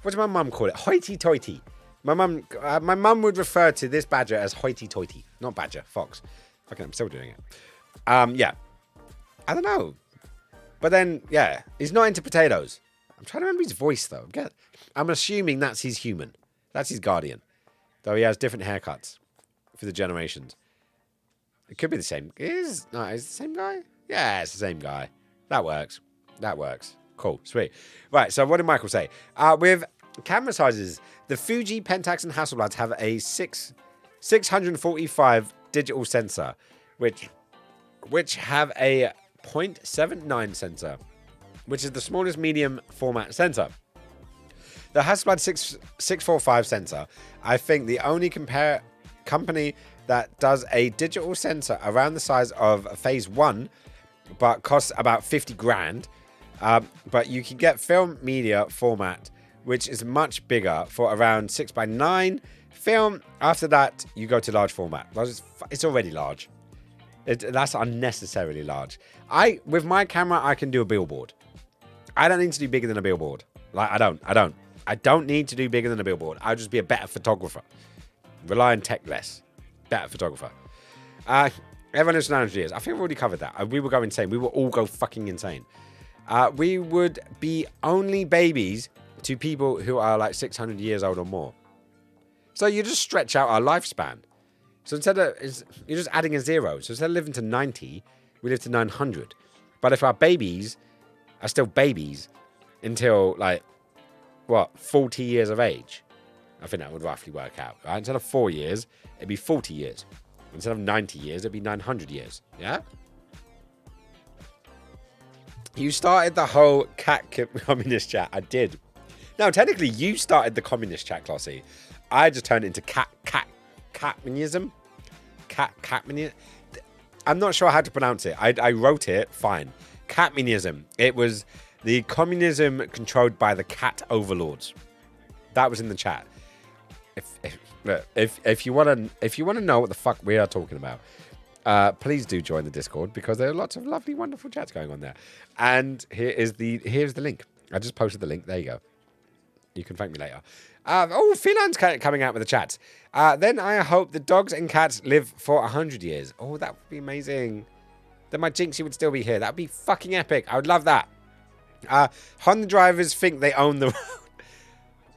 What does my mum call it? Hoity-toity. My mum would refer to this badger as hoity-toity. Not badger, fox. Okay, I'm still doing it. Yeah. I don't know. But then, yeah, he's not into potatoes. I'm trying to remember his voice, though. I'm assuming that's his human. That's his guardian. Though he has different haircuts for the generations. It could be the same. Is it the same guy? Yeah, it's the same guy. That works. Cool. Sweet. Right, so what did Michael say? With camera sizes, the Fuji, Pentax, and Hasselblad have a 645 digital sensor, which have a 0.79 sensor, which is the smallest medium format sensor. The Hasselblad 645 sensor, I think the only company that does a digital sensor around the size of a Phase 1, but costs about 50 grand. But you can get film media format, which is much bigger for around 6x9 film. After that, you go to large format. It's already large. That's unnecessarily large. With my camera, I can do a billboard. I don't need to do bigger than a billboard. I don't need to do bigger than a billboard. I'll just be a better photographer. Rely on tech less. Better photographer. Everyone lives to 900 years. I think we've already covered that. We will go insane. We will all go fucking insane. We would be only babies to people who are like 600 years old or more. So you just stretch out our lifespan. So you're just adding a zero. So instead of living to 90, we live to 900. But if our babies are still babies until 40 years of age, I think that would roughly work out. Right? Instead of 4 years, it'd be 40 years. Instead of 90 years, it'd be 900 years. Yeah? You started the whole cat communist chat. I did. No, technically, you started the communist chat, Clossy. I just turned it into catmanism. Catmanism. I'm not sure how to pronounce it. I wrote it fine. Catmanism. It was the communism controlled by the cat overlords. That was in the chat. If you want to know what the fuck we are talking about, please do join the Discord, because there are lots of lovely, wonderful chats going on there. And here's the link. I just posted the link. There you go. You can thank me later. Philan's coming out with the chats. Then I hope the dogs and cats live for 100 years. Oh, that would be amazing. Then my Jinxie would still be here. That would be fucking epic. I would love that. Honda drivers think they own the road.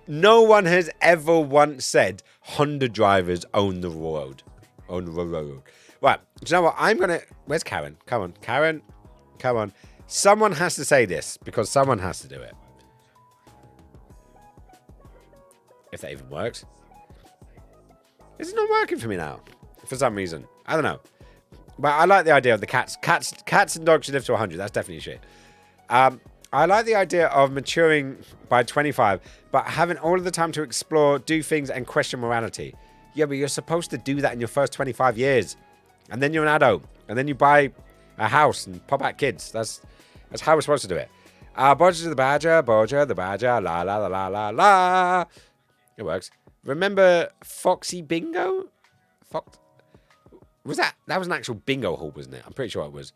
No one has ever once said Honda drivers own the road. Own the road. Right. Do you know what? Where's Karen? Come on. Karen. Come on. Someone has to say this, because someone has to do it. If that even works. It's not working for me now. For some reason. I don't know. But I like the idea of the cats. Cats and dogs should live to 100. That's definitely shit. I like the idea of maturing by 25, but having all of the time to explore, do things, and question morality. Yeah, but you're supposed to do that in your first 25 years. And then you're an adult. And then you buy a house and pop out kids. That's how we're supposed to do it. Bodger the Badger, la la la la la la. It works. Remember Foxy Bingo? Was that was an actual bingo hall, wasn't it? I'm pretty sure it was.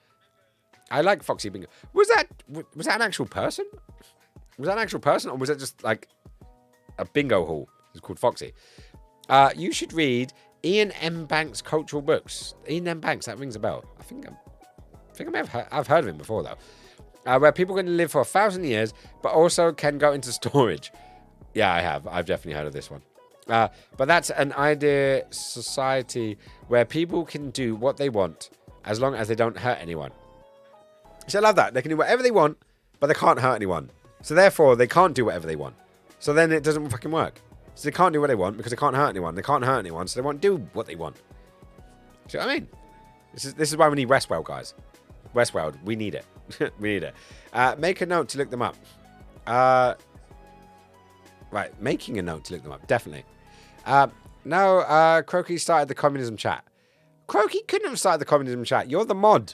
I like Foxy Bingo. Was that an actual person? Was that an actual person, or was that just like a bingo hall? It's called Foxy. You should read Ian M. Banks' cultural books. Ian M. Banks, that rings a bell. I think I may have I've heard of him before though. Where people can live for 1,000 years, but also can go into storage. Yeah, I have. I've definitely heard of this one. But that's an idea society where people can do what they want as long as they don't hurt anyone. So I love that. They can do whatever they want, but they can't hurt anyone. So therefore, they can't do whatever they want. So then it doesn't fucking work. So they can't do what they want because they can't hurt anyone. They can't hurt anyone, so they won't do what they want. Do you know what I mean? This is why we need Westworld, guys. Westworld, we need it. We need it. Make a note to look them up. Right, making a note to look them up, definitely. No, Croaky started the communism chat. Croaky couldn't have started the communism chat. You're the mod.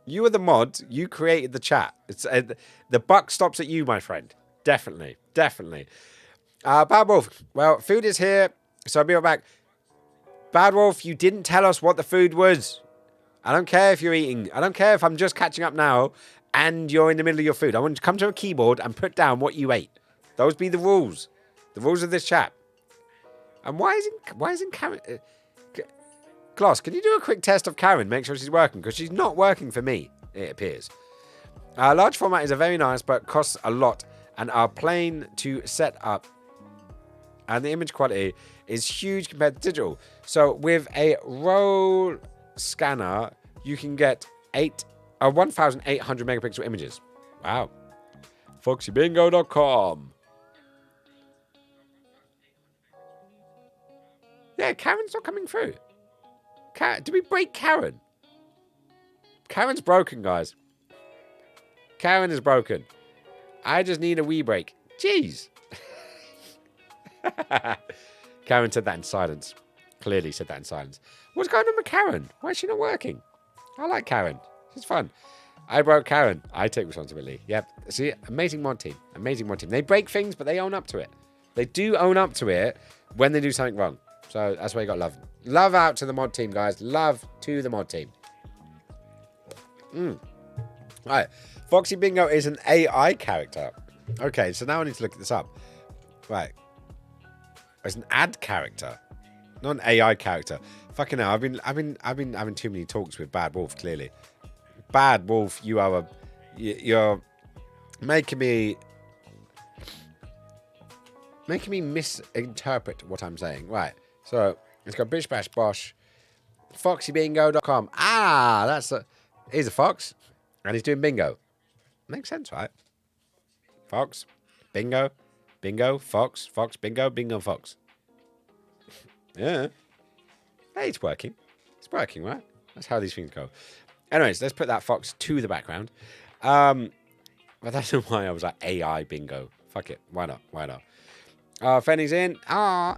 You were the mod. You created the chat. It's the buck stops at you, my friend. Definitely, definitely. Bad Wolf. Well, food is here, so I'll be right back. Bad Wolf, you didn't tell us what the food was. I don't care if you're eating. I don't care if I'm just catching up now and you're in the middle of your food. I want you to come to a keyboard and put down what you ate. Those be the rules. The rules of this chat. And why isn't Karen... Gloss, can you do a quick test of Karen? Make sure she's working, because she's not working for me, it appears. Large format is a very nice, but costs a lot and are plain to set up. And the image quality is huge compared to digital. So with a roll scanner, you can get 1,800 megapixel images. Wow. FoxyBingo.com. Yeah, Karen's not coming through. Did we break Karen? Karen's broken, guys. Karen is broken. I just need a wee break. Jeez. Karen said that in silence. Clearly said that in silence. What's going on with Karen? Why is she not working? I like Karen. She's fun. I broke Karen. I take responsibility. Yep. See, amazing mod team. Amazing mod team. They break things, but they own up to it. They do own up to it when they do something wrong. So that's why you got love. Love out to the mod team, guys. Love to the mod team. Right. Foxy Bingo is an AI character. Okay, so now I need to look this up. Right. It's an ad character, not an AI character. Fucking hell, I've been having too many talks with Bad Wolf. Clearly, Bad Wolf, you're making me misinterpret what I'm saying. Right. So it's got Bish Bash Bosh, FoxyBingo.com. He's a fox, and he's doing bingo. Makes sense, right? Fox, bingo, bingo, fox, bingo, bingo, fox. Yeah. Hey, it's working. It's working, right? That's how these things go. Anyways, let's put that fox to the background. But that's why I was like AI bingo. Fuck it. Why not? Why not? Fenny's in. Oh,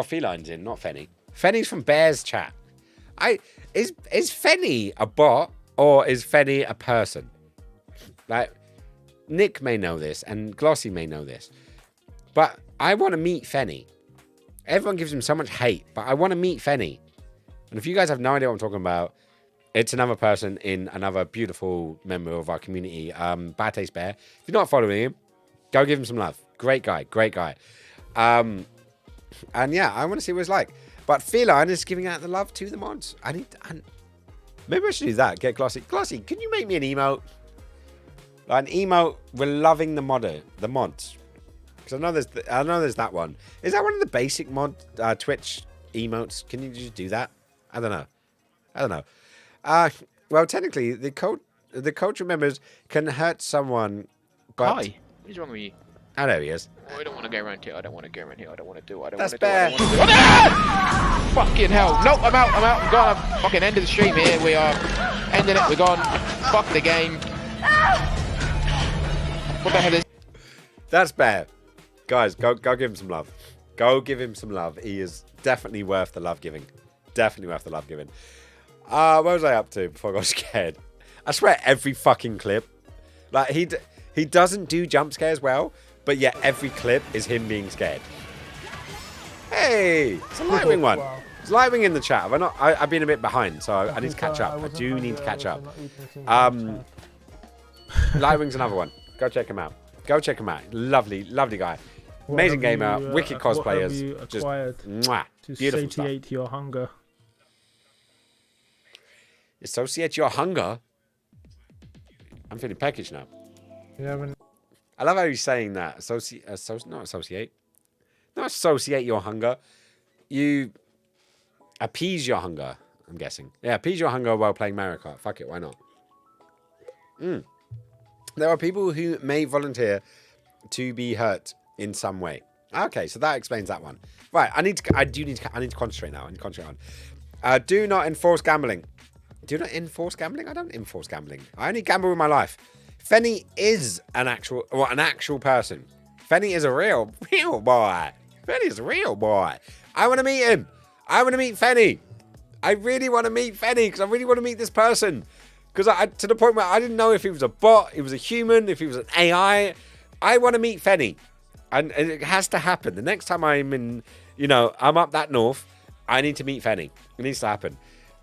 Feline's in, not Fenny. Fenny's from Bears chat. Is Fenny a bot or is Fenny a person? Like, Nick may know this and Glossy may know this. But I want to meet Fenny. Everyone gives him so much hate, but I want to meet Fenny. And if you guys have no idea what I'm talking about, it's another person in another beautiful member of our community, Bad Taste Bear. If you're not following him, go give him some love. Great guy, great guy. And yeah, I want to see what it's like. But Feline is giving out the love to the mods. Maybe I should do that. Get Glossy. Glossy, can you make me an emote? Like an emote, we're loving the mods. Because I know there's that one. Is that one of the basic mod Twitch emotes? Can you just do that? I don't know. Well, technically, the culture members can hurt someone. But... Hi. What's wrong with you? Oh, there he is. Oh, I don't want to go around here. I don't want to go around here. I don't want to do. That's Bear. Fucking hell. Nope, I'm out. I'm gone. I'm fucking ending the stream here. We are ending it. We're gone. Fuck the game. What the hell is... That's Bear. Guys, go give him some love. Go give him some love. He is definitely worth the love giving. Definitely worth the love giving. What was I up to before I got scared? I swear every fucking clip. Like, he doesn't do jump scares well, but yet every clip is him being scared. Hey! It's a Lightwing one. Wow. It's Lightwing in the chat. I've been a bit behind, so I need to catch up. I do need to catch up. Lightwing's another one. Go check him out. Go check him out. Lovely, lovely guy. Amazing gamer. Wicked cosplayers. Just mwah, to beautiful satiate stuff. your hunger. Associate your hunger? I'm feeling peckish now. Yeah, I love how he's saying that. Not associate your hunger. You appease your hunger, I'm guessing. Yeah, appease your hunger while playing Mario Kart. Fuck it, why not? There are people who may volunteer to be hurt in some way. Okay, so that explains that one. Right, I need to concentrate now. I need to concentrate Do not enforce gambling. Do not enforce gambling? I don't enforce gambling. I only gamble with my life. Fenny is an actual person. Fenny is a real boy. Fenny is a real boy. I want to meet him. I want to meet Fenny. I really want to meet Fenny because I really want to meet this person. Because to the point where I didn't know if he was a bot, he was a human, if he was an AI. I want to meet Fenny. And it has to happen. The next time I'm in, I'm up that north, I need to meet Fenny. It needs to happen.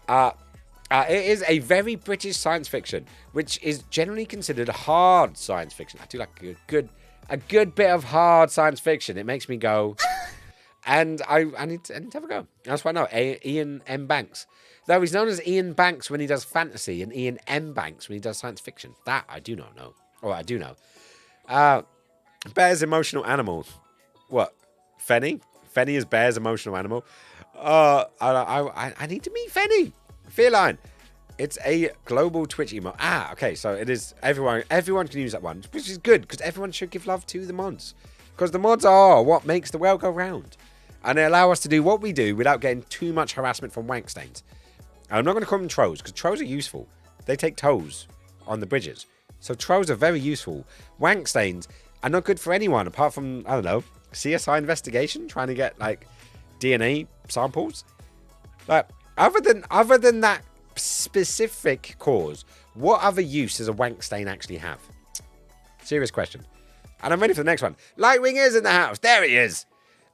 It is a very British science fiction, which is generally considered hard science fiction. I do like a good bit of hard science fiction. It makes me go, and I need to have a go. That's why I know Ian M. Banks. Though he's known as Ian Banks when he does fantasy, and Ian M. Banks when he does science fiction. That I do not know. Or I do know. Bear's emotional animal. What? Fenny? Fenny is Bear's emotional animal. I need to meet Fenny. Feline. It's a global Twitch emote. Okay, so it is everyone can use that one, which is good because everyone should give love to the mods. Because the mods are what makes the world go round. And they allow us to do what we do without getting too much harassment from wank stains. I'm not going to call them trolls because trolls are useful. They take toes on the bridges. So trolls are very useful. Wank stains are not good for anyone apart from, I don't know, CSI investigation, trying to get like DNA samples. Like, other than that specific cause, what other use does a wank stain actually have? Serious question. And I'm ready for the next one. Lightwing is in the house. There he is.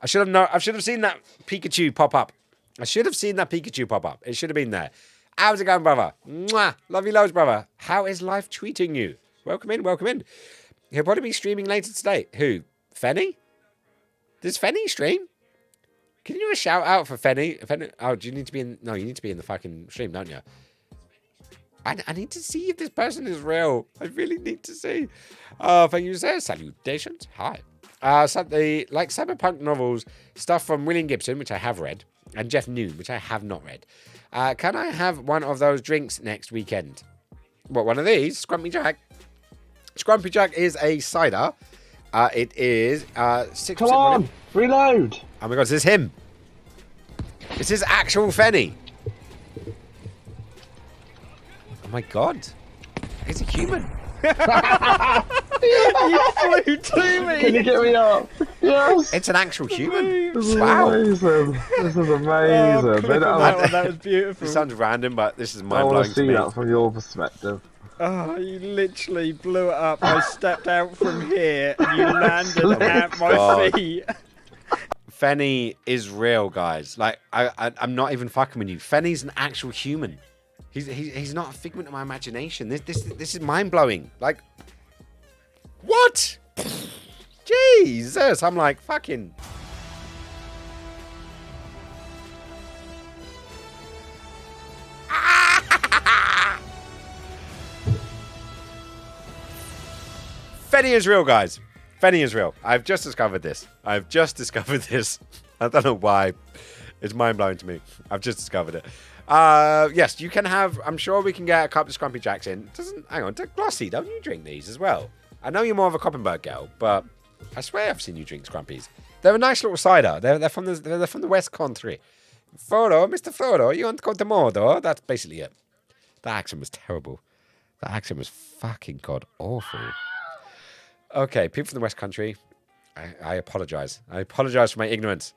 I should have seen that Pikachu pop up. It should have been there. How's it going, brother? Mwah. Love you loads, brother. How is life treating you? Welcome in. He'll probably be streaming later today. Who? Fenny? Does Fenny stream? Can you do a shout out for Fenny? Oh, do you need to be in? No, you need to be in the fucking stream, don't you? I need to see if this person is real. I really need to see. Thank you, sir. Salutations. Hi. The cyberpunk novels, stuff from William Gibson, which I have read, and Jeff Noon, which I have not read. Can I have one of those drinks next weekend? What, one of these? Scrumpy Jack. Scrumpy Jack is a cider. It is 6%. Come on, reload. Oh my god, this is him. This is actual Fenny. Oh my god. He's a human. You flew to me. Can you get me up? Yes. It's an actual human. This is wow. amazing. This is amazing. That was beautiful. It sounds random, but this is I mind want blowing to see that from your perspective. Oh, you literally blew it up. I stepped out from here and you landed at my feet. Fenny is real, guys. Like, I'm not even fucking with you. Fenny's an actual human. He's not a figment of my imagination. This is mind blowing. Like, what? Jesus, I'm like fucking. Fenny is real, guys. Fenny is real. I've just discovered this. I don't know why. It's mind-blowing to me. I've just discovered it. Yes, you can have... I'm sure we can get a couple of Scrumpy Jacks in. Hang on. Glossy, don't you drink these as well? I know you're more of a Koppenberg girl, but I swear I've seen you drink Scrumpies. They're a nice little cider. They're from the West Country. Frodo, Mr. Frodo, you want to go to Mordor? That's basically it. That accent was terrible. That accent was fucking god-awful. Okay, people from the West Country, I apologize. I apologize for my ignorance.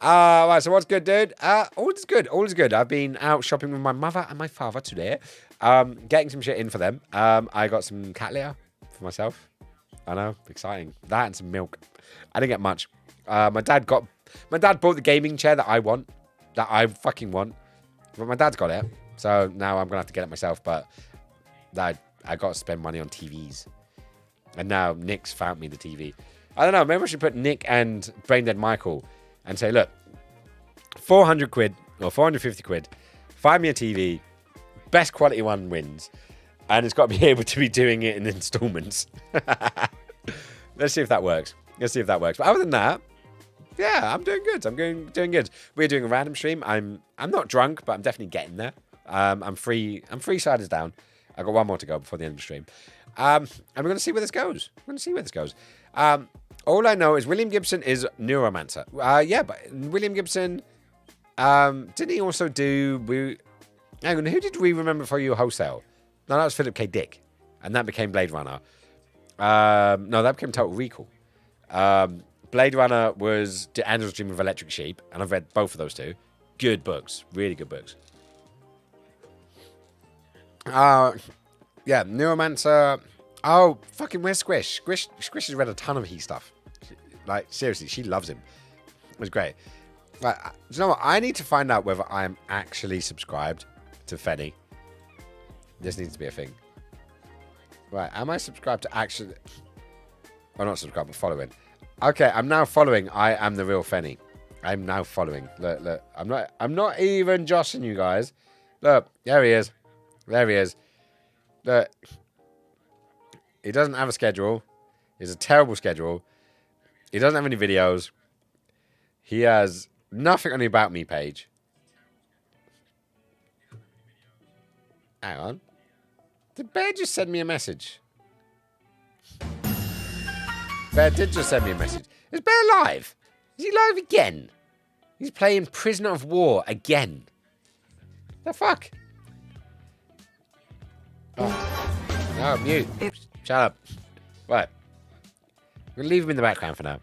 Right, so what's good, dude? All is good. All is good. I've been out shopping with my mother and my father today. Getting some shit in for them. I got some cat litter for myself. I know, exciting. That and some milk. I didn't get much. My dad bought the gaming chair that I want. That I fucking want. But my dad's got it. So now I'm going to have to get it myself. But I got to spend money on TVs. And now Nick's found me the TV. I don't know. Maybe I should put Nick and Braindead Michael and say, look, 400 quid or 450 quid. Find me a TV. Best quality one wins. And it's got to be able to be doing it in installments. Let's see if that works. But other than that, yeah, I'm doing good. Doing good. We're doing a random stream. I'm not drunk, but I'm definitely getting there. I'm 3 ciders down. I've got one more to go before the end of the stream. And we're going to see where this goes. All I know is William Gibson is Neuromancer. Yeah, but William Gibson Didn't he also do... Hang on, who did we remember for you wholesale? No, that was Philip K. Dick. And that became Blade Runner. No, that became Total Recall. Blade Runner was Angel's Dream of Electric Sheep. And I've read both of those two. Good books. Really good books. Yeah, Neuromancer. Oh, fucking where's Squish? Squish has read a ton of he stuff. Like, seriously, she loves him. It was great. Like, do you know what? I need to find out whether I am actually subscribed to Fenny. This needs to be a thing. Right, am I subscribed to actually... Well, not subscribed, but following. Okay, I'm now following I Am the Real Fenny. I'm now following. Look. I'm not even joshing you guys. Look, there he is. There he is. Look. He doesn't have a schedule. He has a terrible schedule. He doesn't have any videos. He has nothing on the About Me page. Hang on. Did Bear just send me a message? Bear did just send me a message. Is Bear live? Is he live again? He's playing Prisoner of War again. The fuck? Oh. No, mute. Shut up. Right. I'm going to leave him in the background for now.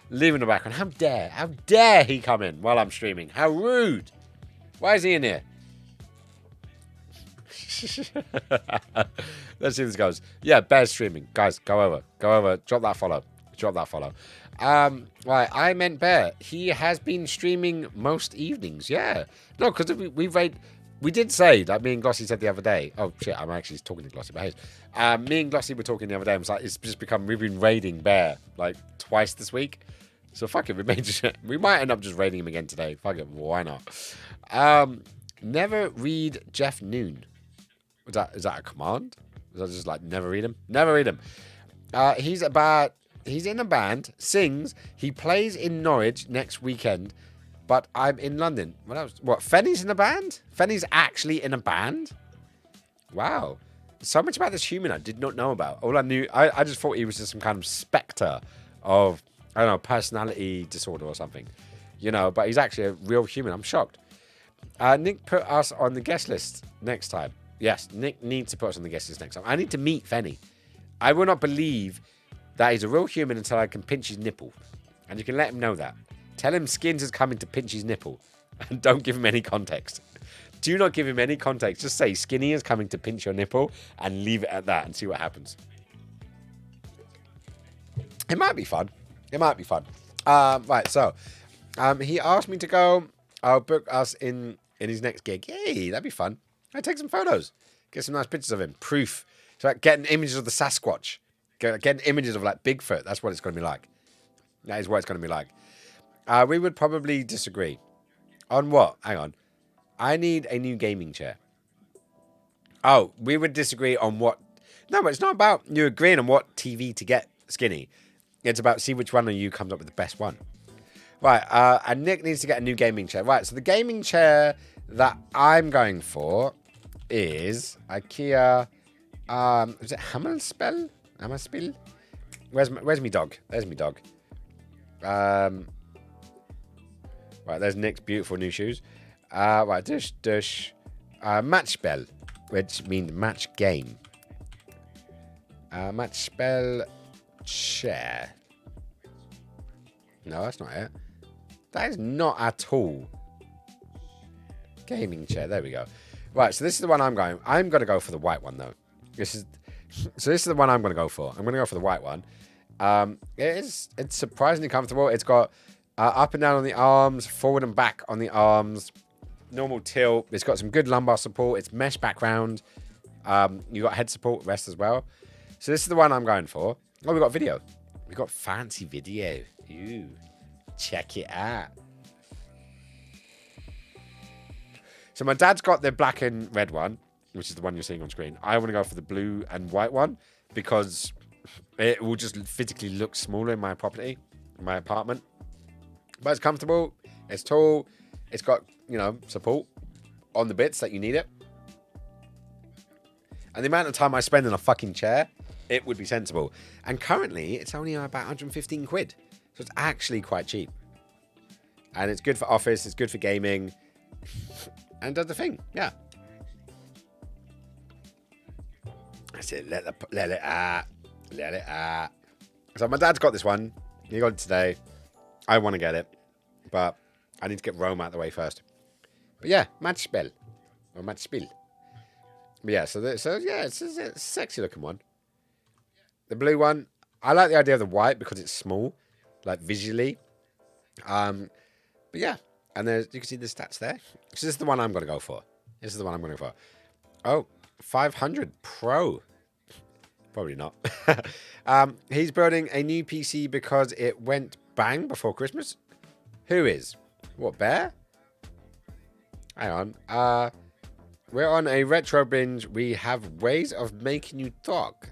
Leave him in the background. How dare he come in while I'm streaming? How rude. Why is he in here? Let's see if this goes. Yeah, Bear's streaming. Guys, go over. Drop that follow. Right, I meant Bear. He has been streaming most evenings. Yeah. No, because we did say that me and Glossy said the other day. Oh, shit, I'm actually talking to Glossy about his. Me and Glossy were talking the other day. And it was like, it's just become, we've been raiding Bear like twice this week. So fuck it, we might end up just raiding him again today. Fuck it, why not? Never read Jeff Noon. Is that a command? Is that just like never read him? Never read him. He's in a band, sings, he plays in Norwich next weekend, but I'm in London. What, Fenny's in a band? Fenny's actually in a band? Wow. So much about this human I did not know about. All I knew, I just thought he was just some kind of spectre of, I don't know, personality disorder or something. You know, but he's actually a real human. I'm shocked. Nick put us on the guest list next time. Yes, Nick needs to put us on the guest list next time. I need to meet Fenny. I will not believe that he's a real human until I can pinch his nipple. And you can let him know that. Tell him Skins is coming to pinch his nipple. And don't give him any context. Do not give him any context. Just say Skinny is coming to pinch your nipple and leave it at that and see what happens. It might be fun. Right, so he asked me to go. I'll book us in his next gig. Yay, that'd be fun. I'd take some photos. Get some nice pictures of him. Proof. It's like getting images of the Sasquatch. Getting images of like Bigfoot. That's what it's going to be like. That is what it's going to be like. We would probably disagree. On what? Hang on. I need a new gaming chair. Oh, we would disagree on what... No, but it's not about you agreeing on what TV to get, Skinny. It's about see which one of you comes up with the best one. Right, and Nick needs to get a new gaming chair. Right, so the gaming chair that I'm going for is IKEA... is it Hammerspell? Where's me dog? There's me dog. Right, there's Nick's beautiful new shoes. Right, Matchspell, which means match game. Matchspell chair. No, that's not it. That is not at all. Gaming chair. There we go. Right, so this is the one I'm going. I'm going to go for the white one though. This is the one I'm going to go for. I'm going to go for the white one. It's surprisingly comfortable. It's got up and down on the arms, forward and back on the arms, normal tilt. It's got some good lumbar support. It's mesh background. You got head support, rest as well. So this is the one I'm going for. Oh, we got video. We got fancy video. Ooh, check it out. So my dad's got the black and red one, which is the one you're seeing on screen. I want to go for the blue and white one because it will just physically look smaller in my property, in my apartment. But it's comfortable. It's tall. It's got, you know, support on the bits that you need it. And the amount of time I spend in a fucking chair, it would be sensible. And currently, it's only about 115 quid. So it's actually quite cheap. And it's good for office, it's good for gaming, and does the thing, yeah. That's it, let it out. So my dad's got this one. He got it today. I want to get it, but I need to get Rome out of the way first. But yeah, Matchspell. Or Matchspiel. But yeah, so yeah, it's a sexy looking one. The blue one, I like the idea of the white because it's small, like visually. But yeah, and there's, you can see the stats there. So this is the one I'm going to go for. This is the one I'm going to go for. Oh, 500 Pro. Probably not. He's building a new PC because it went bang before Christmas. Who is? What, Bear? Hang on. We're on a retro binge. We have ways of making you talk.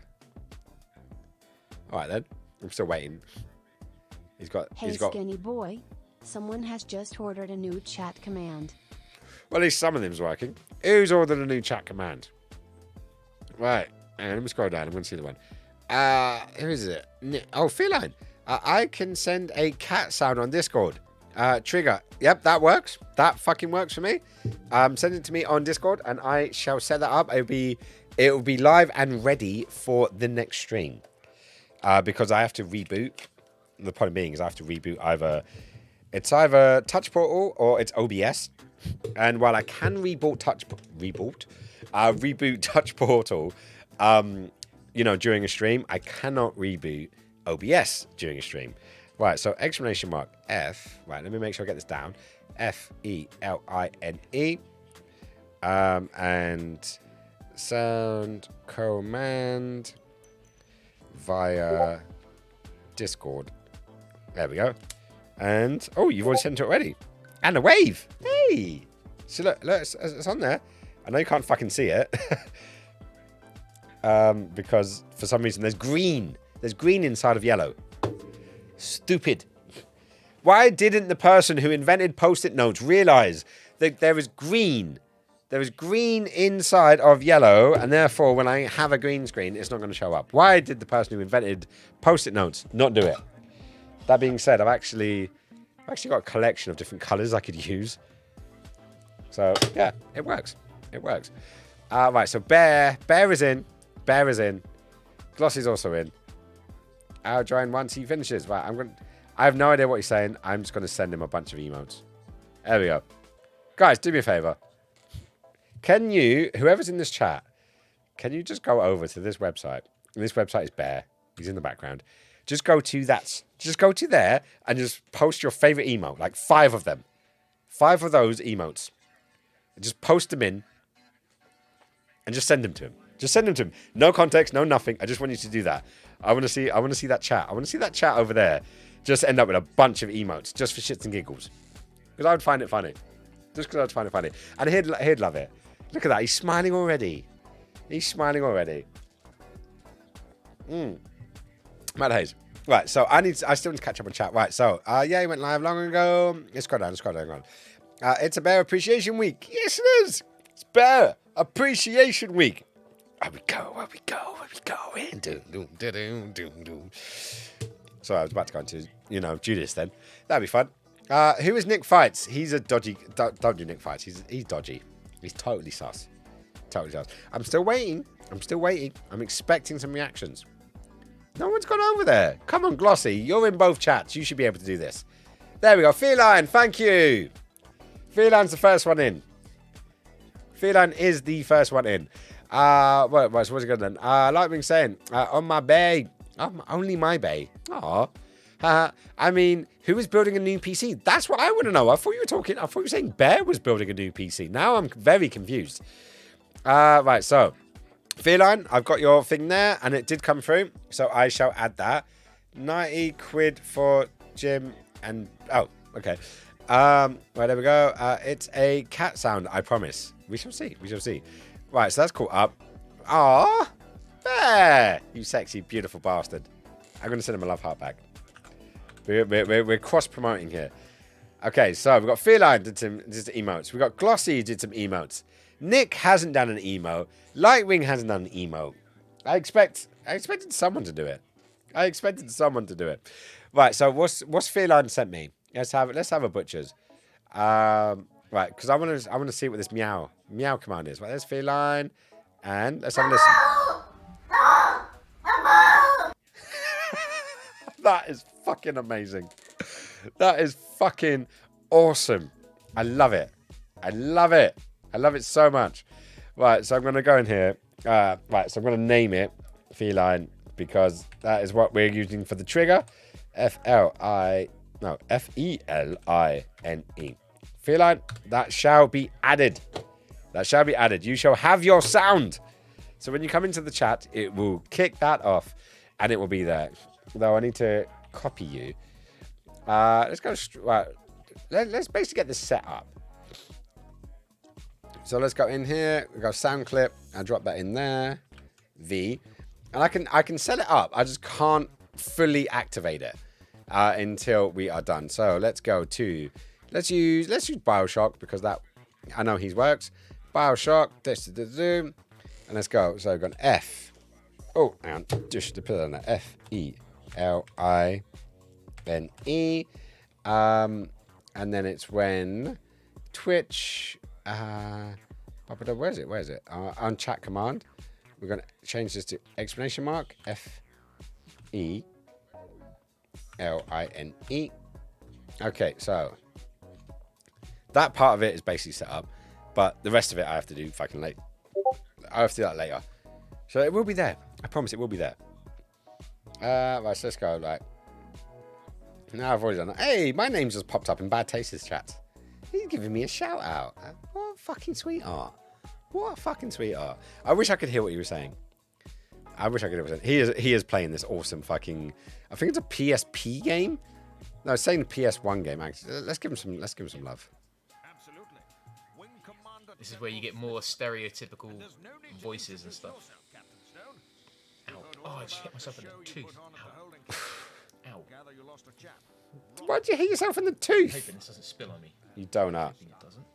All right, then. I'm still waiting. Hey, skinny boy. Someone has just ordered a new chat command. Well, at least some of them's working. Who's ordered a new chat command? Right. And let me scroll down. I'm going to see the one. Who is it? Oh, Feline. I can send a cat sound on Discord. Trigger. Yep, that works. That fucking works for me. Send it to me on Discord, and I shall set that up. It will be live and ready for the next stream. Because I have to reboot. The point being is I have to reboot either Touch Portal or it's OBS. And while I can reboot Touch Portal, during a stream, I cannot reboot OBS during a stream. Right, so exclamation mark F. Right, let me make sure I get this down. F-E-L-I-N-E. And sound command via Discord. There we go. And, oh, you've already sent it already. And a wave. Hey. So look, it's on there. I know you can't fucking see it. Because for some reason there's green. There's green inside of yellow. Stupid. Why didn't the person who invented post-it notes realize that there is green? There is green inside of yellow, and therefore when I have a green screen, it's not going to show up. Why did the person who invented post-it notes not do it? That being said, I've actually got a collection of different colors I could use. So, yeah, it works. It works. Right, so Bear is in. Bear is in. Glossy's also in. I'll join once he finishes. Right, I have no idea what he's saying. I'm just going to send him a bunch of emotes. There we go. Guys, do me a favor. Can you, whoever's in this chat, can you just go over to this website? And this website is Bear. He's in the background. Just go to that. Just go to there and just post your favorite emote. Like 5 of them. 5 of those emotes. And just post them in. And just send them to him. Just send them to him. No context, no nothing. I just want you to do that. I want to see that chat. I want to see that chat over there. Just end up with a bunch of emotes. Just for shits and giggles. Because I would find it funny. Just because I would find it funny. And he'd love it. Look at that. He's smiling already. He's smiling already. Matt Hayes. Right, so I still need to catch up on chat. Right, so yeah, he went live long ago. Let's go down. It's a Bear Appreciation Week. Yes, it is. It's Bear Appreciation Week. Where we go. So I was about to go into, Judas then. That'd be fun. Who is Nick Fights? He's a dodgy. Don't do Nick Fights. He's dodgy. He's totally sus. Totally sus. I'm still waiting. I'm expecting some reactions. No one's gone over there. Come on, Glossy. You're in both chats. You should be able to do this. There we go. Feline, thank you. Feline's the first one in. Feline is the first one in. What's it good then? Like being saying, on my bay. Only my bay. Aw. I mean, who is building a new PC? That's what I want to know. I thought you were saying Bear was building a new PC. Now I'm very confused. Right, so. Feline, I've got your thing there, and it did come through, so I shall add that. 90 quid for Jim, and... Oh, okay. Right, there we go. It's a cat sound, I promise. We shall see. Right, so that's caught up. Aww! Bear! You sexy, beautiful bastard. I'm going to send him a love heart back. We're cross-promoting here. Okay, so we've got Feline did some emotes. We've got Glossy did some emotes. Nick hasn't done an emote. Lightwing hasn't done an emote. I expected someone to do it. Right, so what's Feline sent me? Let's have a butcher's. Right, because I want to see what this meow command is. Right, there's feline, and let's have a listen. That is fucking amazing. That is fucking awesome. I love it. I love it. I love it so much. Right, so I'm going to go in here. Right, so I'm going to name it feline because that is what we're using for the trigger. F-E-L-I-N-E. Feline, that shall be added. That shall be added. You shall have your sound. So when you come into the chat, it will kick that off and it will be there. Though I need to copy you. Let's go. Right, let's basically get this set up. So let's go in here. We go sound clip. I drop that in there. V, and I can set it up. I just can't fully activate it until we are done. So let's go to let's use Bioshock because that I know he works. Bioshock. And let's go. So I've got F. Oh, hang on. Just to put it on there. F-E-L-I-N-E. And then it's when Twitch. Where is it? On chat command. We're going to change this to exclamation mark. F-E-L-I-N-E. Okay, so that part of it is basically set up. But the rest of it I have to do fucking late. I have to do that later. So it will be there. I promise it will be there. Right, so let's go. Right. Now I've already done that. Hey, my name just popped up in Bad Tasters chat. He's giving me a shout out. What a fucking sweetheart. What a fucking sweetheart. I wish I could hear what he was saying. I wish I could hear what he was saying. He is playing this awesome fucking... I think it's a PSP game. No, it's saying the PS1 game, actually. Let's give him some love. This is where you get more stereotypical voices and stuff. Ow. Oh, I just hit myself in the tooth. Ow. Ow. Why'd you hit yourself in the tooth? I'm hoping this doesn't spill on me. You donut. I think it doesn't.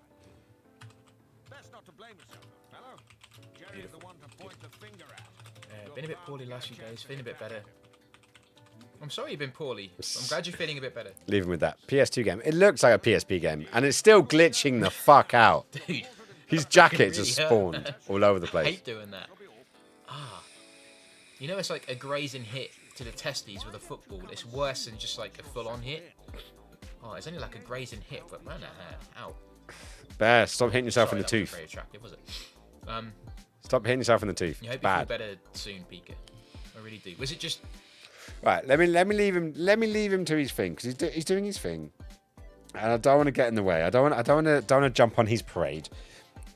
Beautiful. Been a bit poorly last few days. Feeling a bit better. I'm sorry you've been poorly. I'm glad you're feeling a bit better. Leave him with that. PS2 game. It looks like a PSP game, and it's still glitching the fuck out. Dude. His jacket just spawned all over the place. I hate doing that. You know, it's like a grazing hit to the testes with a football. It's worse than just like a full-on hit. Oh, it's only like a grazing hit, but man, ow. Bear, stop hitting yourself in the tooth. Very attractive, was it? Stop hitting yourself in the tooth. I hope Bad. you feel better soon, Pika. I really do. Was it just? Right, let me leave him. Let me leave him to his thing because he's doing his thing, and I don't want to get in the way. I don't want to jump on his parade.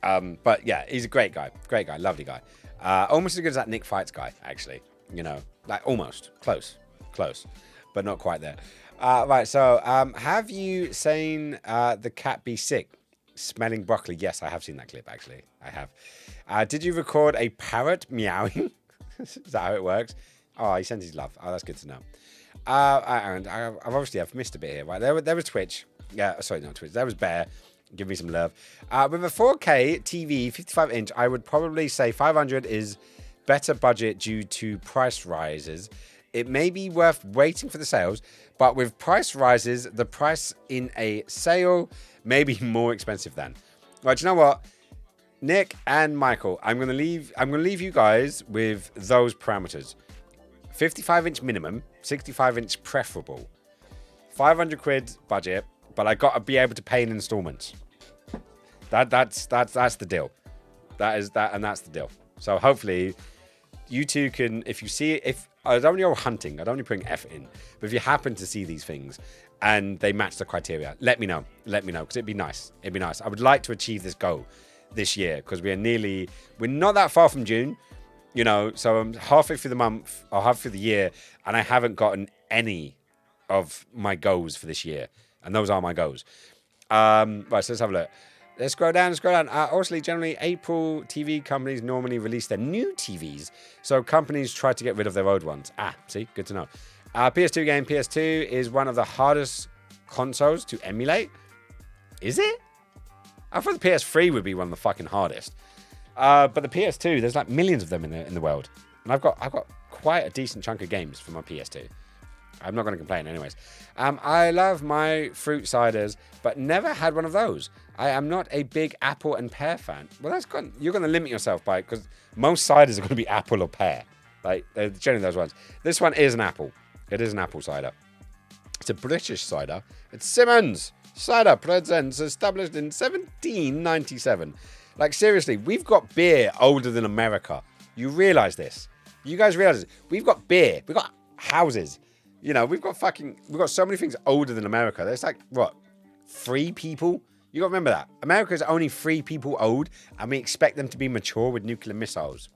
But yeah, he's a great guy, lovely guy. Almost as good as that Nick Fights guy, actually. You know, like almost close, but not quite there. Right, so have you seen the cat be sick, smelling broccoli? Yes, I have seen that clip. Actually, I have. Did you record a parrot meowing? Is that how it works? Oh, he sends his love. Oh, that's good to know. And I've missed a bit here. Right, there was Twitch. Yeah, sorry, not Twitch. There was Bear. Give me some love. With a 4K TV, 55-inch, I would probably say 500 is better budget due to price rises. It may be worth waiting for the sales, but with price rises, the price in a sale may be more expensive then. Right, you know what? Nick and Michael, I'm gonna leave you guys with those parameters. 55-inch minimum, 65-inch preferable. 500 quid budget, but I gotta be able to pay in installments. That's the deal. That's the deal. So hopefully you two can, if you see it, if I don't know you're hunting, I don't need putting effort in, but if you happen to see these things and they match the criteria, let me know, because it'd be nice. I would like to achieve this goal this year because we're not that far from June, you know, so I'm halfway through the month or halfway through the year, and I haven't gotten any of my goals for this year, and those are my goals. Right, so let's have a look. Let's scroll down. Obviously, generally, April TV companies normally release their new TVs, so companies try to get rid of their old ones. See, good to know. PS2 game. PS2 is one of the hardest consoles to emulate. Is it? I thought the PS3 would be one of the fucking hardest. But the PS2, there's like millions of them in the world, and I've got quite a decent chunk of games for my PS2. I'm not going to complain anyways. I love my fruit ciders, but never had one of those. I am not a big apple and pear fan. Well, you're going to limit yourself by it, because most ciders are going to be apple or pear. Like, they're generally those ones. This one is an apple. It is an apple cider. It's a British cider. It's Simmons Cider Presents, established in 1797. Like, seriously, we've got beer older than America. You realise this? You guys realise this? We've got beer. We've got houses. You know, we've got so many things older than America. There's like, what, 3 people? You got to remember that. America is only 3 people old, and we expect them to be mature with nuclear missiles.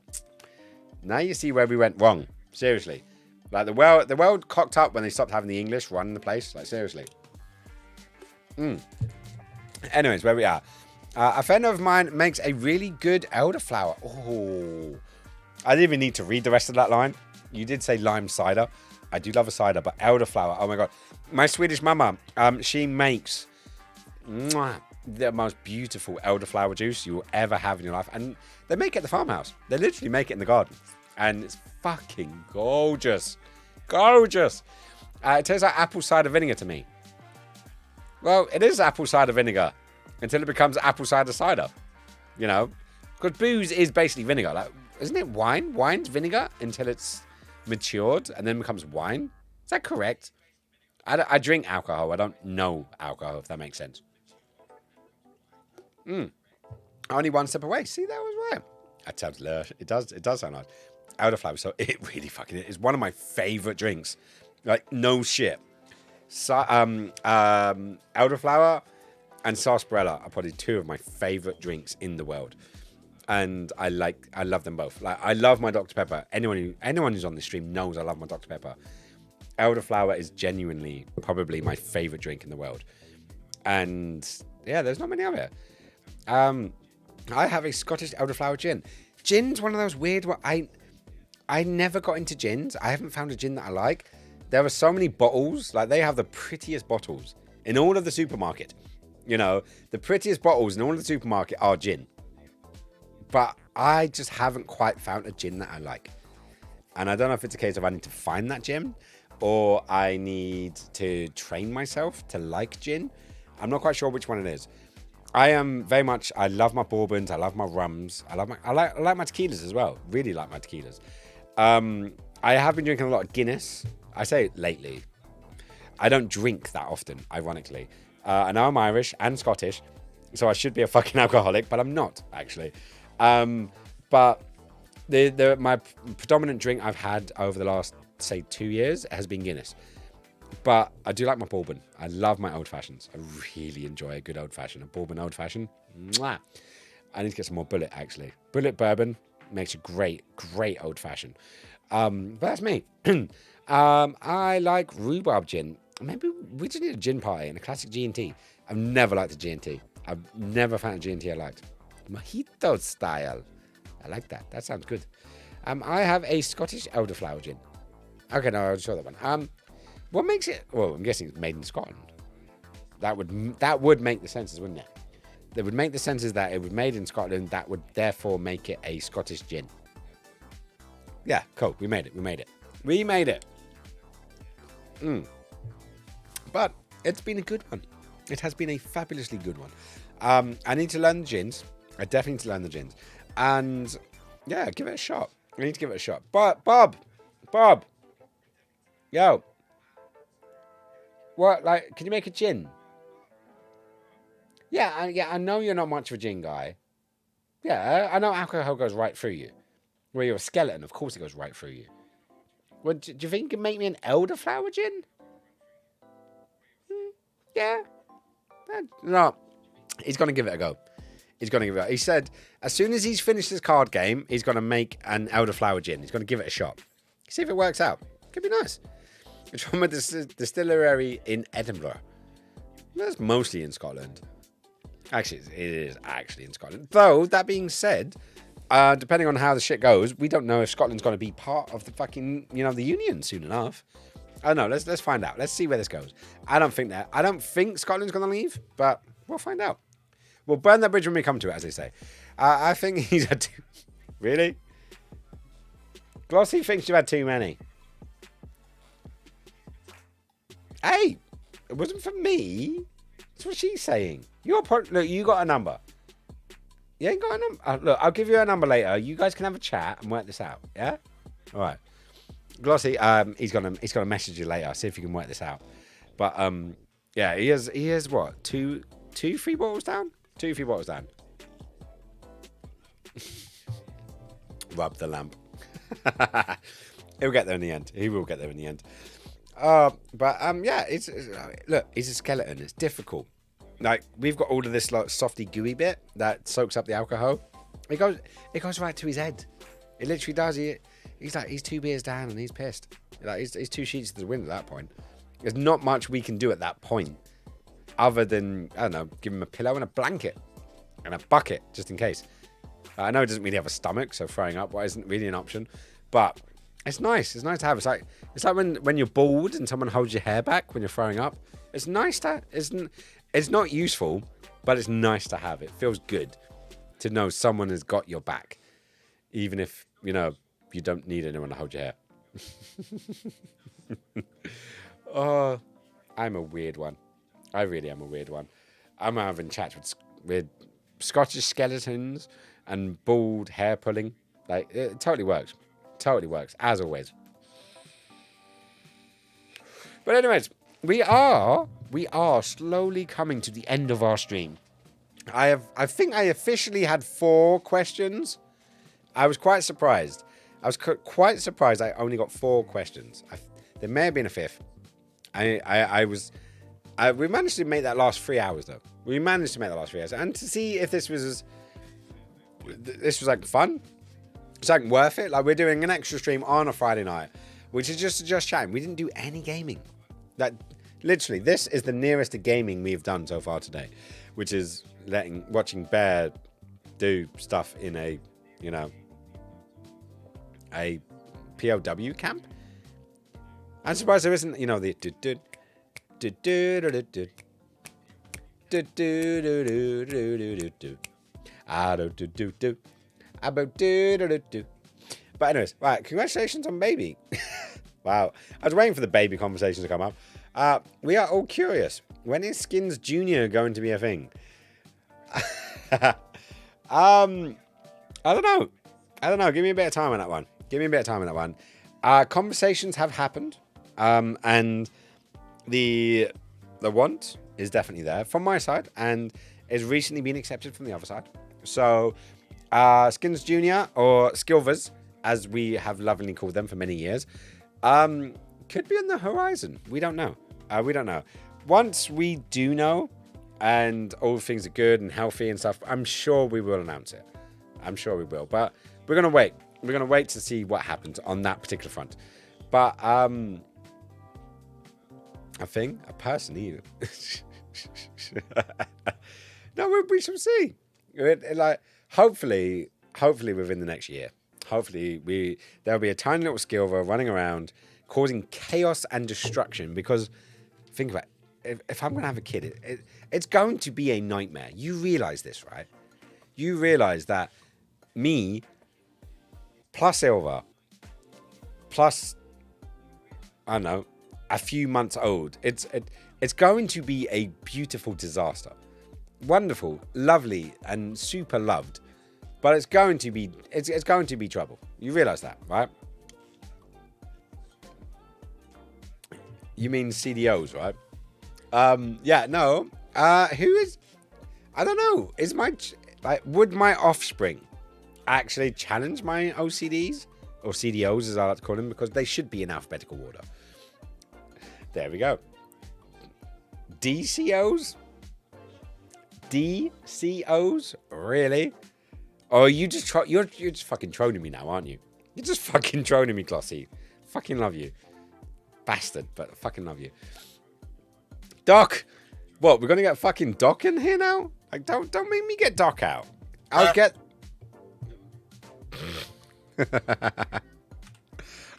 Now you see where we went wrong. Seriously. Like, the world cocked up when they stopped having the English running the place. Like, seriously. Anyways, where we are. A friend of mine makes a really good elderflower. Oh. I didn't even need to read the rest of that line. You did say lime cider. I do love a cider, but elderflower. Oh, my God. My Swedish mama, she makes the most beautiful elderflower juice you will ever have in your life. And they make it at the farmhouse. They literally make it in the garden. And it's fucking gorgeous. Gorgeous. It tastes like apple cider vinegar to me. Well, it is apple cider vinegar until it becomes apple cider cider. You know? Because booze is basically vinegar. Like, isn't it wine? Wine's vinegar until it's matured and then becomes wine. Is that correct? I drink alcohol. I don't know alcohol, if that makes sense. Only one step away. See, that was right. That sounds lush. It does sound nice. Elderflower, so it really fucking is. It's one of my favourite drinks. Like, no shit. So, elderflower and sarsaparilla are probably 2 of my favourite drinks in the world. And I love them both. Like, I love my Dr. Pepper. Anyone who's on this stream knows I love my Dr. Pepper. Elderflower is genuinely probably my favourite drink in the world. And yeah, there's not many of it. I have a Scottish elderflower gin. Gin's one of those weird ones. I never got into gins. I haven't found a gin that I like. There are so many bottles. Like, they have the prettiest bottles in all of the supermarket. You know, the prettiest bottles in all of the supermarket are gin. But I just haven't quite found a gin that I like. And I don't know if it's a case of I need to find that gin or I need to train myself to like gin. I'm not quite sure which one it is. I love my bourbons. I love my rums. I like my tequilas as well. Really like my tequilas. I have been drinking a lot of Guinness. I say lately. I don't drink that often, ironically. I know I'm Irish and Scottish, so I should be a fucking alcoholic, but I'm not, actually. But my predominant drink I've had over the last, say, 2 years has been Guinness. But I do like my bourbon. I love my old fashions. I really enjoy a good old fashioned. A bourbon old fashioned. Mwah. I need to get some more Bullet, actually. Bullet bourbon makes a great old fashioned. But that's me. I like rhubarb gin. Maybe we just need a gin party and a classic G&T. I've never liked a G&T. I've never found a G&T I liked. Mojito style. I like that. That sounds good. I have a Scottish elderflower gin. Okay, no, I'll show that one. What makes it? Well, I'm guessing it's made in Scotland. That would make the senses, wouldn't it? That would make the senses that it was made in Scotland. That would therefore make it a Scottish gin. Yeah, cool. We made it. But it's been a good one. It has been a fabulously good one. I need to learn the gins. I definitely need to learn the gins. And yeah, give it a shot. I need to give it a shot. But Bob. Yo. What, like, can you make a gin? Yeah, I know you're not much of a gin guy. Yeah, I know alcohol goes right through you. Well, you're a skeleton, of course it goes right through you. Well, do you think you can make me an elderflower gin? Yeah. No, he's going to give it a go. He said, as soon as he's finished his card game, he's going to make an elderflower gin. He's going to give it a shot. See if it works out. Could be nice. It's from a distillery in Edinburgh. That's mostly in Scotland. Actually, it is actually in Scotland. Though, that being said, depending on how the shit goes, we don't know if Scotland's going to be part of the fucking, the Union soon enough. I don't know. Let's find out. Let's see where this goes. I don't think Scotland's going to leave, but we'll find out. We'll burn that bridge when we come to it, as they say. I think he's had too... Really? Glossy thinks you've had too many. Hey, it wasn't for me. That's what she's saying. Look, you got a number. You ain't got a number. Look, I'll give you a number later. You guys can have a chat and work this out. Yeah. All right. Glossy, he's gonna message you later. See if you can work this out. But yeah, he has what? Two, 3 bottles down. 2, 3 bottles down. Rub the lamp. He'll get there in the end. He will get there in the end. But yeah, look, he's a skeleton. It's difficult. Like, we've got all of this like softy gooey bit that soaks up the alcohol. It goes right to his head. It literally does. He's 2 beers down and he's pissed. Like, he's 2 sheets to the wind at that point. There's not much we can do at that point, other than, I don't know, give him a pillow and a blanket and a bucket just in case. I know he doesn't really have a stomach, so throwing up isn't really an option. But it's nice. It's nice to have. It's like when you're bald and someone holds your hair back when you're throwing up. It's nice to. It's not useful, but it's nice to have. It feels good to know someone has got your back, even if you don't need anyone to hold your hair. Oh, I'm a weird one. I really am a weird one. I'm having chats with Scottish skeletons and bald hair pulling. Like, it totally works. Totally works, as always. But anyways, we are slowly coming to the end of our stream. I think I officially had 4 questions. I was quite surprised. I only got 4 questions. There may have been a 5th. We managed to make that last 3 hours though. We managed to make that last 3 hours, and to see if this was like fun. It's like worth it. Like, we're doing an extra stream on a Friday night, which is just chatting. We didn't do any gaming. Like, literally, this is the nearest to gaming we've done so far today, which is watching Bear do stuff in a POW camp. I'm surprised there isn't, the But anyways, right, congratulations on baby. Wow, I was waiting for the baby conversation to come up. We are all curious. When is Skins Junior going to be a thing? I don't know. Give me a bit of time on that one. Conversations have happened, and the want is definitely there from my side, and is recently been accepted from the other side. So, Skins Junior, or Skilvers, as we have lovingly called them for many years, could be on the horizon. We don't know. Once we do know, and all things are good and healthy and stuff, I'm sure we will announce it. I'm sure we will. But we're going to wait. We're going to wait to see what happens on that particular front. But a person either. No, we shall see. Hopefully within the next year. Hopefully there'll be a tiny little Skilver running around causing chaos and destruction, because think about it, if I'm going to have a kid, it's going to be a nightmare. You realize this, right? You realize that me plus Silver plus, I don't know, a few months old, it's going to be a beautiful disaster. Wonderful, lovely, and super loved. But it's going to be trouble. You realize that, right? You mean CDOs, right? Yeah, no. Who is? I don't know. Would my offspring actually challenge my OCDs or CDOs, as I like to call them, because they should be in alphabetical order. There we go. DCOs? DCOs? Really? Oh, you're just fucking trolling me now, aren't you? You're just fucking trolling me, Glossy. Fucking love you. Bastard, but I fucking love you. Doc! What, we're gonna get fucking Doc in here now? Like, don't make me get Doc out. I'll get...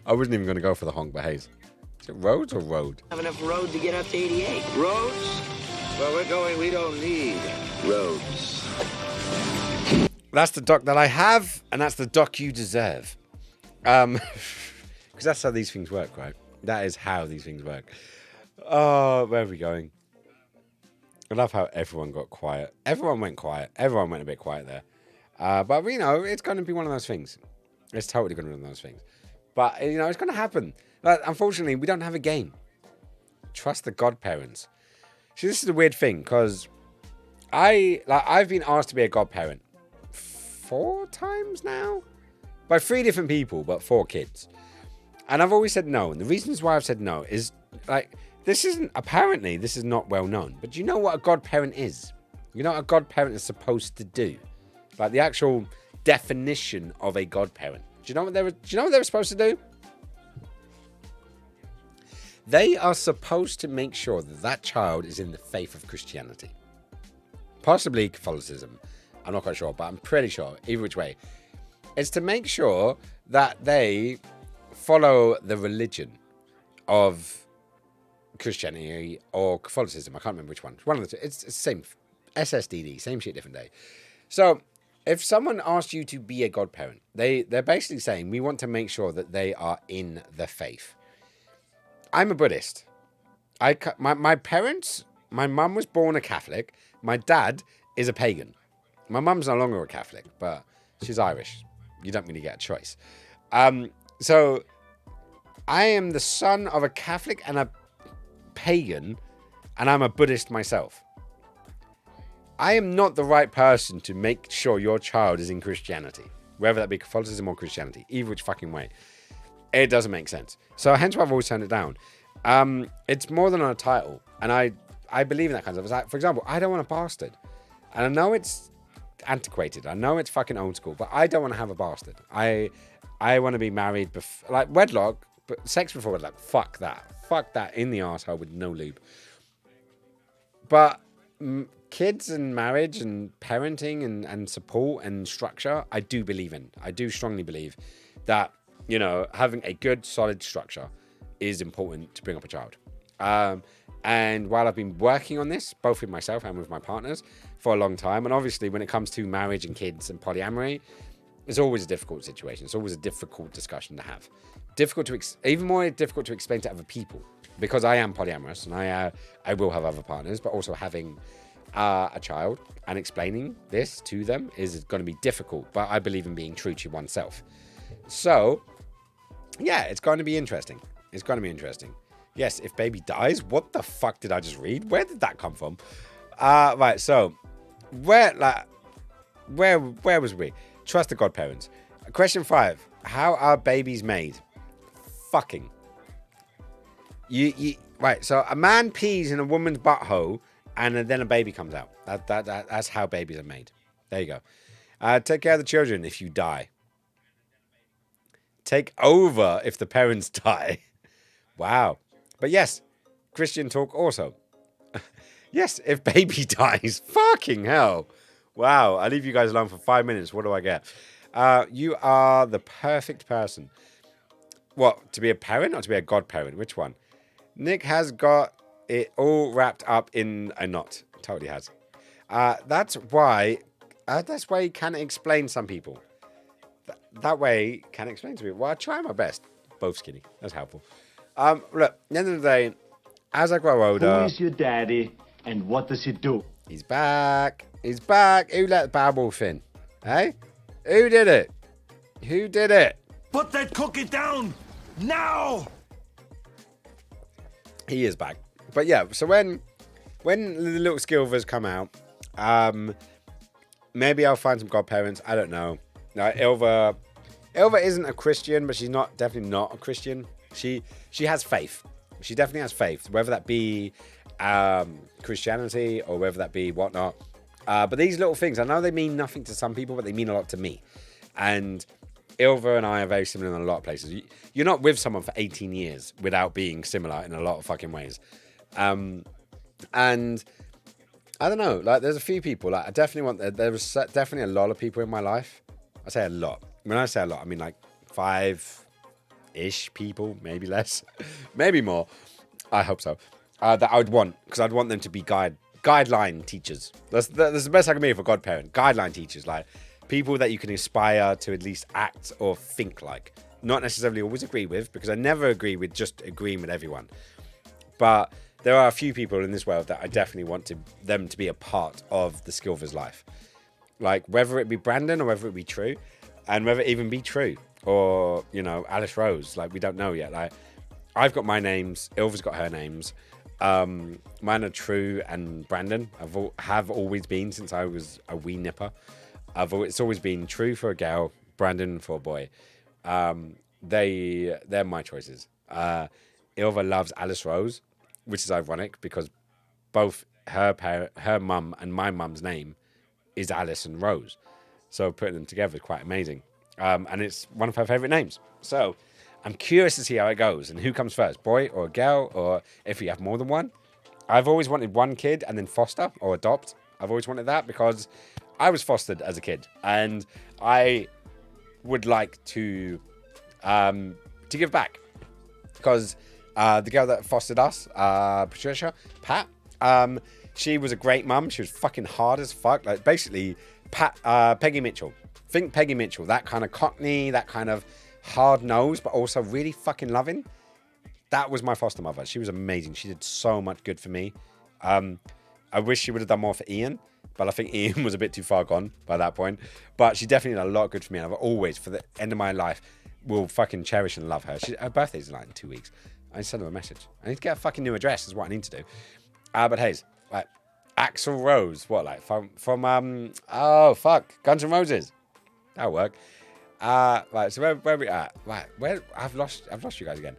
I wasn't even gonna go for the honk, but haze. Is it roads or road? Have enough road to get up to 88. Roads? Where we're going, we don't need roads. That's the Doc that I have, and that's the Doc you deserve. Because that's how these things work, right? That is how these things work. Oh, where are we going? I love how everyone got quiet. Everyone went quiet. Everyone went a bit quiet there. But, you know, it's going to be one of those things. It's totally going to be one of those things. But, you know, it's going to happen. But unfortunately, we don't have a game. Trust the godparents. See, this is a weird thing, because I've been asked to be a godparent 4 times now? By 3 different people, but 4 kids. And I've always said no. And the reasons why I've said no is, like, this is not well known. But do you know what a godparent is? You know what a godparent is supposed to do? Like, the actual definition of a godparent. Do you know what they were supposed to do? They are supposed to make sure that that child is in the faith of Christianity. Possibly Catholicism. I'm not quite sure, but I'm pretty sure. Either which way. It's to make sure that they follow the religion of Christianity or Catholicism. I can't remember which one. One of the two. It's the same. SSDD. Same shit, different day. So, if someone asks you to be a godparent, they're basically saying, we want to make sure that they are in the faith. I'm a Buddhist. My parents, my mum was born a Catholic. My dad is a pagan. My mum's no longer a Catholic, but she's Irish. You don't really get a choice. So I am the son of a Catholic and a pagan, and I'm a Buddhist myself. I am not the right person to make sure your child is in Christianity, whether that be Catholicism or Christianity, either which fucking way. It doesn't make sense. So hence why I've always turned it down. It's more than a title, and I believe in that kind of stuff. Like, for example, I don't want a bastard. And I know it's antiquated. I know it's fucking old school, but I don't want to have a bastard. I want to be married, like wedlock, but sex before wedlock. Fuck that. Fuck that in the arsehole with no lube. But kids and marriage and parenting and support and structure, I do believe in. I do strongly believe that, you know, having a good, solid structure is important to bring up a child. And while I've been working on this, both with myself and with my partners, for a long time, and obviously when it comes to marriage and kids and polyamory, it's always a difficult situation. It's always a difficult discussion to have. Even more difficult to explain to other people, because I am polyamorous and I will have other partners, but also having a child and explaining this to them is going to be difficult. But I believe in being true to oneself. So, yeah, it's going to be interesting. It's going to be interesting. Yes, if baby dies, what the fuck did I just read? Where did that come from? Right, so where was we? Trust the godparents. Question 5. How are babies made? Fucking. Right, so a man pees in a woman's butthole and then a baby comes out. That's how babies are made. There you go. Take care of the children if you die. Take over if the parents die. Wow. But yes, Christian talk also. Yes, if baby dies. Fucking hell. Wow. I leave you guys alone for 5 minutes. What do I get? You are the perfect person. What, to be a parent or to be a godparent? Which one? Nick has got it all wrapped up in a knot. Totally has. That's why he can explain some people. That way can explain to people. Well, I try my best. Both skinny. That's helpful. Look, at the end of the day, as I grow older... Who is your daddy and what does he do? He's back. He's back. Who let Beowulf in? Hey? Who did it? Who did it? Put that cookie down! Now! He is back. But yeah, so when the little Skilvers come out, maybe I'll find some godparents. I don't know. Ilva isn't a Christian, but she's definitely not a Christian. She has faith. She definitely has faith, whether that be Christianity or whether that be whatnot. But these little things, I know they mean nothing to some people, but they mean a lot to me. And Ilva and I are very similar in a lot of places. You're not with someone for 18 years without being similar in a lot of fucking ways. And I don't know, like there's a few people, like I definitely want, there was definitely a lot of people in my life. I say a lot. When I say a lot, I mean like 5-ish people, maybe less, maybe more. I hope so. That I would want, because I'd want them to be guideline teachers. That's the best I can be for godparent. Guideline teachers, like people that you can aspire to at least act or think like. Not necessarily always agree with, because I never agree with just agreeing with everyone. But there are a few people in this world that I definitely want them to be a part of the Skilvers life. Like, whether it be Brandon or whether it be True, and whether it even be True or, you know, Alice Rose. Like, we don't know yet. Like, I've got my names. Ilva's got her names. Mine are True and Brandon. Have always been since I was a wee nipper. It's always been True for a girl, Brandon for a boy. They're my choices. Ilva loves Alice Rose, which is ironic because both her mum and my mum's name is Alice and Rose. So putting them together is quite amazing. And it's one of her favourite names. So I'm curious to see how it goes and who comes first, boy or a girl, or if you have more than one. I've always wanted one kid and then foster or adopt. I've always wanted that because I was fostered as a kid, and I would like to give back because the girl that fostered us, Patricia, Pat, she was a great mum. She was fucking hard as fuck. Like, basically, Peggy Mitchell. Think Peggy Mitchell. That kind of cockney, that kind of hard nose, but also really fucking loving. That was my foster mother. She was amazing. She did so much good for me. I wish she would have done more for Ian, but I think Ian was a bit too far gone by that point. But she definitely did a lot of good for me, and I've always, for the end of my life, will fucking cherish and love her. Her birthday's in like in 2 weeks. I need to send her a message. I need to get a fucking new address is what I need to do. But Hayes, like, Axl Rose, what, like, from oh, fuck, Guns N' Roses. That'll work. Right, so where we at? Right, where, I've lost you guys again.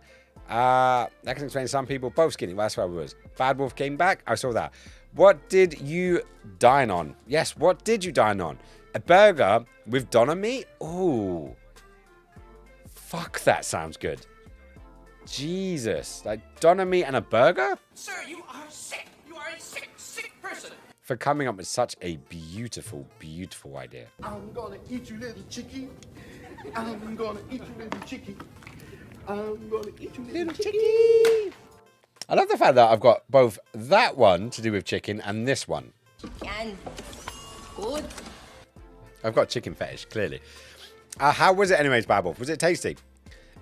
That can explain some people, both skinny. Well, that's where I was. Bad Wolf came back. I saw that. What did you dine on? Yes, what did you dine on? A burger with Donna meat? Ooh. Fuck, that sounds good. Jesus. Like, Donna meat and a burger? Sir, you are sick. You are a sick person. For coming up with such a beautiful, beautiful idea. I'm gonna eat you, little chickie. I'm gonna eat you, little chickie. I'm gonna eat you, little chickie. I love the fact that I've got both that one to do with chicken and this one. Chicken. Good. I've got chicken fetish, clearly. How was it anyways, Bad Wolf? Was it tasty?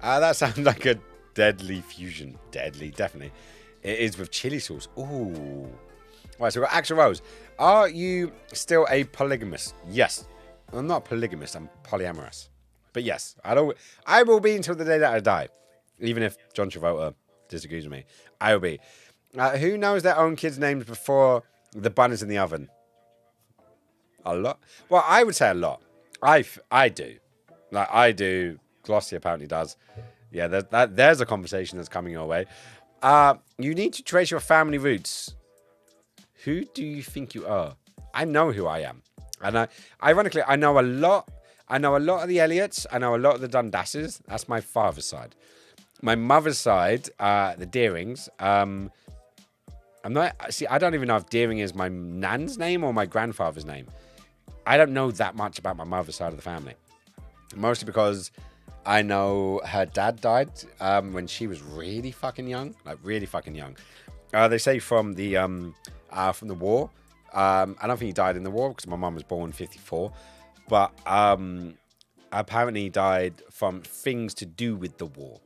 That sounds like a deadly fusion. Deadly, definitely. It is with chili sauce. Ooh. Right, so we've got Axl Rose. Are you still a polygamist? Yes. I'm not polygamist, I'm polyamorous. But yes, I will be until the day that I die. Even if John Travolta disagrees with me. I will be. Who knows their own kids' names before the bun is in the oven? A lot? Well, I would say a lot. I do. Like, I do. Glossy apparently does. Yeah, there's a conversation that's coming your way. You need to trace your family roots. Who do you think you are? I know who I am. And ironically, I know a lot. I know a lot of the Elliots. I know a lot of the Dundasses. That's my father's side. My mother's side, the Deerings. I don't even know if Deering is my nan's name or my grandfather's name. I don't know that much about my mother's side of the family. Mostly because I know her dad died when she was really fucking young. Like, really fucking young. They say from the war. I don't think he died in the war because my mum was born in 1954. But apparently he died from things to do with the war.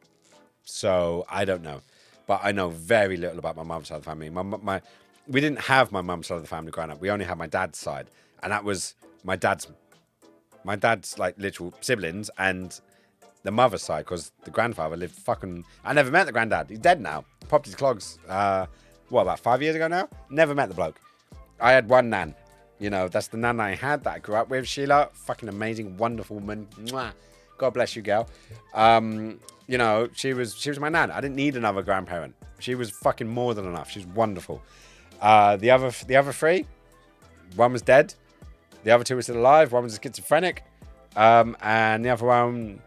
So I don't know. But I know very little about my mum's side of the family. We didn't have my mum's side of the family growing up. We only had my dad's side. And that was my dad's like literal siblings and the mother's side, because the grandfather lived fucking... I never met the granddad. He's dead now. Popped his clogs, about 5 years ago now? Never met the bloke. I had one nan. You know, that's the nan I had that I grew up with. Sheila, fucking amazing, wonderful woman. Mwah. God bless you, girl. You know, she was my nan. I didn't need another grandparent. She was fucking more than enough. She was wonderful. The other three, one was dead. The other two were still alive. One was a schizophrenic. And the other one,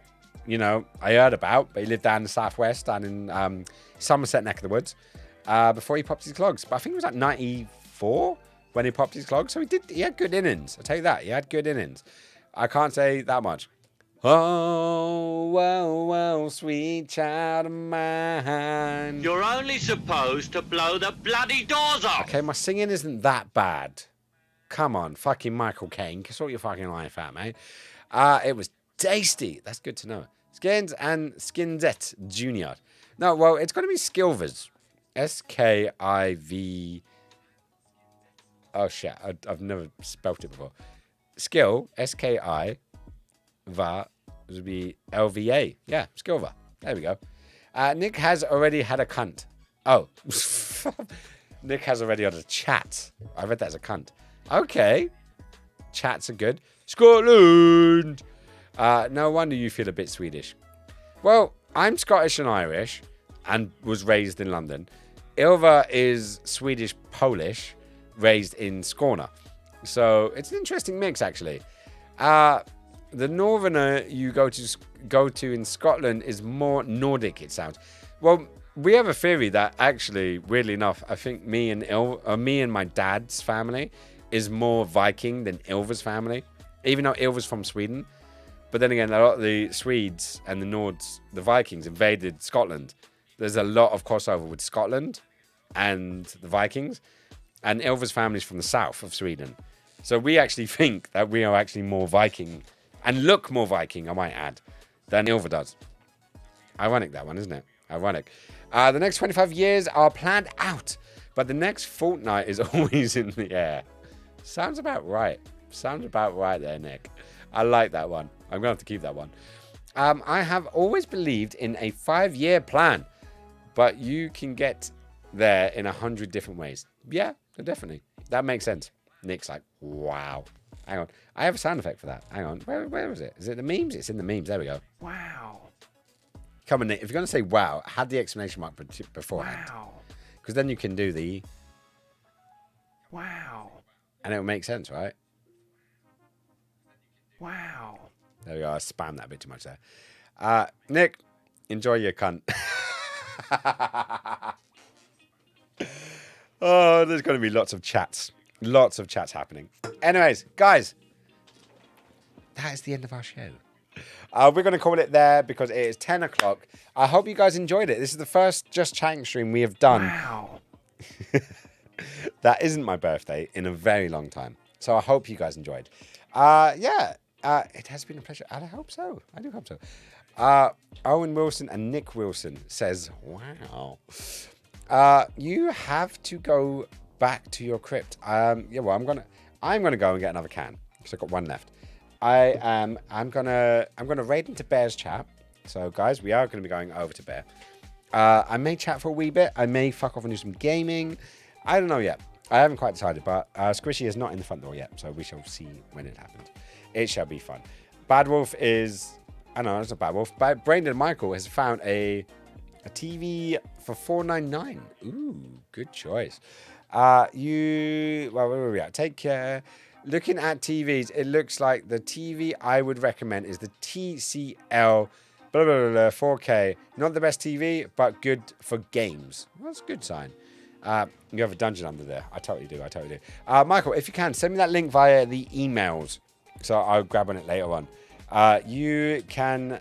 you know, I heard about, but he lived down in the southwest, down in Somerset neck of the woods, before he popped his clogs. But I think it was like 94 when he popped his clogs. So he had good innings. I'll tell you that. He had good innings. I can't say that much. Oh, well, sweet child of mine. You're only supposed to blow the bloody doors off. Okay, my singing isn't that bad. Come on, fucking Michael Caine. Sort your fucking life out, mate. It was tasty. That's good to know. Skins and Skinzette Jr. No, well, it's going to be Skilvers. SKIV. Oh shit! I've never spelt it before. Skill SKI va would be LVA. Yeah, Skilva. There we go. Nick has already had a cunt. Oh, Nick has already had a chat. I read that as a cunt. Okay, chats are good. Scotland. No wonder you feel a bit Swedish. Well, I'm Scottish and Irish, and was raised in London. Ilva is Swedish Polish, raised in Skåne. So it's an interesting mix, actually. The northerner you go to in Scotland is more Nordic, it sounds. Well, we have a theory that actually, weirdly enough, I think me and my dad's family is more Viking than Ilva's family, even though Ilva's from Sweden. But then again, a lot of the Swedes and the Nords, the Vikings, invaded Scotland. There's a lot of crossover with Scotland and the Vikings. And Ilva's family's from the south of Sweden. So we actually think that we are actually more Viking, and look more Viking, I might add, than Ilva does. Ironic, that one, isn't it? Ironic. The next 25 years are planned out, but the next fortnight is always in the air. Sounds about right. Sounds about right there, Nick. I like that one. I'm going to have to keep that one. I have always believed in a 5-year plan, but you can get there in 100 different ways. Yeah, definitely. That makes sense. Nick's like, wow. Hang on. I have a sound effect for that. Hang on. Where is it? Is it the memes? It's in the memes. There we go. Wow. Come on, Nick. If you're going to say wow, add the exclamation mark beforehand. Wow. Because then you can do the... Wow. And it will make sense, right? Wow. There we go. I spammed that a bit too much there. Nick, enjoy your cunt. Oh, there's going to be lots of chats. Lots of chats happening. Anyways, guys, that is the end of our show. We're going to call it there because it is 10 o'clock. I hope you guys enjoyed it. This is the first Just Chatting stream we have done. Wow. That isn't my birthday in a very long time. So I hope you guys enjoyed. It has been a pleasure. And I hope so. I do hope so. Owen Wilson and Nick Wilson says, wow. You have to go back to your crypt. I'm gonna go and get another can because I've got one left. I'm gonna raid into Bear's chat. So guys, we are gonna be going over to Bear. I may chat for a wee bit. I may fuck off and do some gaming. I don't know yet. I haven't quite decided, but Squishy is not in the front door yet, so we shall see when it happens. It shall be fun. Bad Wolf is... I know, it's not Bad Wolf. But Brandon Michael has found a TV for $4.99. Ooh, good choice. Where were we at? Take care. Looking at TVs, it looks like the TV I would recommend is the TCL 4K. Not the best TV, but good for games. Well, that's a good sign. You have a dungeon under there. I totally do. Michael, if you can, send me that link via the emails. So I'll grab on it later on. You can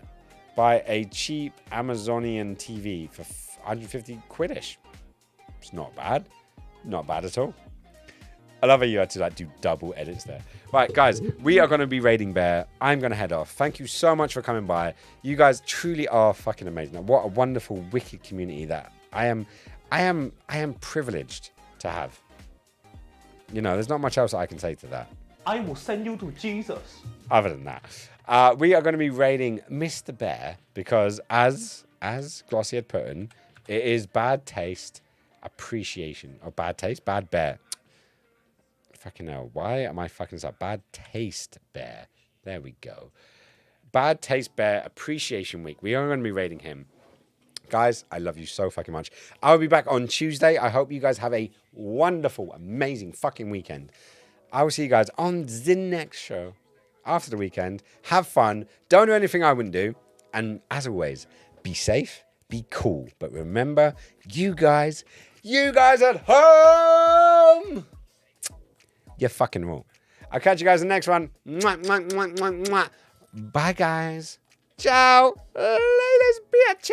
buy a cheap Amazonian TV for 150 quidish. It's not bad. Not bad at all. I love how you had to do double edits there. Right, guys, we are going to be raiding Bear. I'm going to head off. Thank you so much for coming by. You guys truly are fucking amazing. What a wonderful, wicked community that I am privileged to have. You know, there's not much else I can say to that. I will send you to Jesus. Other than that, we are going to be raiding Mr. Bear because, as Glossy had put in, it is bad taste appreciation. Or bad taste? Bad Bear. Fucking hell. Why am I fucking this up? Bad Taste Bear. There we go. Bad Taste Bear Appreciation Week. We are going to be raiding him. Guys, I love you so fucking much. I'll be back on Tuesday. I hope you guys have a wonderful, amazing fucking weekend. I will see you guys on the next show after the weekend. Have fun. Don't do anything I wouldn't do. And as always, be safe, be cool. But remember, you guys at home, you fucking rule. I'll catch you guys in the next one. Mwah, mwah, mwah, mwah, mwah. Bye, guys. Ciao. Laters, bitches.